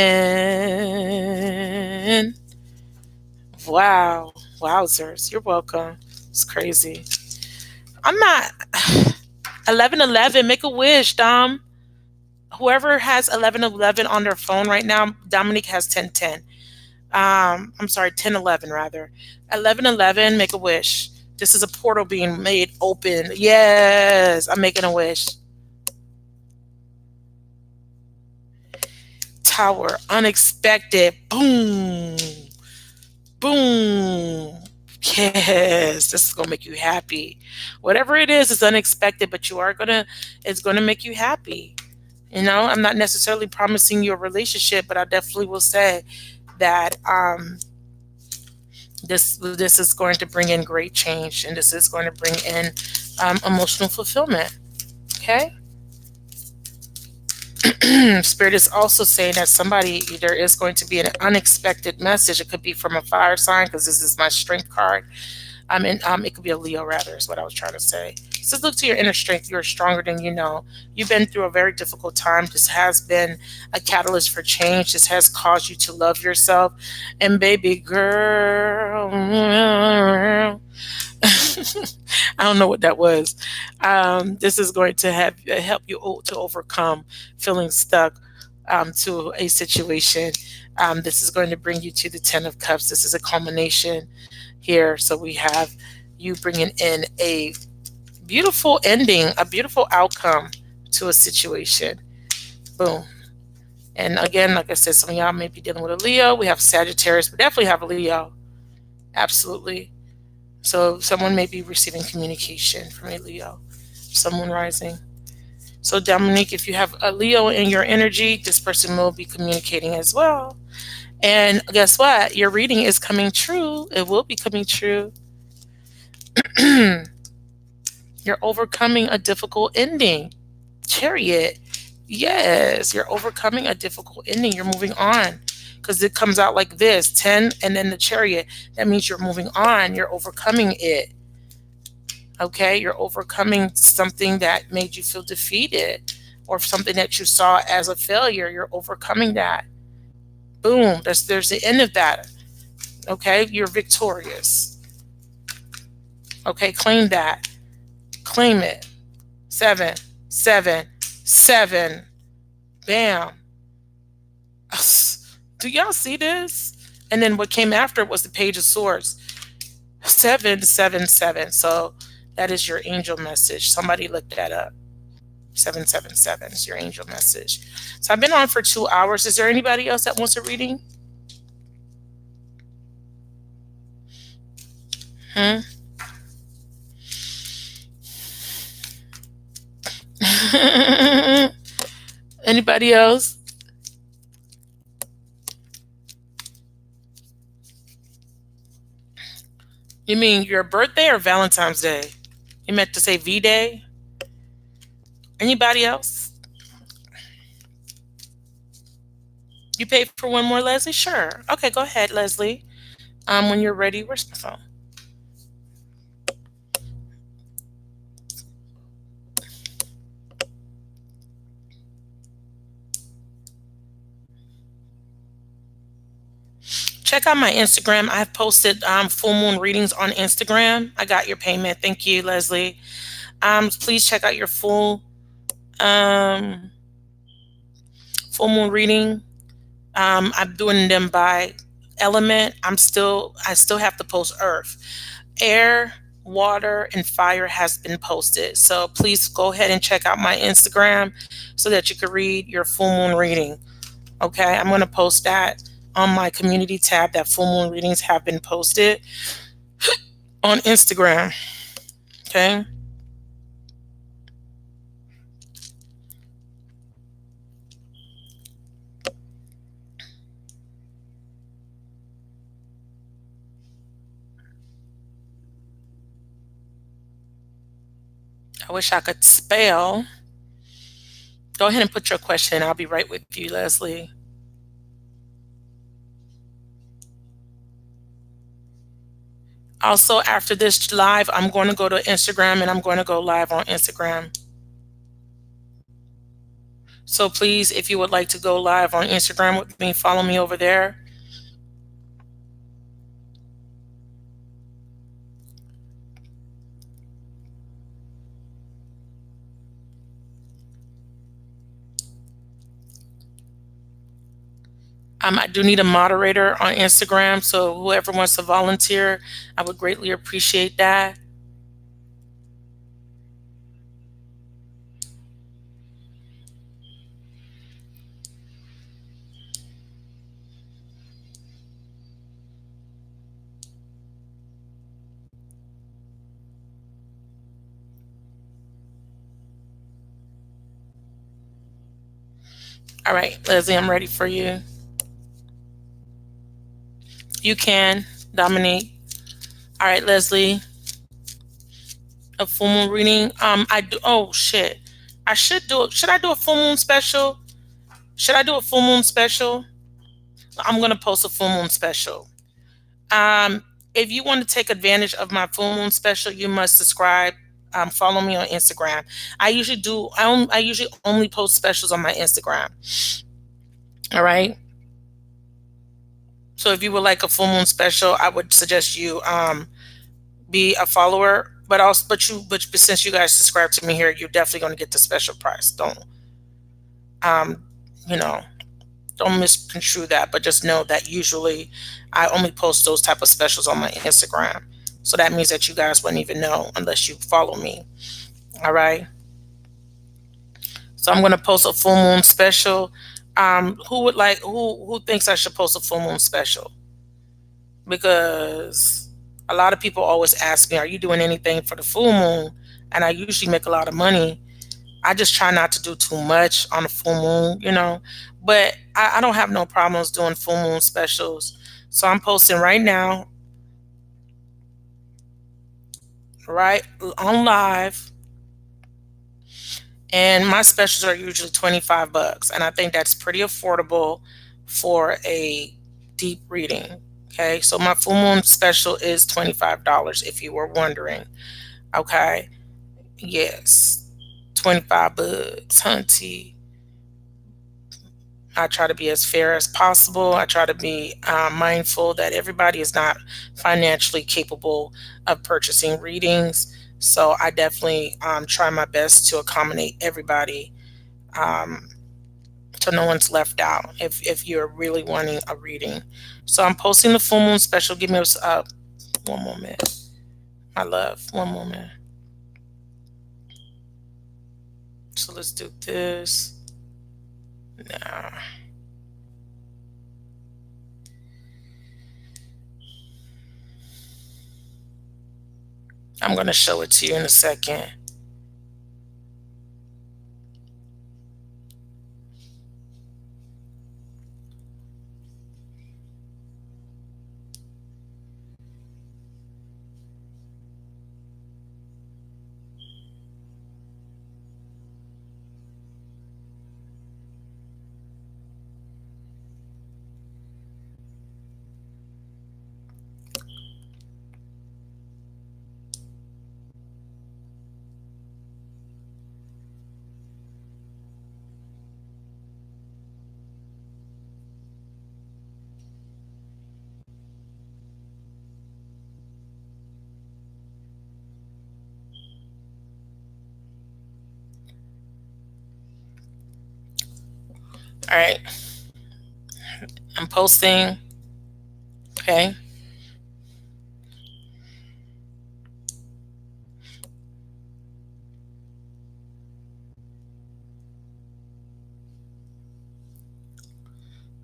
Wow. Wowzers. You're welcome. It's crazy. I'm not 1111. Make a wish, Dom. Whoever has 1111 on their phone right now, Dominique has 1010. I'm sorry, 1011 rather. 1111, make a wish. This is a portal being made open. Yes, I'm making a wish. Tower, unexpected. Boom. Boom. Yes, this is gonna make you happy. Whatever it is unexpected, but it's gonna make you happy. I'm not necessarily promising you a relationship, but I definitely will say that this is going to bring in great change, and this is going to bring in emotional fulfillment. Okay. Spirit is also saying that there is going to be an unexpected message. It could be from a fire sign, because this is my strength card. It could be a Leo, rather, is what I was trying to say. It says, look to your inner strength. You are stronger than you know. You've been through a very difficult time. This has been a catalyst for change. This has caused you to love yourself. And baby girl, I don't know what that was. This is going to help you to overcome feeling stuck to a situation. This is going to bring you to the Ten of Cups. This is a culmination here. So we have you bringing in a beautiful ending, a beautiful outcome to a situation. Boom. And again, like I said, some of y'all may be dealing with a Leo. We have Sagittarius. We definitely have a Leo. Absolutely. So someone may be receiving communication from a Leo, someone rising. So Dominique, if you have a Leo in your energy, this person will be communicating as well. And guess what? Your reading is coming true. It will be coming true. You're overcoming a difficult ending. Chariot. Yes, you're overcoming a difficult ending. You're moving on. Because it comes out like this, 10 and then the Chariot. That means you're moving on. You're overcoming it. Okay? You're overcoming something that made you feel defeated, or something that you saw as a failure. You're overcoming that. Boom. There's the end of that. Okay? You're victorious. Okay? Claim that. Claim it. 7, 7, 7. Bam. Do y'all see this? And then what came after it was the Page of Swords. 7, 7, 7. So that is your angel message. Somebody look that up. 777 is your angel message. So I've been on for 2 hours. Is there anybody else that wants a reading? Anybody else? You mean your birthday or Valentine's Day? You meant to say V-Day? Anybody else? You paid for one more, Leslie? Sure. Okay, go ahead, Leslie. When you're ready, where's my phone? Check out my Instagram. I've posted full moon readings on Instagram. I got your payment. Thank you, Leslie. Please check out your full moon reading. I'm doing them by element. I still have to post earth. Air, water, and fire has been posted. So please go ahead and check out my Instagram so that you can read your full moon reading. Okay, I'm going to post that on my community tab, that full moon readings have been posted on Instagram. Okay. I wish I could spell. Go ahead and put your question. I'll be right with you, Leslie. Also, after this live, I'm going to go to Instagram, and I'm going to go live on Instagram. So please, if you would like to go live on Instagram with me, follow me over there. I do need a moderator on Instagram, so whoever wants to volunteer, I would greatly appreciate that. All right, Leslie, I'm ready for you. You can, Dominique. All right, Leslie. A full moon reading. I do. Oh shit. I should do it. Should I do a full moon special? Should I do a full moon special? I'm gonna post a full moon special. Um, if you want to take advantage of my full moon special, you must subscribe. Follow me on Instagram. I usually do. I usually only post specials on my Instagram. All right. So if you would like a full moon special, I would suggest you be a follower. But also, but since you guys subscribe to me here, you're definitely going to get the special price. Um, you know, don't misconstrue that. But just know that usually I only post those type of specials on my Instagram. So that means that you guys wouldn't even know unless you follow me. All right. So I'm going to post a full moon special. Who thinks I should post a full moon special? Because a lot of people always ask me, are you doing anything for the full moon? And I usually make a lot of money. I just try not to do too much on the full moon. But I don't have no problems doing full moon specials. So I'm posting right now, right on live. And my specials are usually $25. And I think that's pretty affordable for a deep reading. Okay. So my full moon special is $25 if you were wondering. Okay. Yes. $25, hunty. I try to be as fair as possible. I try to be mindful that everybody is not financially capable of purchasing readings. So I definitely try my best to accommodate everybody, so no one's left out if you're really wanting a reading. So I'm posting the full moon special. Give me one moment. My love, one moment. So let's do this now. I'm going to show it to you in a second. All right. I'm posting. Okay.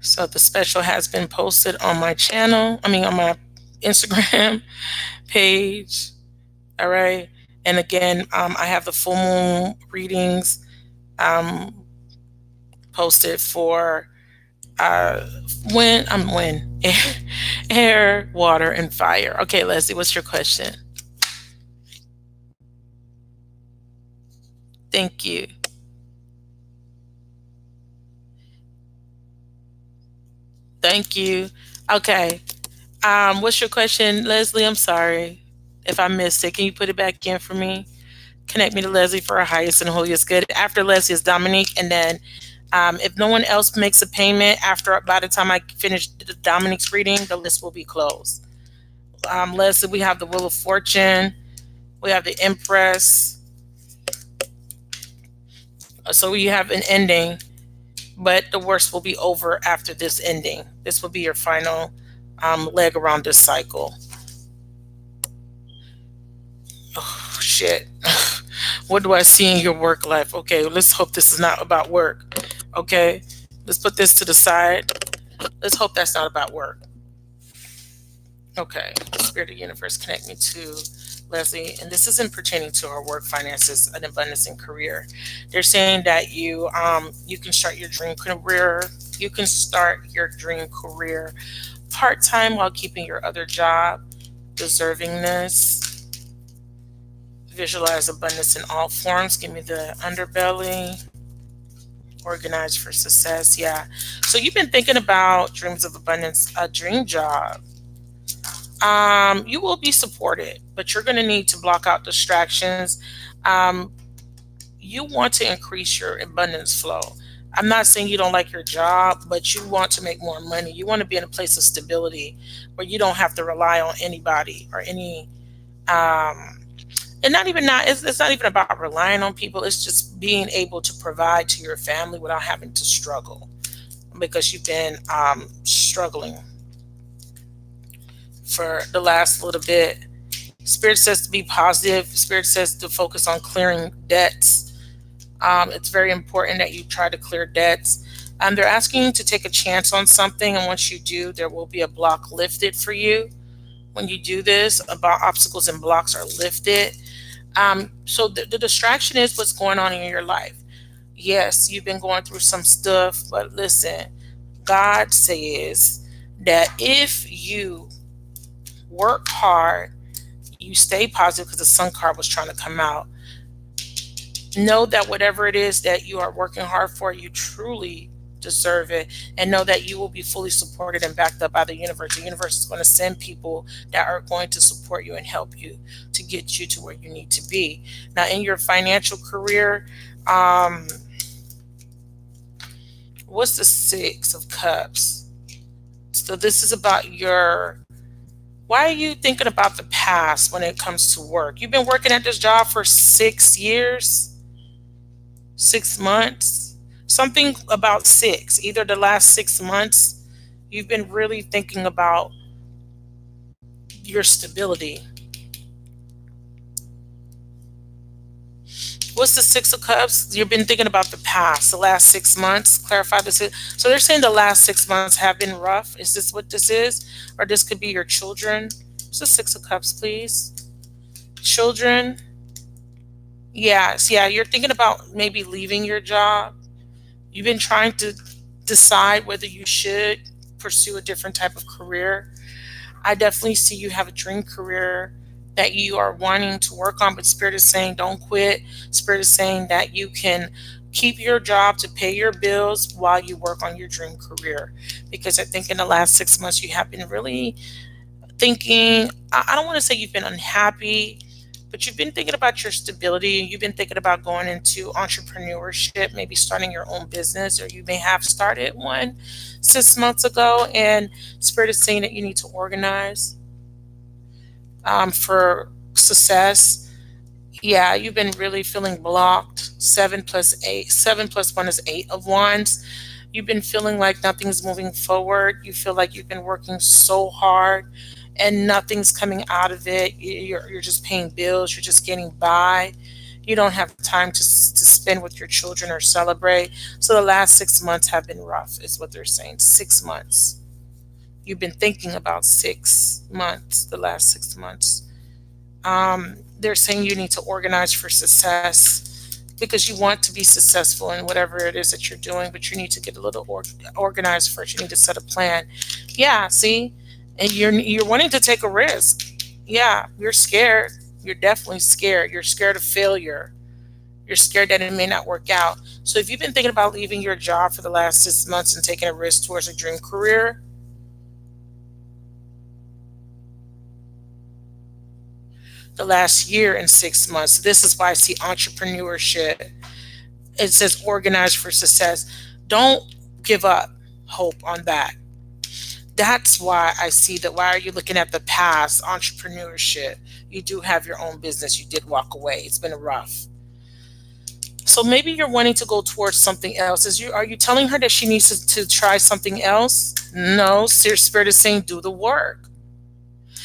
So the special has been posted on my channel. On my Instagram page. All right. And again, I have the full moon readings posted for when air, water, and fire. Okay, Leslie, what's your question? Thank you. Thank you. Okay. What's your question, Leslie? I'm sorry if I missed it. Can you put it back in for me? Connect me to Leslie for her highest and holiest good. After Leslie is Dominique, and then if no one else makes a payment by the time I finish Dominique's reading, the list will be closed. Leslie, we have the Wheel of Fortune. We have the Empress. So we have an ending. but the worst will be over after this ending. This will be your final leg around this cycle. Oh, shit. What do I see in your work life? Okay, let's hope this is not about work. Okay, let's put this to the side. Let's hope that's not about work. Okay, Spirit of the Universe, connect me to Leslie, and this isn't pertaining to our work, finances, and abundance and career. They're saying that you can start your dream career. You can start your dream career part time while keeping your other job. Deservingness. Visualize abundance in all forms. Give me the underbelly. Organize for success. Yeah. So you've been thinking about dreams of abundance, a dream job. You will be supported, but you're going to need to block out distractions. Um, you want to increase your abundance flow. I'm not saying you don't like your job, but you want to make more money. You want to be in a place of stability where you don't have to rely on anybody or any. And not even not. It's not even about relying on people. It's just being able to provide to your family without having to struggle, because you've been struggling for the last little bit. Spirit says to be positive. Spirit says to focus on clearing debts. It's very important that you try to clear debts. They're asking you to take a chance on something, and once you do, there will be a block lifted for you. When you do this, about obstacles and blocks are lifted. So the distraction is what's going on in your life. Yes, you've been going through some stuff, but listen, God says that if you work hard, you stay positive, because the sun card was trying to come out. Know that whatever it is that you are working hard for, you truly deserve it, and know that you will be fully supported and backed up by the universe. The universe is going to send people that are going to support you and help you to get you to where you need to be. Now, in your financial career, what's the Six of Cups? So this is about your. Why are you thinking about the past when it comes to work? You've been working at this job for 6 years, 6 months, something about six, either the last 6 months. You've been really thinking about your stability. What's the Six of Cups? You've been thinking about the past, the last 6 months. Clarify this. So they're saying the last 6 months have been rough. Is this what this is? Or this could be your children. What's the Six of Cups, please? Children. Yes, yeah, you're thinking about maybe leaving your job. You've been trying to decide whether you should pursue a different type of career. I definitely see you have a dream career that you are wanting to work on, but Spirit is saying don't quit. Spirit is saying that you can keep your job to pay your bills while you work on your dream career. Because I think in the last 6 months, you have been really thinking, I don't want to say you've been unhappy, but you've been thinking about your stability. You've been thinking about going into entrepreneurship, maybe starting your own business, or you may have started one 6 months ago. And Spirit is saying that you need to organize for success. Yeah, you've been really feeling blocked. 7 plus 8, 7 plus 1 is 8 of Wands. You've been feeling like nothing's moving forward. You feel like you've been working so hard and nothing's coming out of it. You're just paying bills. You're just getting by. You don't have time to spend with your children or celebrate. So the last 6 months have been rough, is what they're saying. 6 months. You've been thinking about 6 months, the last 6 months. They're saying you need to organize for success, because you want to be successful in whatever it is that you're doing, but you need to get a little organized first. You need to set a plan. Yeah, see? And you're wanting to take a risk. Yeah, you're scared. You're definitely scared. You're scared of failure. You're scared that it may not work out. So if you've been thinking about leaving your job for the last 6 months and taking a risk towards a dream career, the last year and 6 months, this is why I see entrepreneurship. It says organize for success. Don't give up hope on that. That's why I see that. Why are you looking at the past? Entrepreneurship. You do have your own business. You did walk away. It's been rough. So maybe you're wanting to go towards something else. Are you telling her that she needs to try something else? No, Spirit is saying do the work.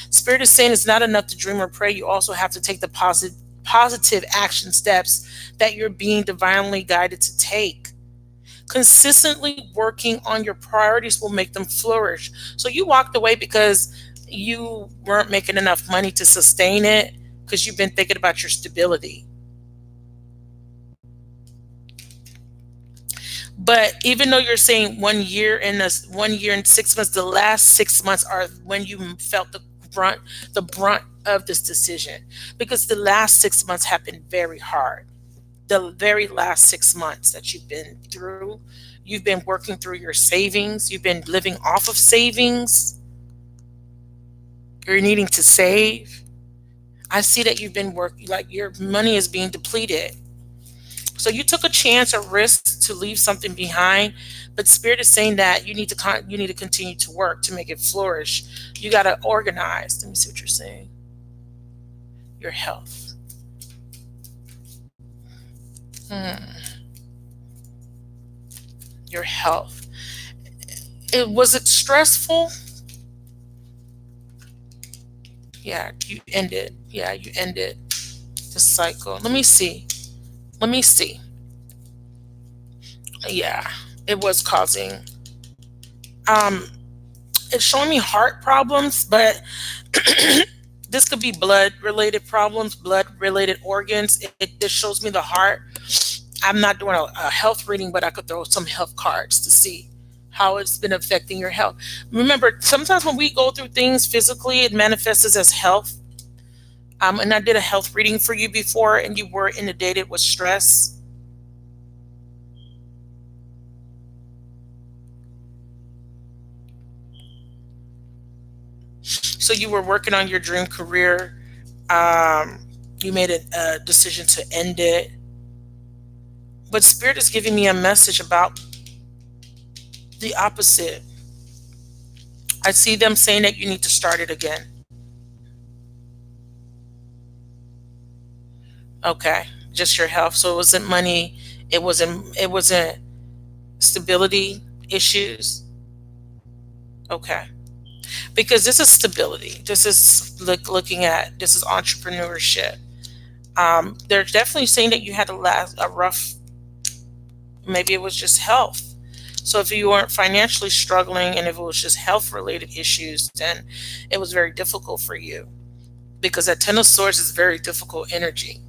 Spirit is saying it's not enough to dream or pray. You also have to take the positive action steps that you're being divinely guided to take. Consistently working on your priorities will make them flourish. So you walked away because you weren't making enough money to sustain it because you've been thinking about your stability. But even though you're saying 1 year and 6 months, the last 6 months are when you felt the brunt of this decision, because the last 6 months have been very hard. The very last 6 months that you've been working through your savings, you've been living off of savings, you're needing to save. I see that you've been working, like your money is being depleted. So you took a chance or risk to leave something behind, but Spirit is saying that you need to continue to work to make it flourish. You got to organize. Let me see what you're saying. Your health. Your health. Was it stressful? Yeah, you ended. Yeah, you ended the cycle. Let me see. Let me see. Yeah, it was causing. Um, it's showing me heart problems, but this could be blood related problems, blood related organs. This shows me the heart. I'm not doing a health reading, but I could throw some health cards to see how it's been affecting your health. Remember, sometimes when we go through things physically, it manifests as health. And I did a health reading for you before, and you were inundated with stress. So you were working on your dream career. You made a decision to end it. But Spirit is giving me a message about the opposite. I see them saying that you need to start it again. Okay, just your health. So it wasn't money. It wasn't stability issues. Okay, because this is stability. This is looking at this is entrepreneurship. They're definitely saying that you had a rough. Maybe it was just health. So if you weren't financially struggling and if it was just health related issues, then it was very difficult for you, because that Ten of Swords is very difficult energy.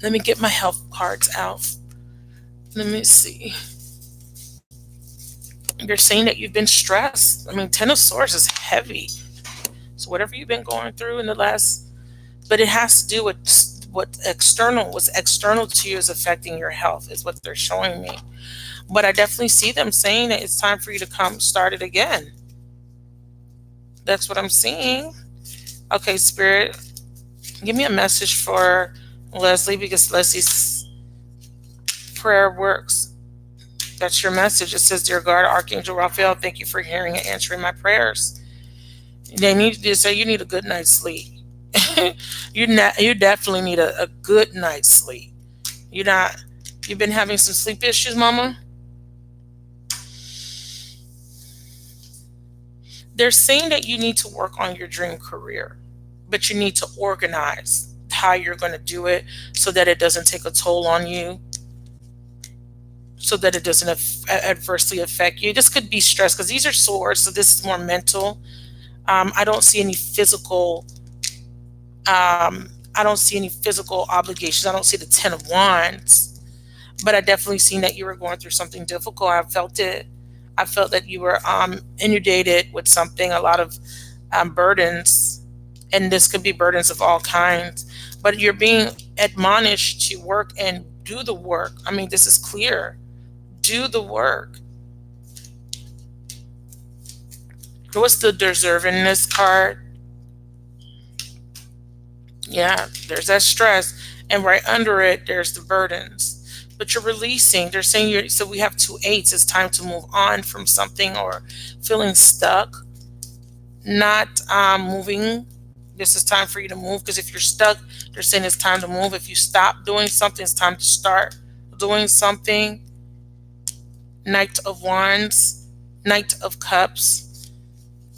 Let me get my health cards out. Let me see. You're saying that you've been stressed. I mean, Ten of Swords is heavy. So whatever you've been going through in the last, but it has to do with what's external to you is affecting your health, is what they're showing me. But I definitely see them saying that it's time for you to come start it again. That's what I'm seeing. Okay, Spirit, give me a message for Leslie, because Leslie's prayer works. That's your message. It says, Dear God, Archangel Raphael, thank you for hearing and answering my prayers. They need to say you need a good night's sleep. You definitely need a good night's sleep. You've been having some sleep issues, Mama? They're saying that you need to work on your dream career, but you need to organize how you're going to do it so that it doesn't take a toll on you, so that it doesn't adversely affect you. This could be stress, because these are swords, so this is more mental. I don't see any physical. I don't see any physical obligations. I don't see the Ten of Wands, but I definitely seen that you were going through something difficult. I felt it. I felt that you were inundated with something, a lot of burdens, and this could be burdens of all kinds. But you're being admonished to work and do the work. I mean, this is clear. Do the work. What's the deservingness card? Yeah, there's that stress, and right under it, there's the burdens. But you're releasing. They're saying so we have 2 8s. It's time to move on from something or feeling stuck, not moving This is time for you to move, because if you're stuck, they're saying it's time to move. If you stop doing something, it's time to start doing something. Knight of Wands, Knight of Cups.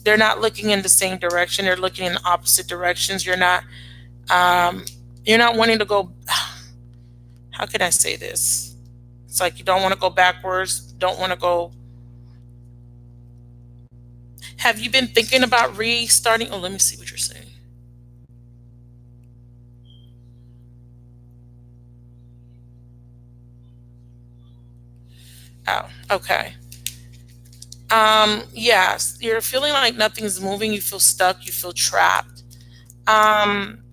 They're not looking in the same direction. They're looking in opposite directions. Um, you're not wanting to go. How can I say this? It's like you don't want to go backwards. Don't want to go. Have you been thinking about restarting? Oh, let me see what you're saying. Oh, okay. Yes, you're feeling like nothing's moving. You feel stuck. You feel trapped. Um,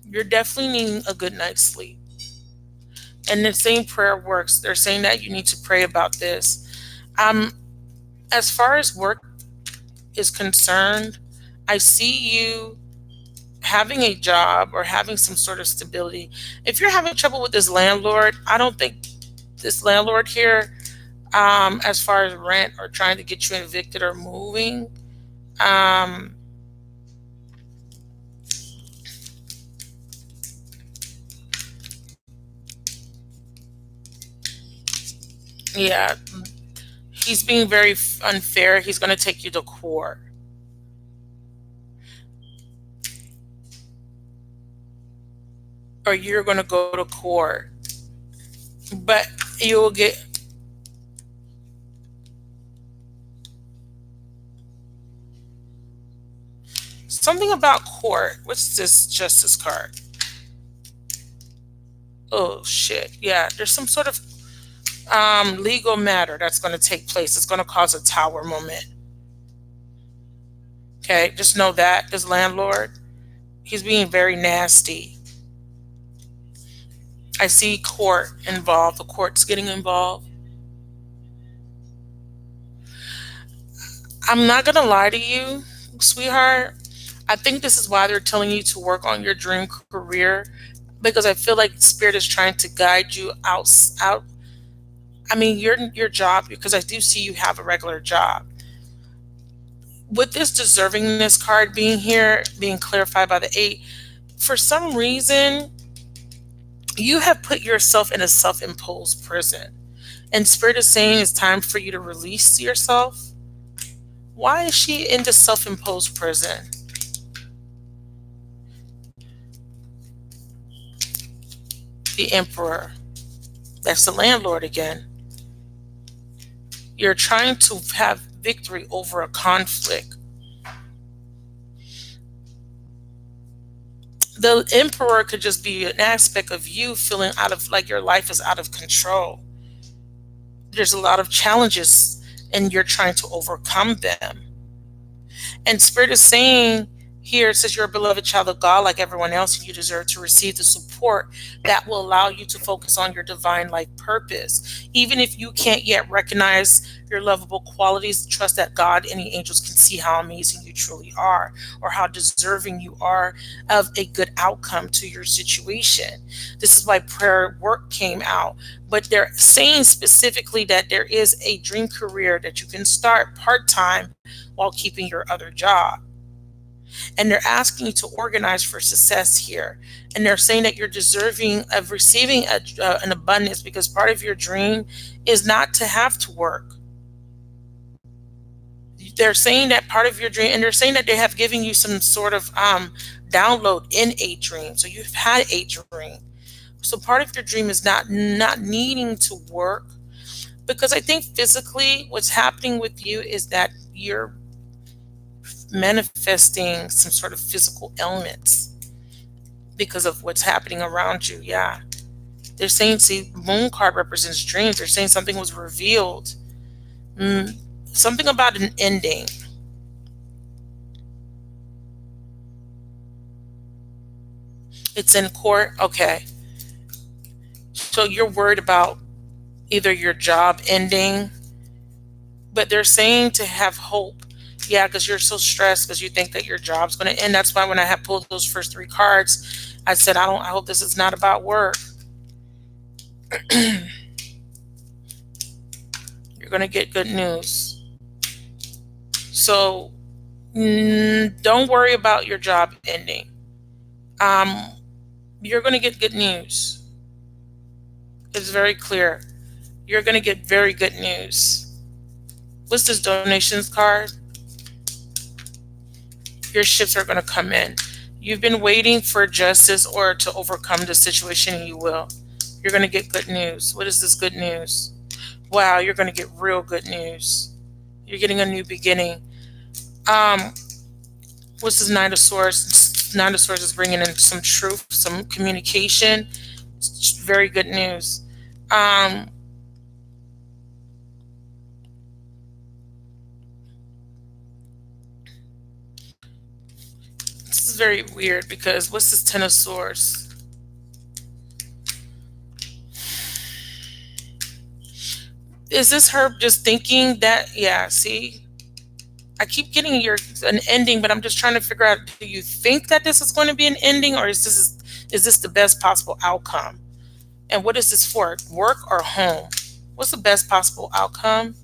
you're definitely needing a good night's sleep. And the same prayer works. They're saying that you need to pray about this. Um, as far as work is concerned, I see you having a job or having some sort of stability. If you're having trouble with this landlord, I don't think this landlord here, as far as rent or trying to get you evicted or moving, um, yeah, he's being very unfair. He's going to take you to court, or you're going to go to court, but you'll get something about court. What's this justice card? Oh shit. Yeah, there's some sort of legal matter that's going to take place. It's going to cause a tower moment. Okay, just know that this landlord, he's being very nasty. I see court involved. The court's getting involved. I'm not going to lie to you, sweetheart. I think this is why they're telling you to work on your dream career, because I feel like spirit is trying to guide you out. I mean, your job, because I do see you have a regular job. With this deservingness card being here, being clarified by the 8, for some reason, you have put yourself in a self-imposed prison. And spirit is saying it's time for you to release yourself. Why is she in the self-imposed prison? The Emperor. That's the landlord again. You're trying to have victory over a conflict. The Emperor could just be an aspect of you feeling out of, like, your life is out of control. There's a lot of challenges and you're trying to overcome them. And Spirit is saying here, it says you're a beloved child of God like everyone else, and you deserve to receive the support that will allow you to focus on your divine life purpose. Even if you can't yet recognize your lovable qualities, trust that God and the angels can see how amazing you truly are, or how deserving you are of a good outcome to your situation. This is why prayer work came out. But they're saying specifically that there is a dream career that you can start part time while keeping your other job. And they're asking you to organize for success here. And they're saying that you're deserving of receiving an abundance, because part of your dream is not to have to work. They're saying that part of your dream, and they're saying that they have given you some sort of download in a dream. So you've had a dream. So part of your dream is not needing to work, because I think physically what's happening with you is that you're manifesting some sort of physical ailments because of what's happening around you. Yeah. They're saying, see, moon card represents dreams. They're saying something was revealed. Something about an ending. It's in court. Okay. So you're worried about either your job ending, but they're saying to have hope. Yeah, because you're so stressed because you think that your job's going to end. That's why when I had pulled those first 3 cards, I said, I hope this is not about work. You're going to get good news. So Don't worry about your job ending. Um, you're going to get good news. It's very clear. You're going to get very good news. What's this donations card? Your shifts are going to come in. You've been waiting for justice or to overcome the situation, and you will. You're going to get good news. What is this good news? Wow, you're going to get real good news. You're getting a new beginning. What's this Nine of Swords? Nine of Swords is bringing in some truth, some communication. It's very good news. This is very weird because what's this Ten of Swords? Is this her just thinking that, yeah, see? I keep getting an ending, but I'm just trying to figure out, do you think that this is going to be an ending, or is this the best possible outcome? And what is this for? Work or home? What's the best possible outcome?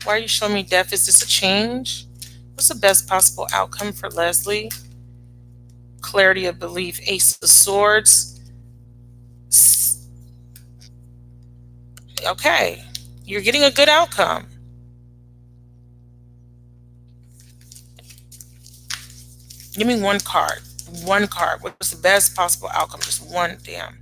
Why are you showing me death? Is this a change? What's the best possible outcome for Leslie? Clarity of belief. Ace of Swords. Okay. You're getting a good outcome. Give me one card. One card. What's the best possible outcome? Just one, damn.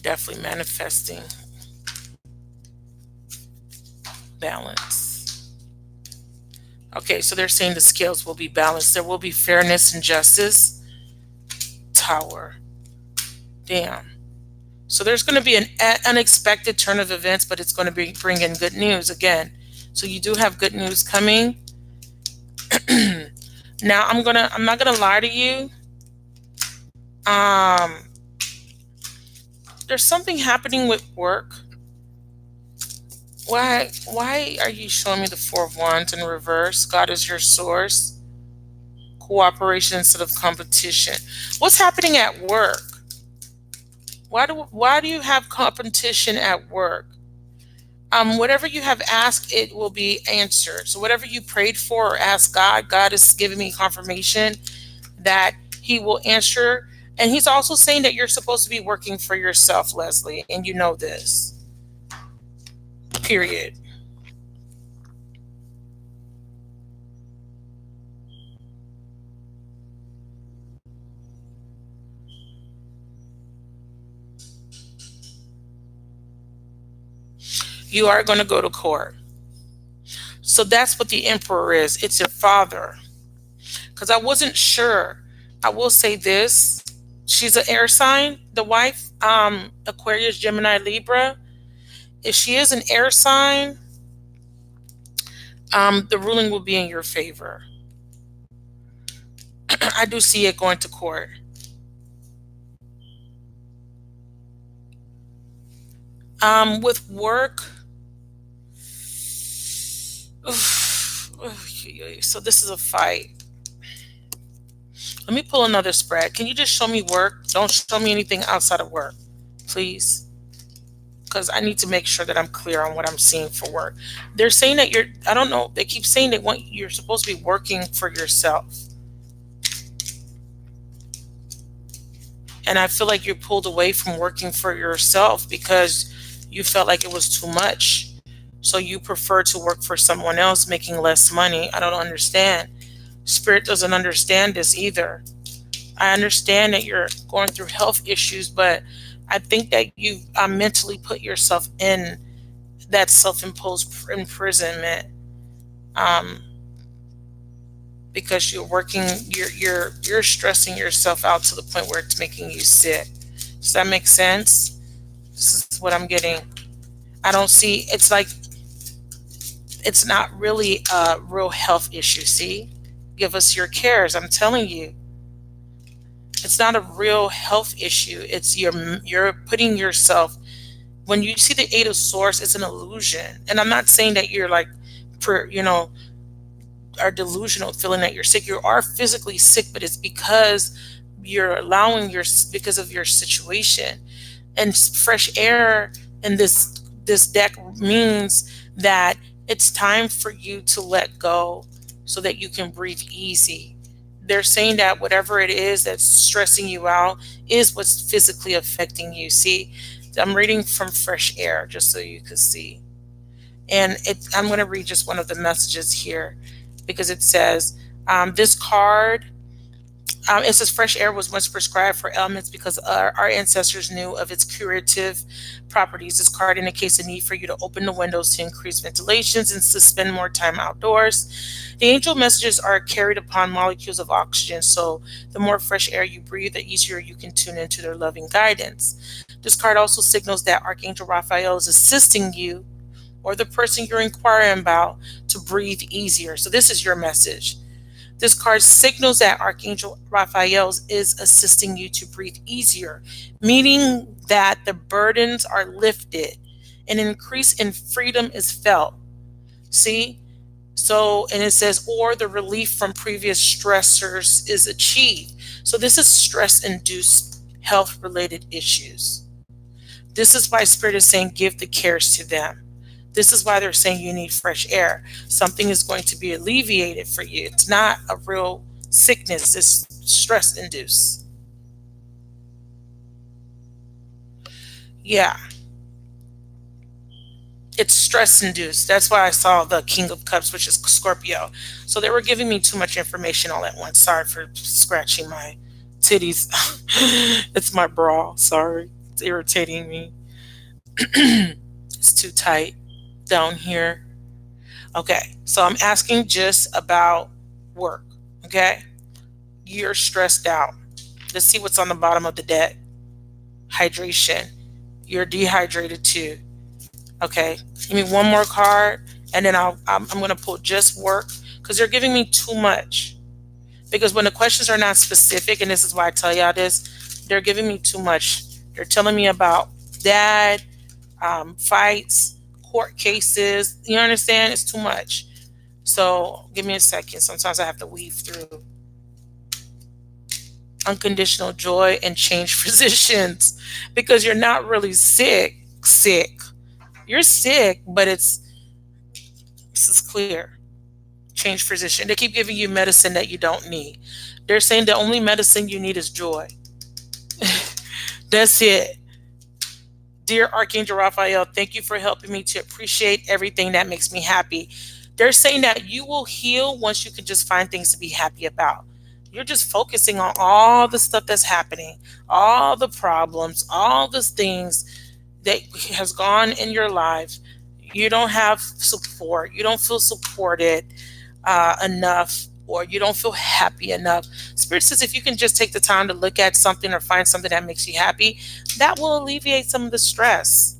Definitely manifesting balance. Okay, so they're saying the scales will be balanced. There will be fairness and justice. Tower. Damn. So there's going to be an unexpected turn of events, but it's going to bring in good news again. So you do have good news coming. Now I'm not gonna lie to you. There's something happening with work. Why are you showing me the Four of Wands in reverse? God is your source. Cooperation instead of competition. What's happening at work? Why do you have competition at work? Whatever you have asked, it will be answered. So whatever you prayed for or asked God, God is giving me confirmation that He will answer. And He's also saying that you're supposed to be working for yourself, Leslie, and you know this. Period. You are going to go to court. So that's what the Emperor is. It's your father. Because I wasn't sure. I will say this. She's an air sign, the wife, Aquarius, Gemini, Libra. If she is an air sign, the ruling will be in your favor. I do see it going to court. With work, so this is a fight. Let me pull another spread. Can you just show me work? Don't show me anything outside of work, please. Because I need to make sure that I'm clear on what I'm seeing for work. They're saying that I don't know, they keep saying you're supposed to be working for yourself. And I feel like you're pulled away from working for yourself because you felt like it was too much. So you prefer to work for someone else making less money. I don't understand. Spirit doesn't understand this either. I understand that you're going through health issues, but I think that you mentally put yourself in that self-imposed imprisonment because you're working, you're stressing yourself out to the point where it's making you sick. Does that make sense? This is what I'm getting. I don't see. It's like it's not really a real health issue. See, give us your cares. I'm telling you. It's not a real health issue. It's you're putting yourself. When you see the Eight of Swords, it's an illusion. And I'm not saying that you're like, are delusional, feeling that you're sick. You are physically sick, but it's because you're allowing because of your situation. And fresh air in this deck means that it's time for you to let go so that you can breathe easy. They're saying that whatever it is that's stressing you out is what's physically affecting you. See, I'm reading from fresh air just so you can see. And I'm going to read just one of the messages here because it says, this card, it says fresh air was once prescribed for ailments because our ancestors knew of its curative properties. This card indicates the need for you to open the windows to increase ventilations and to spend more time outdoors. The angel messages are carried upon molecules of oxygen, so the more fresh air you breathe, the easier you can tune into their loving guidance. This card also signals that Archangel Raphael is assisting you or the person you're inquiring about to breathe easier. So this is your message. This card signals that Archangel Raphael is assisting you to breathe easier, meaning that the burdens are lifted. An increase in freedom is felt. See? So, and it says, or the relief from previous stressors is achieved. So this is stress-induced health-related issues. This is why Spirit is saying give the cares to them. This is why they're saying you need fresh air. Something is going to be alleviated for you. It's not a real sickness, it's stress induced. Yeah. It's stress induced. That's why I saw the King of Cups, which is Scorpio. So they were giving me too much information all at once. Sorry for scratching my titties. It's my bra. Sorry. It's irritating me. It's too tight down here. Okay, so I'm asking just about work. Okay, you're stressed out. Let's see what's on the bottom of the deck. Hydration. You're dehydrated too. Okay, give me one more card, and then I'm going to pull just work because they're giving me too much. Because when the questions are not specific, and this is why I tell y'all this, they're giving me too much. They're telling me about dad, fights, court cases. You understand? It's too much. So give me a second. Sometimes I have to weave through. Unconditional joy and change physicians because you're not really sick. You're sick, but this is clear. Change physician. They keep giving you medicine that you don't need. They're saying the only medicine you need is joy. That's it. Dear Archangel Raphael, thank you for helping me to appreciate everything that makes me happy. They're saying that you will heal once you can just find things to be happy about. You're just focusing on all the stuff that's happening, all the problems, all the things that has gone in your life. You don't have support. You don't feel supported enough, or you don't feel happy enough. Spirit says if you can just take the time to look at something or find something that makes you happy, that will alleviate some of the stress.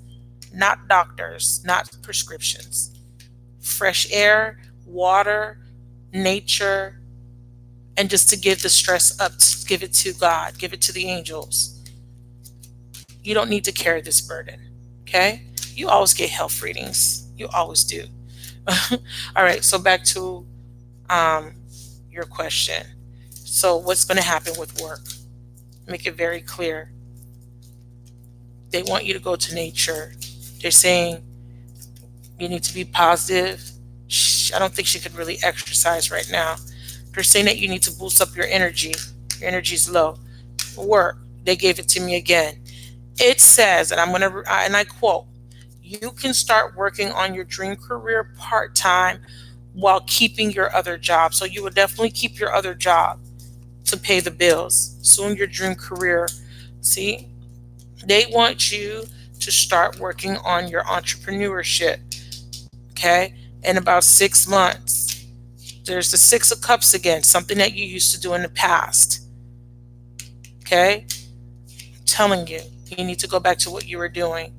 Not doctors, not prescriptions. Fresh air, water, nature, and just to give the stress up, give it to God, give it to the angels. You don't need to carry this burden, okay? You always get health readings. You always do. All right, so back to your question. So what's going to happen with work? Make it very clear. They want you to go to nature. They're saying you need to be positive. I don't think she could really exercise right now. They're saying that you need to boost up your energy. Your energy's low. Work. They gave it to me again. It says, and I quote, you can start working on your dream career part-time while keeping your other job. So you would definitely keep your other job to pay the bills. Soon your dream career. See, they want you to start working on your entrepreneurship. Okay, in about 6 months. There's the Six of Cups again, something that you used to do in the past. Okay, I'm telling you, you need to go back to what you were doing.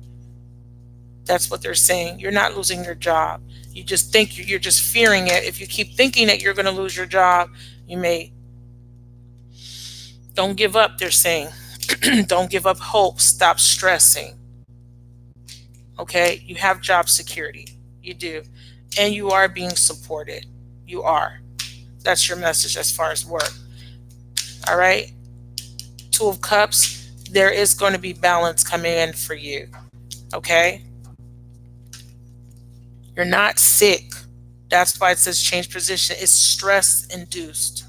That's what they're saying. You're not losing your job. You just think you're just fearing it. If you keep thinking that you're going to lose your job, you may. Don't give up, they're saying. Don't give up hope. Stop stressing. Okay? You have job security. You do. And you are being supported. You are. That's your message as far as work. All right? Two of Cups. there is going to be balance coming in for you. Okay? You're not sick. That's why it says change position. It's stress induced.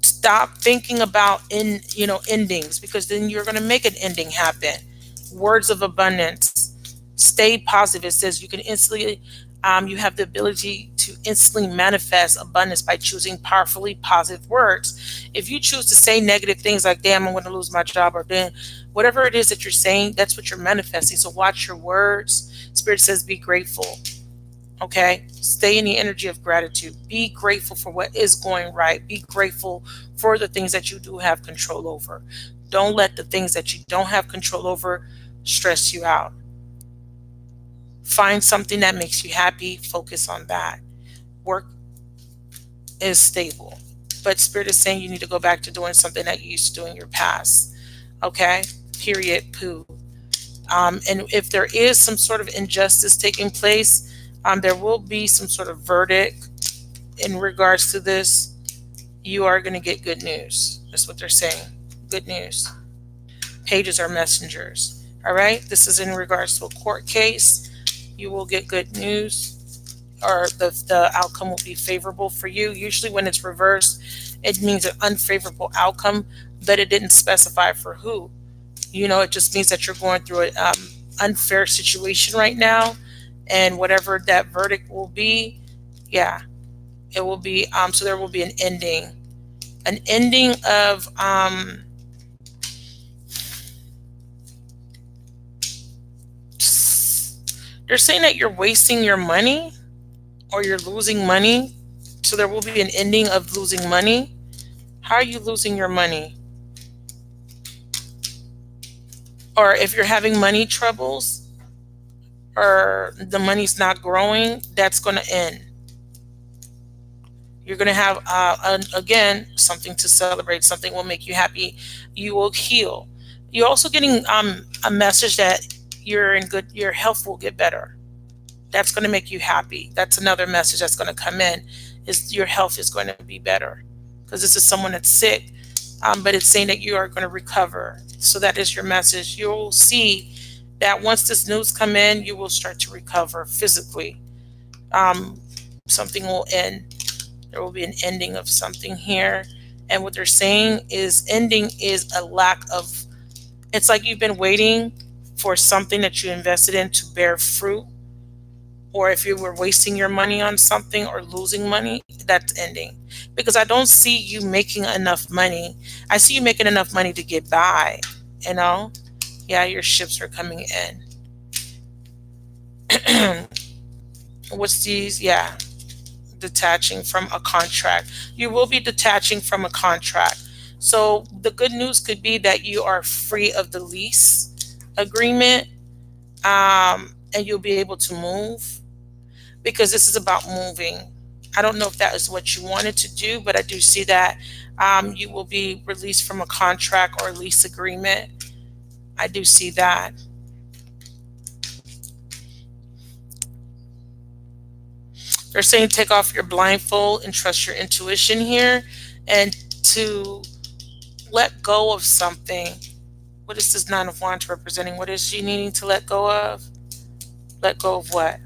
Stop thinking about endings, because then you're going to make an ending happen. Words of abundance. Stay positive. It says you can instantly you have the ability to instantly manifest abundance by choosing powerfully positive words. If you choose to say negative things like, damn, I'm going to lose my job, or then whatever it is that you're saying, that's what you're manifesting. So watch your words. Spirit says be grateful. Okay? Stay in the energy of gratitude. Be grateful for what is going right. Be grateful for the things that you do have control over. Don't let the things that you don't have control over stress you out. Find something that makes you happy. Focus on that. Work is stable. But Spirit is saying you need to go back to doing something that you used to do in your past. Okay? Period. Poo. And if there is some sort of injustice taking place, there will be some sort of verdict in regards to this. You are going to get good news. That's what they're saying. Good news. Pages are messengers. All right? This is in regards to a court case. You will get good news, or the outcome will be favorable for you. Usually when it's reversed, it means an unfavorable outcome, but it didn't specify for who. It just means that you're going through an unfair situation right now, and whatever that verdict will be, yeah, it will be, so there will be an ending of, they're saying that you're wasting your money or you're losing money. So there will be an ending of losing money. How are you losing your money? Or if you're having money troubles or the money's not growing, that's going to end. You're going to have, again, something to celebrate. Something will make you happy. You will heal. You're also getting a message that your health will get better. That's going to make you happy. That's another message that's going to come in, is your health is going to be better, because this is someone that's sick, but it's saying that you are going to recover. So that is your message. You'll see that once this news come in, you will start to recover physically. Something will end. There will be an ending of something here. And what they're saying is ending is a lack of, it's like you've been waiting for something that you invested in to bear fruit, or if you were wasting your money on something or losing money, that's ending. Because I don't see you making enough money. I see you making enough money to get by, Yeah, your ships are coming in. What's these? Yeah, detaching from a contract. You will be detaching from a contract. So the good news could be that you are free of the lease agreement, and you'll be able to move, because this is about moving. I don't know if that is what you wanted to do, but I do see that you will be released from a contract or lease agreement. I do see that. They're saying take off your blindfold and trust your intuition here, and to let go of something. What is this Nine of Wands representing? What is she needing to let go of? Let go of what?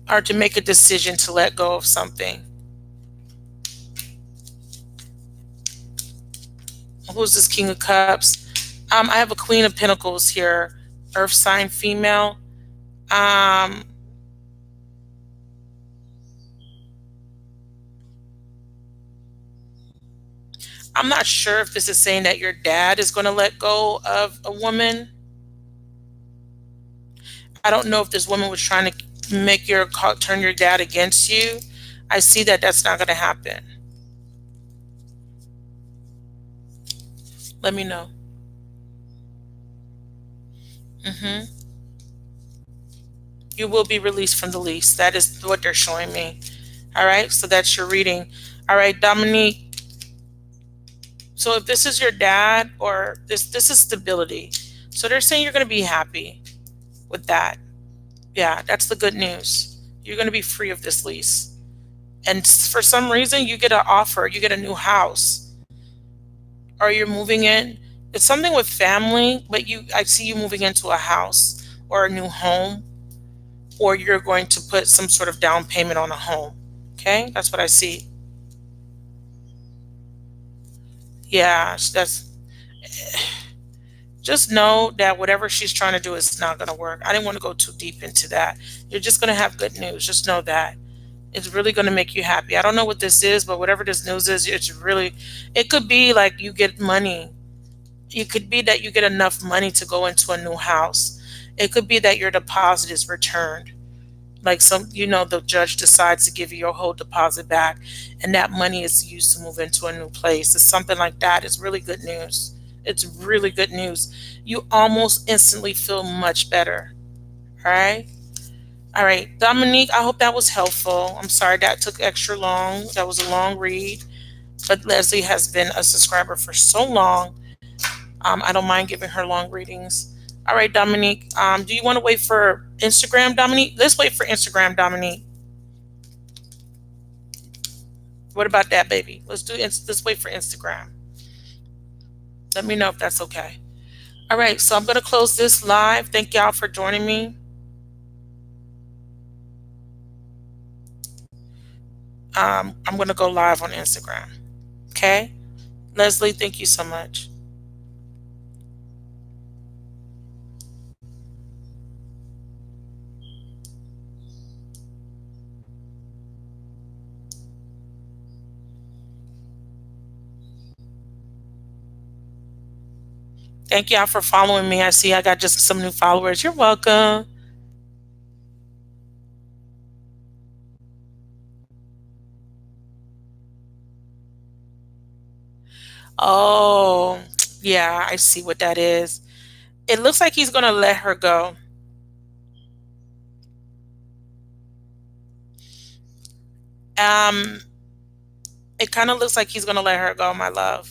Or to make a decision to let go of something. Who's this King of Cups? I have a Queen of Pentacles here, Earth sign female. I'm not sure if this is saying that your dad is going to let go of a woman. I don't know if this woman was trying to make turn your dad against you. I see that that's not going to happen. Let me know. You will be released from the lease. That is what they're showing me. All right, so that's your reading. All right, Dominique. So if this is your dad, or this is stability. So they're saying you're going to be happy with that. Yeah, that's the good news. You're going to be free of this lease. And for some reason, you get an offer. You get a new house. or you're moving in. It's something with family, but I see you moving into a house or a new home, or you're going to put some sort of down payment on a home. Okay, that's what I see. Yeah, that's just know that whatever she's trying to do is not going to work. I didn't want to go too deep into that. You're just going to have good news. Just know that it's really going to make you happy. I don't know what this is, but whatever this news is, it could be like you get money. It could be that you get enough money to go into a new house. It could be that your deposit is returned. Like the judge decides to give you your whole deposit back, and that money is used to move into a new place. It's something like that. It's really good news. It's really good news. You almost instantly feel much better. All right. All right, Dominique, I hope that was helpful. I'm sorry that took extra long. That was a long read, but Leslie has been a subscriber for so long. I don't mind giving her long readings. All right, Dominique, do you want to wait for Instagram, Dominique? Let's wait for Instagram, Dominique. What about that, baby? Let's wait for Instagram. Let me know if that's okay. All right, so I'm going to close this live. Thank y'all for joining me. I'm going to go live on Instagram. Okay? Leslie, thank you so much. Thank y'all for following me. I see I got just some new followers. You're welcome. Oh, yeah, I see what that is. It looks like he's going to let her go. Um, it kind of looks like he's going to let her go, my love.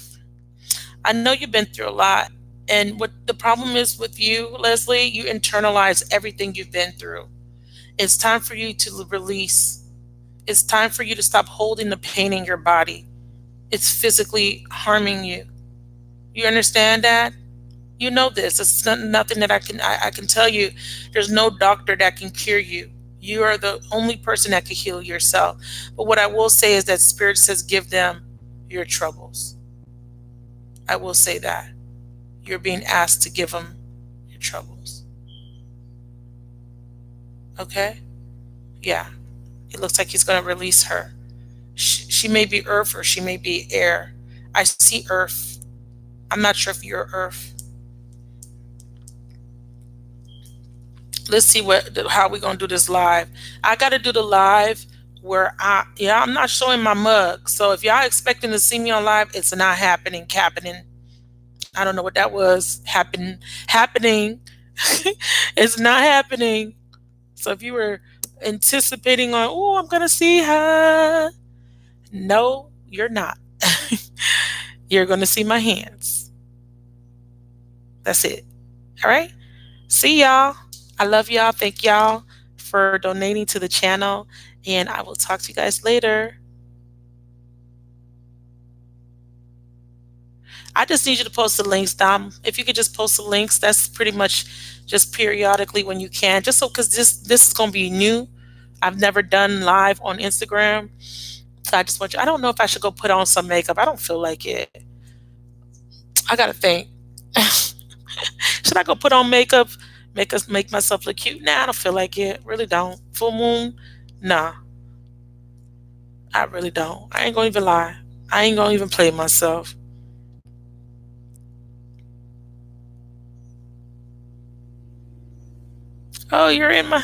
I know you've been through a lot. And what the problem is with you, Leslie, you internalize everything you've been through. It's time for you to release. It's time for you to stop holding the pain in your body. It's physically harming you. You understand that? You know this. It's nothing that I can tell you. There's no doctor that can cure you. You are the only person that can heal yourself. But what I will say is that Spirit says, give them your troubles. I will say that. You're being asked to give them your troubles. Okay? Yeah. It looks like he's going to release her. She may be earth or she may be air. I see earth. I'm not sure if you're earth. Let's see how we gonna do this live. I gotta do the live where I'm not showing my mug. So if y'all expecting to see me on live, it's not happening. I don't know what that was. Happening. It's not happening. So if you were anticipating on, oh, I'm gonna see her. No, you're not. You're gonna see my hands. That's it. All right. See y'all. I love y'all. Thank y'all for donating to the channel. And I will talk to you guys later. I just need you to post the links, Dom. If you could just post the links, that's pretty much just periodically when you can. Just so because this is gonna be new. I've never done live on Instagram. So I just want you, I don't know if I should go put on some makeup. I don't feel like it. I gotta think. Should I go put on makeup? Make myself look cute? Nah, I don't feel like it. Really don't. Full moon? Nah, I really don't. I ain't gonna even lie. I ain't gonna even play myself. Oh, you're in my.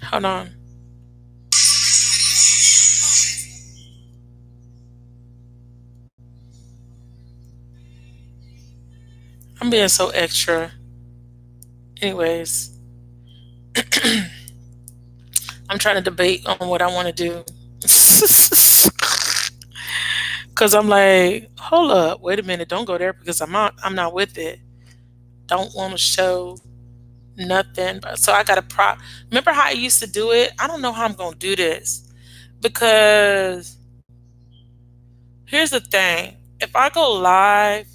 Hold on. I'm being so extra. Anyways, I'm trying to debate on what I want to do. Cause I'm like, hold up, wait a minute, don't go there because I'm not with it. Don't want to show nothing. But so I got to remember how I used to do it? I don't know how I'm gonna do this because here's the thing. If I go live,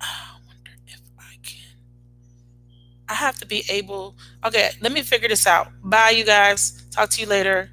I wonder if I can. I have to be able. Okay, let me figure this out. Bye, you guys. Talk to you later.